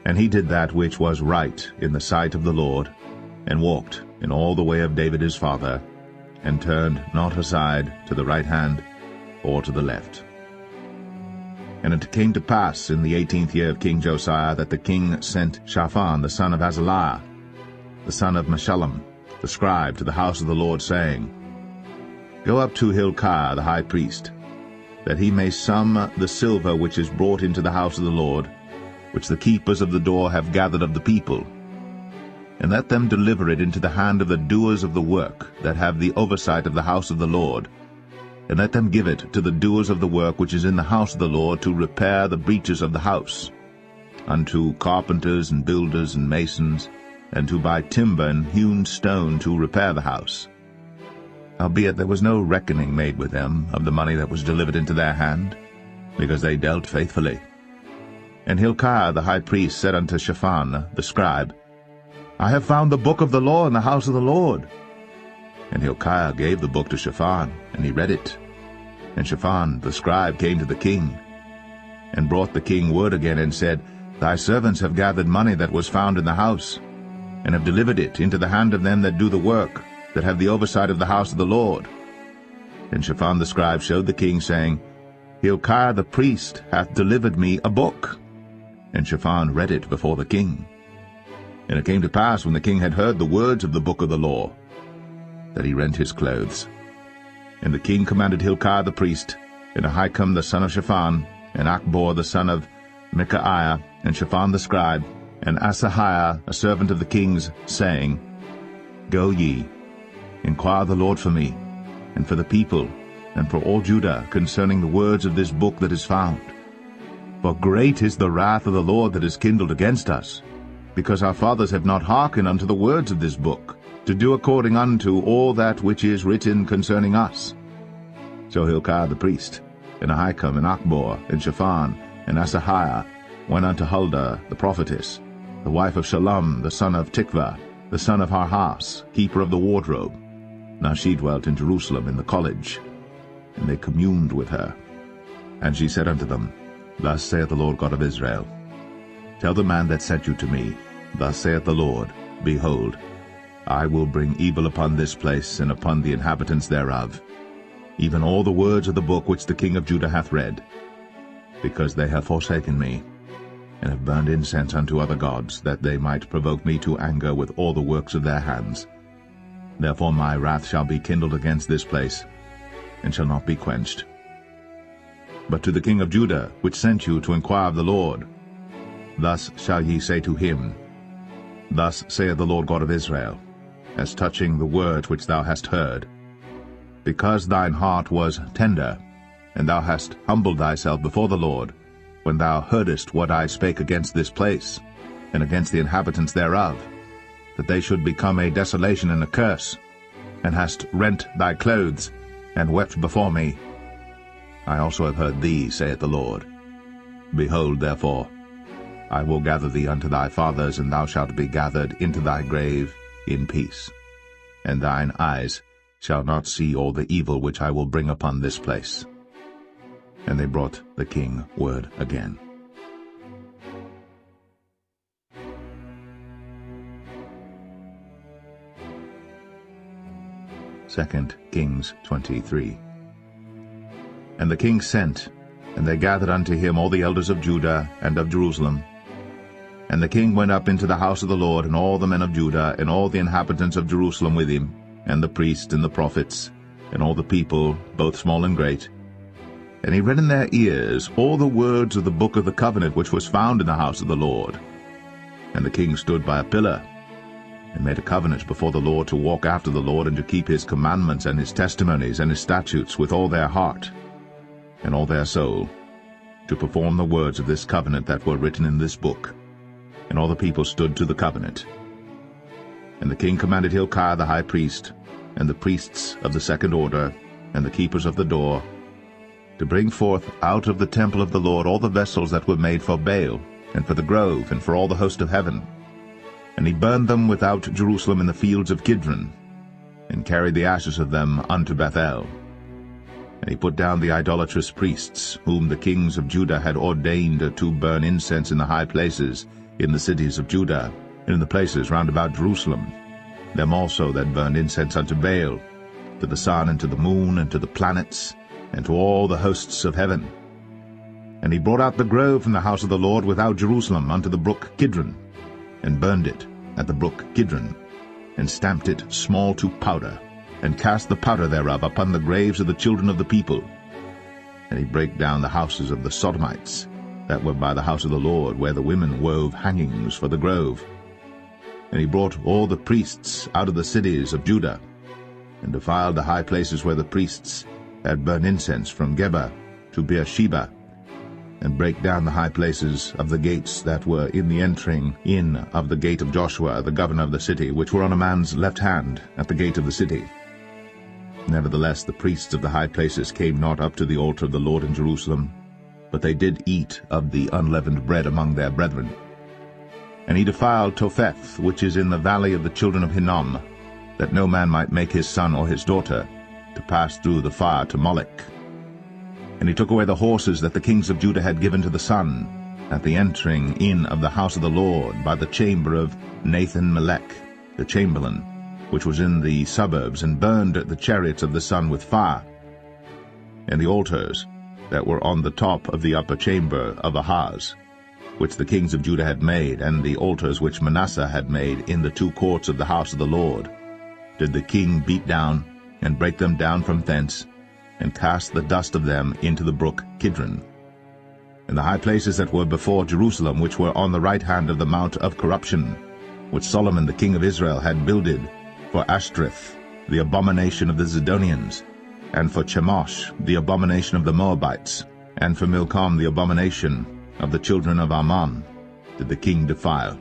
And he did that which was right in the sight of the Lord, and walked in all the way of David his father, and turned not aside to the right hand or to the left. And it came to pass in the 18th year of King Josiah that the king sent Shaphan the son of Azaliah, the son of Meshullam, the scribe, to the house of the Lord, saying, Go up to Hilkiah the high priest, that he may sum the silver which is brought into the house of the Lord, which the keepers of the door have gathered of the people, and let them deliver it into the hand of the doers of the work that have the oversight of the house of the Lord, and let them give it to the doers of the work which is in the house of the Lord to repair the breaches of the house, unto carpenters and builders and masons, and to buy timber and hewn stone to repair the house. Howbeit there was no reckoning made with them of the money that was delivered into their hand, because they dealt faithfully. And Hilkiah the high priest said unto Shaphan the scribe, I have found the book of the law in the house of the Lord. And Hilkiah gave the book to Shaphan, and he read it. And Shaphan the scribe came to the king, and brought the king word again, and said, Thy servants have gathered money that was found in the house, and have delivered it into the hand of them that do the work, that have the oversight of the house of the Lord. And Shaphan the scribe showed the king, saying, Hilkiah the priest hath delivered me a book. And Shaphan read it before the king. And it came to pass, when the king had heard the words of the book of the law, that he rent his clothes. And the king commanded Hilkiah the priest, and Ahikam the son of Shaphan, and Achbor the son of Micaiah, and Shaphan the scribe, and Asahiah a servant of the king's, saying, Go ye, inquire the Lord for me, and for the people, and for all Judah, concerning the words of this book that is found. For great is the wrath of the Lord that is kindled against us, because our fathers have not hearkened unto the words of this book, to do according unto all that which is written concerning us. So Hilkiah the priest, and Ahikam, and Achbor, and Shaphan, and Asahiah went unto Huldah the prophetess, the wife of Shallum the son of Tikvah, the son of Harhas, keeper of the wardrobe. Now she dwelt in Jerusalem in the college, and they communed with her. And she said unto them, Thus saith the Lord God of Israel, Tell the man that sent you to me, Thus saith the Lord, Behold, I will bring evil upon this place, and upon the inhabitants thereof, even all the words of the book which the king of Judah hath read, because they have forsaken me, and have burned incense unto other gods, that they might provoke me to anger with all the works of their hands. Therefore my wrath shall be kindled against this place, and shall not be quenched. But to the king of Judah, which sent you to inquire of the Lord, thus shall ye say to him, Thus saith the Lord God of Israel, as touching the words which thou hast heard, because thine heart was tender, and thou hast humbled thyself before the Lord, when thou heardest what I spake against this place, and against the inhabitants thereof, that they should become a desolation and a curse, and hast rent thy clothes, and wept before me. I also have heard thee, saith the Lord. Behold, therefore, I will gather thee unto thy fathers, and thou shalt be gathered into thy grave in peace. And thine eyes shall not see all the evil which I will bring upon this place. And they brought the king word again. 2 Kings 23. And the king sent, and they gathered unto him all the elders of Judah and of Jerusalem. And the king went up into the house of the Lord, and all the men of Judah, and all the inhabitants of Jerusalem with him, and the priests and the prophets, and all the people, both small and great. And he read in their ears all the words of the book of the covenant which was found in the house of the Lord. And the king stood by a pillar, and made a covenant before the Lord to walk after the Lord, and to keep his commandments and his testimonies and his statutes with all their heart and all their soul, to perform the words of this covenant that were written in this book. And all the people stood to the covenant. And the king commanded Hilkiah the high priest, and the priests of the second order, and the keepers of the door, to bring forth out of the temple of the Lord all the vessels that were made for Baal, and for the grove, and for all the host of heaven. And he burned them without Jerusalem in the fields of Kidron, and carried the ashes of them unto Bethel. And he put down the idolatrous priests, whom the kings of Judah had ordained to burn incense in the high places, in the cities of Judah, and in the places round about Jerusalem, them also that burned incense unto Baal, to the sun, and to the moon, and to the planets, and to all the hosts of heaven. And he brought out the grove from the house of the Lord without Jerusalem unto the brook Kidron, and burned it at the brook Kidron, and stamped it small to powder, and cast the powder thereof upon the graves of the children of the people. And he brake down the houses of the Sodomites, that were by the house of the Lord, where the women wove hangings for the grove. And he brought all the priests out of the cities of Judah, and defiled the high places where the priests had burned incense, from Geba to Beersheba, and brake down the high places of the gates that were in the entering in of the gate of Joshua the governor of the city, which were on a man's left hand at the gate of the city. Nevertheless the priests of the high places came not up to the altar of the Lord in Jerusalem, but they did eat of the unleavened bread among their brethren. And he defiled Topheth, which is in the valley of the children of Hinnom, that no man might make his son or his daughter to pass through the fire to Molech. And he took away the horses that the kings of Judah had given to the sun, at the entering in of the house of the Lord, by the chamber of Nathan-Melech, the chamberlain, which was in the suburbs, and burned the chariots of the sun with fire. And the altars that were on the top of the upper chamber of Ahaz, which the kings of Judah had made, and the altars which Manasseh had made in the two courts of the house of the Lord, did the king beat down, and break them down from thence, and cast the dust of them into the brook Kidron. And the high places that were before Jerusalem, which were on the right hand of the mount of corruption, which Solomon the king of Israel had builded for Ashtoreth, the abomination of the Zidonians, and for Chemosh, the abomination of the Moabites, and for Milcom, the abomination of the children of Ammon, did the king defile.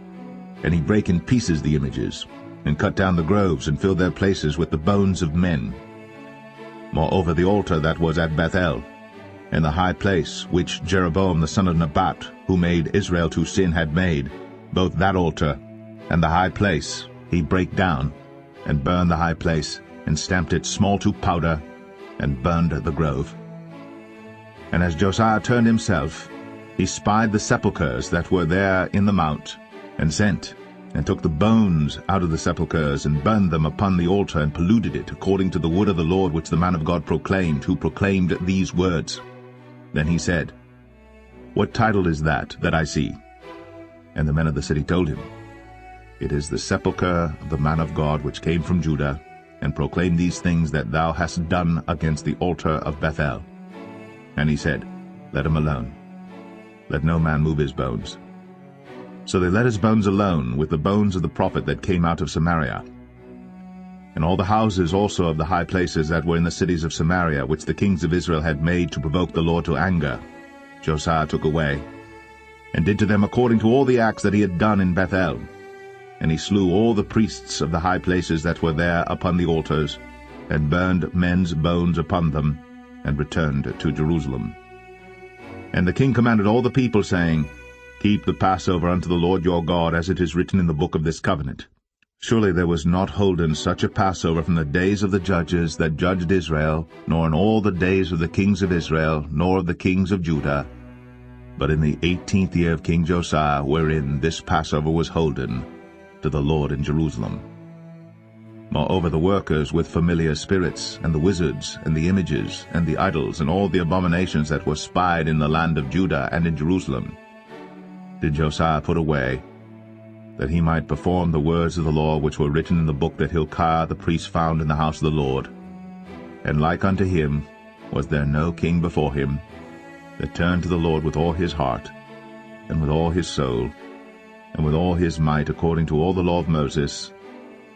And he brake in pieces the images, and cut down the groves, and filled their places with the bones of men. Moreover the altar that was at Bethel, and the high place which Jeroboam the son of Nebat, who made Israel to sin, had made, both that altar and the high place he brake down, and burned the high place, and stamped it small to powder, and burned the grove. And as Josiah turned himself, he spied the sepulchres that were there in the mount, and sent, and took the bones out of the sepulchres, and burned them upon the altar, and polluted it, according to the word of the Lord which the man of God proclaimed, who proclaimed these words. Then he said, What title is that I see? And the men of the city told him, It is the sepulchre of the man of God which came from Judah, and proclaimed these things that thou hast done against the altar of Bethel. And he said, Let him alone. Let no man move his bones. So they let his bones alone, with the bones of the prophet that came out of Samaria. And all the houses also of the high places that were in the cities of Samaria, which the kings of Israel had made to provoke the Lord to anger, Josiah took away, and did to them according to all the acts that he had done in Bethel. And he slew all the priests of the high places that were there upon the altars, and burned men's bones upon them, and returned to Jerusalem. And the king commanded all the people, saying, Keep the Passover unto the Lord your God, as it is written in the book of this covenant. Surely there was not holden such a Passover from the days of the judges that judged Israel, nor in all the days of the kings of Israel, nor of the kings of Judah, but in the 18th year of King Josiah, wherein this Passover was holden to the Lord in Jerusalem. Moreover the workers with familiar spirits, and the wizards, and the images, and the idols, and all the abominations that were spied in the land of Judah and in Jerusalem, did Josiah put away, that he might perform the words of the law which were written in the book that Hilkiah the priest found in the house of the Lord. And like unto him was there no king before him, that turned to the Lord with all his heart, and with all his soul, and with all his might, according to all the law of Moses,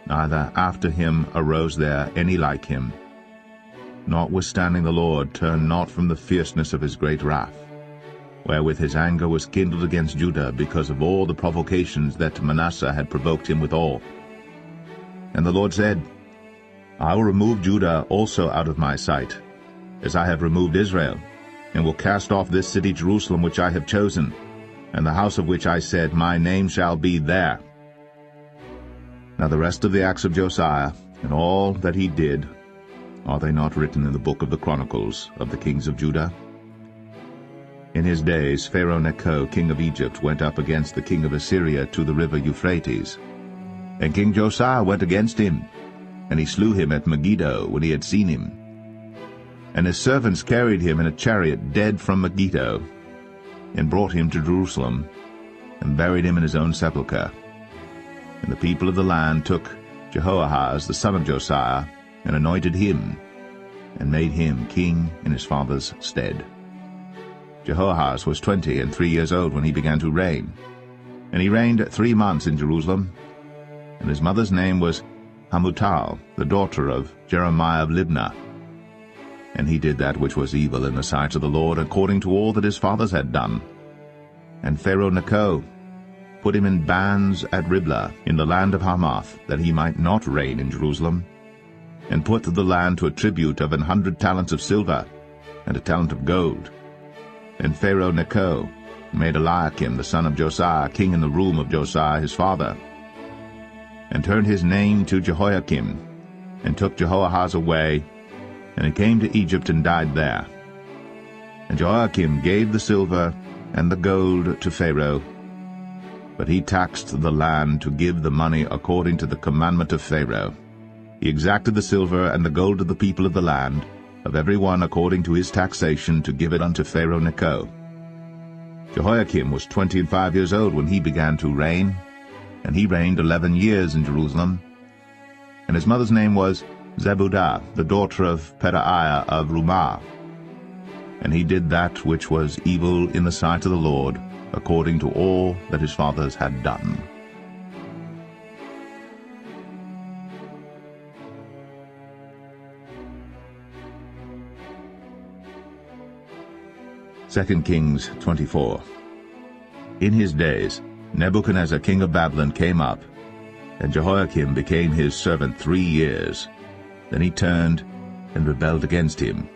neither after him arose there any like him. Notwithstanding the Lord turned not from the fierceness of his great wrath, wherewith his anger was kindled against Judah, because of all the provocations that Manasseh had provoked him withal. And the Lord said, I will remove Judah also out of my sight, as I have removed Israel, and will cast off this city Jerusalem which I have chosen, and the house of which I said, My name shall be there. Now the rest of the acts of Josiah, and all that he did, are they not written in the book of the Chronicles of the kings of Judah? In his days Pharaoh Necho, king of Egypt, went up against the king of Assyria to the river Euphrates. And King Josiah went against him, and he slew him at Megiddo when he had seen him. And his servants carried him in a chariot dead from Megiddo, and brought him to Jerusalem, and buried him in his own sepulchre. And the people of the land took Jehoahaz the son of Josiah, and anointed him, and made him king in his father's stead. Jehoahaz was 23 years old when he began to reign, and he reigned 3 months in Jerusalem. And his mother's name was Hamutal, the daughter of Jeremiah of Libnah. And he did that which was evil in the sight of the Lord, according to all that his fathers had done. And Pharaoh Necho put him in bands at Riblah in the land of Hamath, that he might not reign in Jerusalem, and put the land to a tribute of 100 talents of silver, and a talent of gold. And Pharaoh Necho made Eliakim the son of Josiah king in the room of Josiah his father, and turned his name to Jehoiakim, and took Jehoahaz away, and he came to Egypt and died there. And Jehoiakim gave the silver and the gold to Pharaoh, but he taxed the land to give the money according to the commandment of Pharaoh. He exacted the silver and the gold of the people of the land, of every one according to his taxation, to give it unto Pharaoh Necho. Jehoiakim was 25 years old when he began to reign, and he reigned 11 years in Jerusalem. And his mother's name was Zebudah, the daughter of Pedaiah of Rumah. And he did that which was evil in the sight of the Lord, according to all that his fathers had done. Second Kings 24. In his days Nebuchadnezzar king of Babylon came up, and Jehoiakim became his servant 3 years. Then he turned and rebelled against him.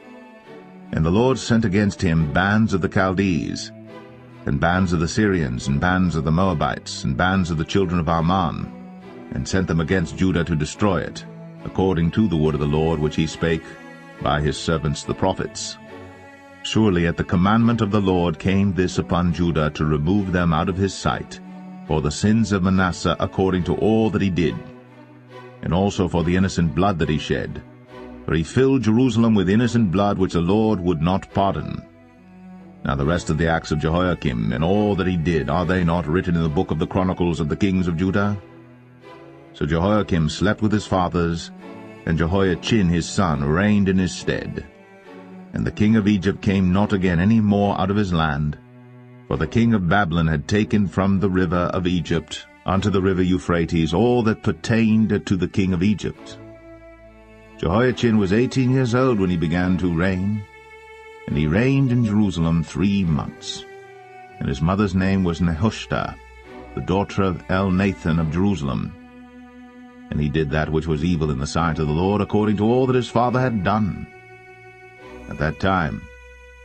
And the Lord sent against him bands of the Chaldees, and bands of the Syrians, and bands of the Moabites, and bands of the children of Ammon, and sent them against Judah to destroy it, according to the word of the Lord which he spake by his servants the prophets. Surely at the commandment of the Lord came this upon Judah, to remove them out of his sight, for the sins of Manasseh, according to all that he did, and also for the innocent blood that he shed. For he filled Jerusalem with innocent blood, which the Lord would not pardon. Now the rest of the acts of Jehoiakim, and all that he did, are they not written in the book of the Chronicles of the kings of Judah? So Jehoiakim slept with his fathers, and Jehoiachin his son reigned in his stead. And the king of Egypt came not again any more out of his land, for the king of Babylon had taken from the river of Egypt unto the river Euphrates all that pertained to the king of Egypt. Jehoiachin was 18 years old when he began to reign, and he reigned in Jerusalem 3 months. And his mother's name was Nehushta, the daughter of Elnathan of Jerusalem. And he did that which was evil in the sight of the Lord, according to all that his father had done. At that time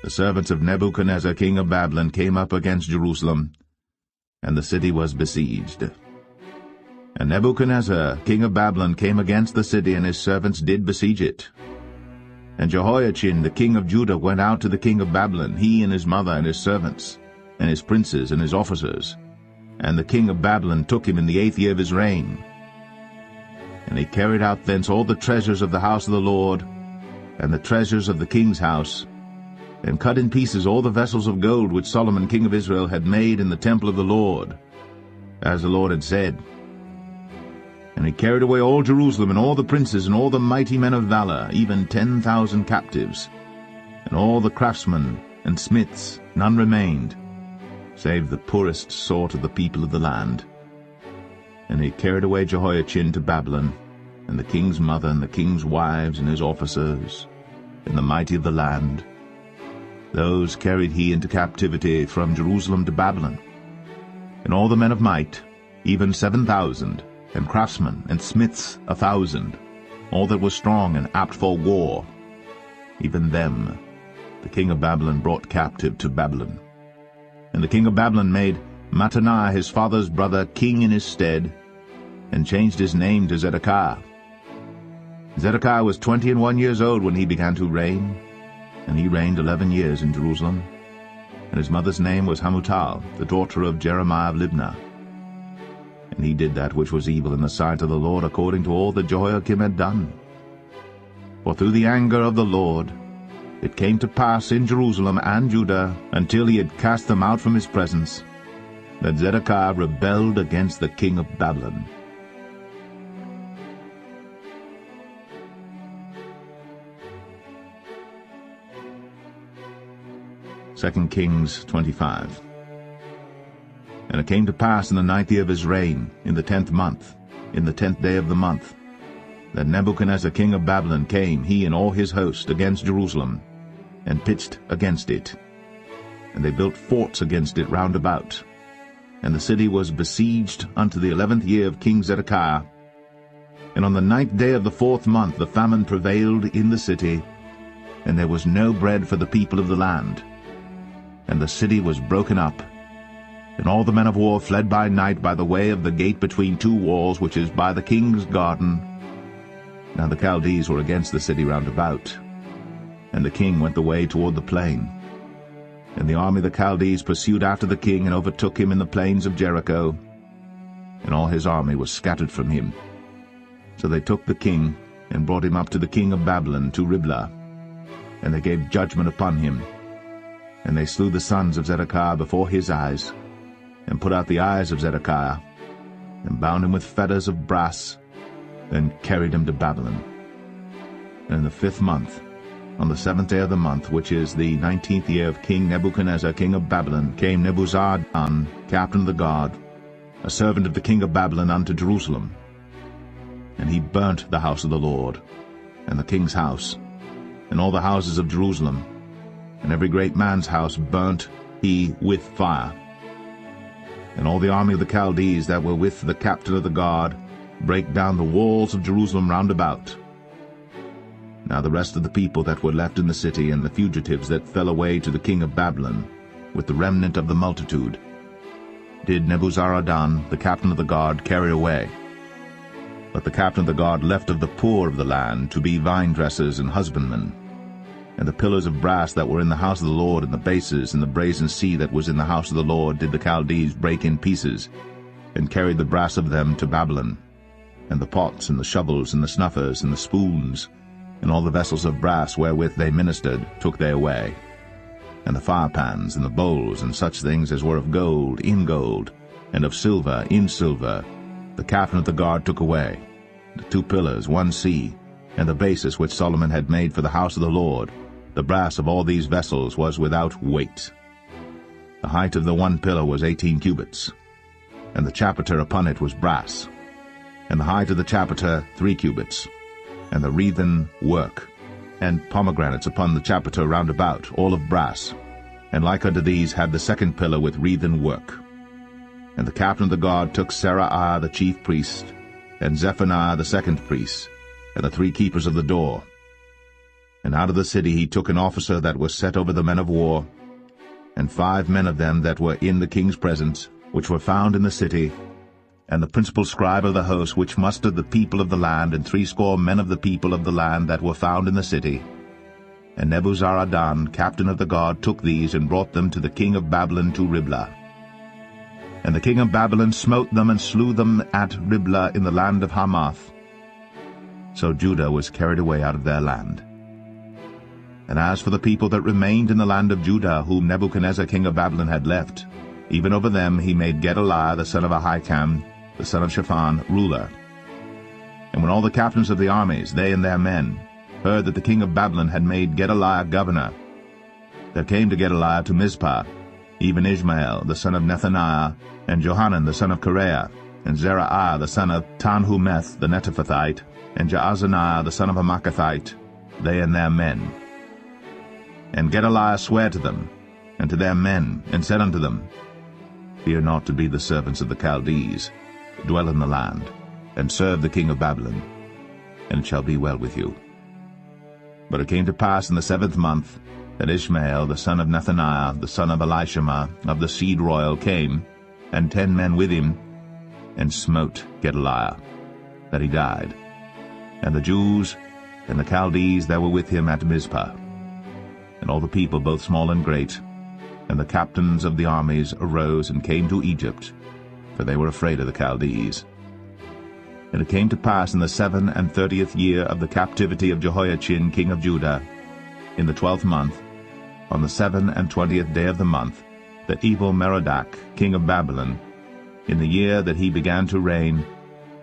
the servants of Nebuchadnezzar king of Babylon came up against Jerusalem, and the city was besieged. And Nebuchadnezzar king of Babylon came against the city, and his servants did besiege it. And Jehoiachin the king of Judah went out to the king of Babylon, he and his mother and his servants, and his princes and his officers. And the king of Babylon took him in the 8th year of his reign. And he carried out thence all the treasures of the house of the Lord, and the treasures of the king's house, and cut in pieces all the vessels of gold which Solomon king of Israel had made in the temple of the Lord. as the Lord had said. And he carried away all Jerusalem, and all the princes, and all the mighty men of valor, even 10,000 captives, and all the craftsmen and smiths, none remained, save the poorest sort of the people of the land. And he carried away Jehoiachin to Babylon, and the king's mother, and the king's wives, and his officers, and the mighty of the land. Those carried he into captivity from Jerusalem to Babylon. And all the men of might, even 7,000, and craftsmen and smiths 1,000, all that was strong and apt for war, even them the king of Babylon brought captive to Babylon. And the king of Babylon made Mattaniah his father's brother king in his stead, and changed his name to Zedekiah. Zedekiah was 21 years old when he began to reign, and he reigned 11 years in Jerusalem. And his mother's name was Hamutal, the daughter of Jeremiah of Libnah. And he did that which was evil in the sight of the Lord, according to all that Jehoiakim had done. For through the anger of the Lord it came to pass in Jerusalem and Judah, until he had cast them out from his presence, that Zedekiah rebelled against the king of Babylon. Second Kings 25. And it came to pass in the 9th year of his reign, in the 10th month, in the 10th day of the month, that Nebuchadnezzar king of Babylon came, he and all his host, against Jerusalem, and pitched against it. And they built forts against it round about. And the city was besieged unto the 11th year of King Zedekiah. And on the 9th day of the 4th month the famine prevailed in the city, and there was no bread for the people of the land. And the city was broken up, and all the men of war fled by night by the way of the gate between two walls, which is by the king's garden. Now the Chaldees were against the city round about, and the king went the way toward the plain. And the army of the Chaldees pursued after the king, and overtook him in the plains of Jericho, and all his army was scattered from him. So they took the king, and brought him up to the king of Babylon, to Riblah, and they gave judgment upon him. And they slew the sons of Zedekiah before his eyes, and put out the eyes of Zedekiah, and bound him with fetters of brass, and carried him to Babylon. And in the 5th month, on the 7th day of the month, which is the 19th year of King Nebuchadnezzar king of Babylon, came Nebuzaradan, captain of the guard, a servant of the king of Babylon, unto Jerusalem. And he burnt the house of the Lord, and the king's house, and all the houses of Jerusalem, and every great man's house burnt he with fire. And all the army of the Chaldees that were with the captain of the guard brake down the walls of Jerusalem round about. Now the rest of the people that were left in the city, and the fugitives that fell away to the king of Babylon, with the remnant of the multitude, did Nebuzaradan, the captain of the guard, carry away. But the captain of the guard left of the poor of the land to be vine-dressers and husbandmen. And the pillars of brass that were in the house of the Lord, and the bases, and the brazen sea that was in the house of the Lord, did the Chaldees break in pieces, and carried the brass of them to Babylon. And the pots, and the shovels, and the snuffers, and the spoons, and all the vessels of brass wherewith they ministered, took they away. And the firepans, and the bowls, and such things as were of gold, in gold, and of silver, in silver, the captain of the guard took away. The 2 pillars, 1 sea, and the basis which Solomon had made for the house of the Lord, the brass of all these vessels was without weight. The height of the 1 pillar was 18 cubits, and the chapiter upon it was brass, and the height of the chapiter 3 cubits, and the wreathen work, and pomegranates upon the chapiter round about, all of brass, and like unto these had the 2nd pillar with wreathen work. And the captain of the guard took Seraiah the chief priest, and Zephaniah the 2nd priest, and the 3 keepers of the door. And out of the city he took an officer that was set over the men of war, and 5 men of them that were in the king's presence, which were found in the city, and the principal scribe of the host, which mustered the people of the land, and 60 men of the people of the land that were found in the city. And Nebuzaradan, captain of the guard, took these, and brought them to the king of Babylon to Riblah. And the king of Babylon smote them, and slew them at Riblah in the land of Hamath. So Judah was carried away out of their land. And as for the people that remained in the land of Judah, whom Nebuchadnezzar king of Babylon had left, Even over them he made Gedaliah the son of Ahikam, the son of Shaphan, ruler. And when all the captains of the armies, they and their men, heard that the king of Babylon had made Gedaliah governor, there came to Gedaliah to Mizpah, even Ishmael the son of Nethaniah, and Johanan the son of Kareah, and Zerahiah the son of Tanhumeth the Netophathite, and Jaazaniah the son of a Maacathite, they and their men. And Gedaliah sware to them, and to their men, and said unto them, Fear not to be the servants of the Chaldees, dwell in the land, and serve the king of Babylon, and it shall be well with you. But it came to pass in the 7th month, that Ishmael the son of Nethaniah, the son of Elishama, of the seed royal, came, and 10 men with him, and smote Gedaliah, that he died, and the Jews and the Chaldees that were with him at Mizpah, and all the people, both small and great, and the captains of the armies arose and came to Egypt, for they were afraid of the Chaldees. And it came to pass in the 37th year of the captivity of Jehoiachin king of Judah, in the 12th month, on the 27th day of the month, that Evil-Merodach king of Babylon, in the year that he began to reign,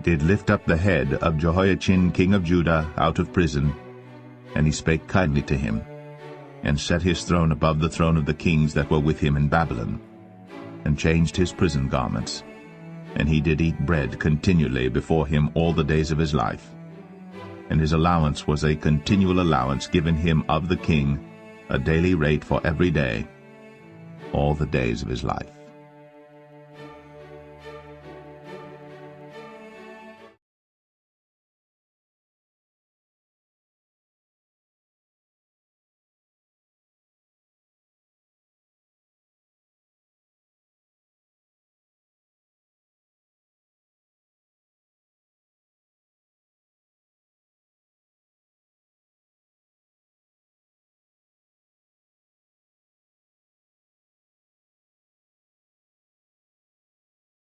did lift up the head of Jehoiachin king of Judah out of prison, and he spake kindly to him, and set his throne above the throne of the kings that were with him in Babylon, and changed his prison garments. And he did eat bread continually before him all the days of his life. And his allowance was a continual allowance given him of the king, a daily rate for every day, all the days of his life.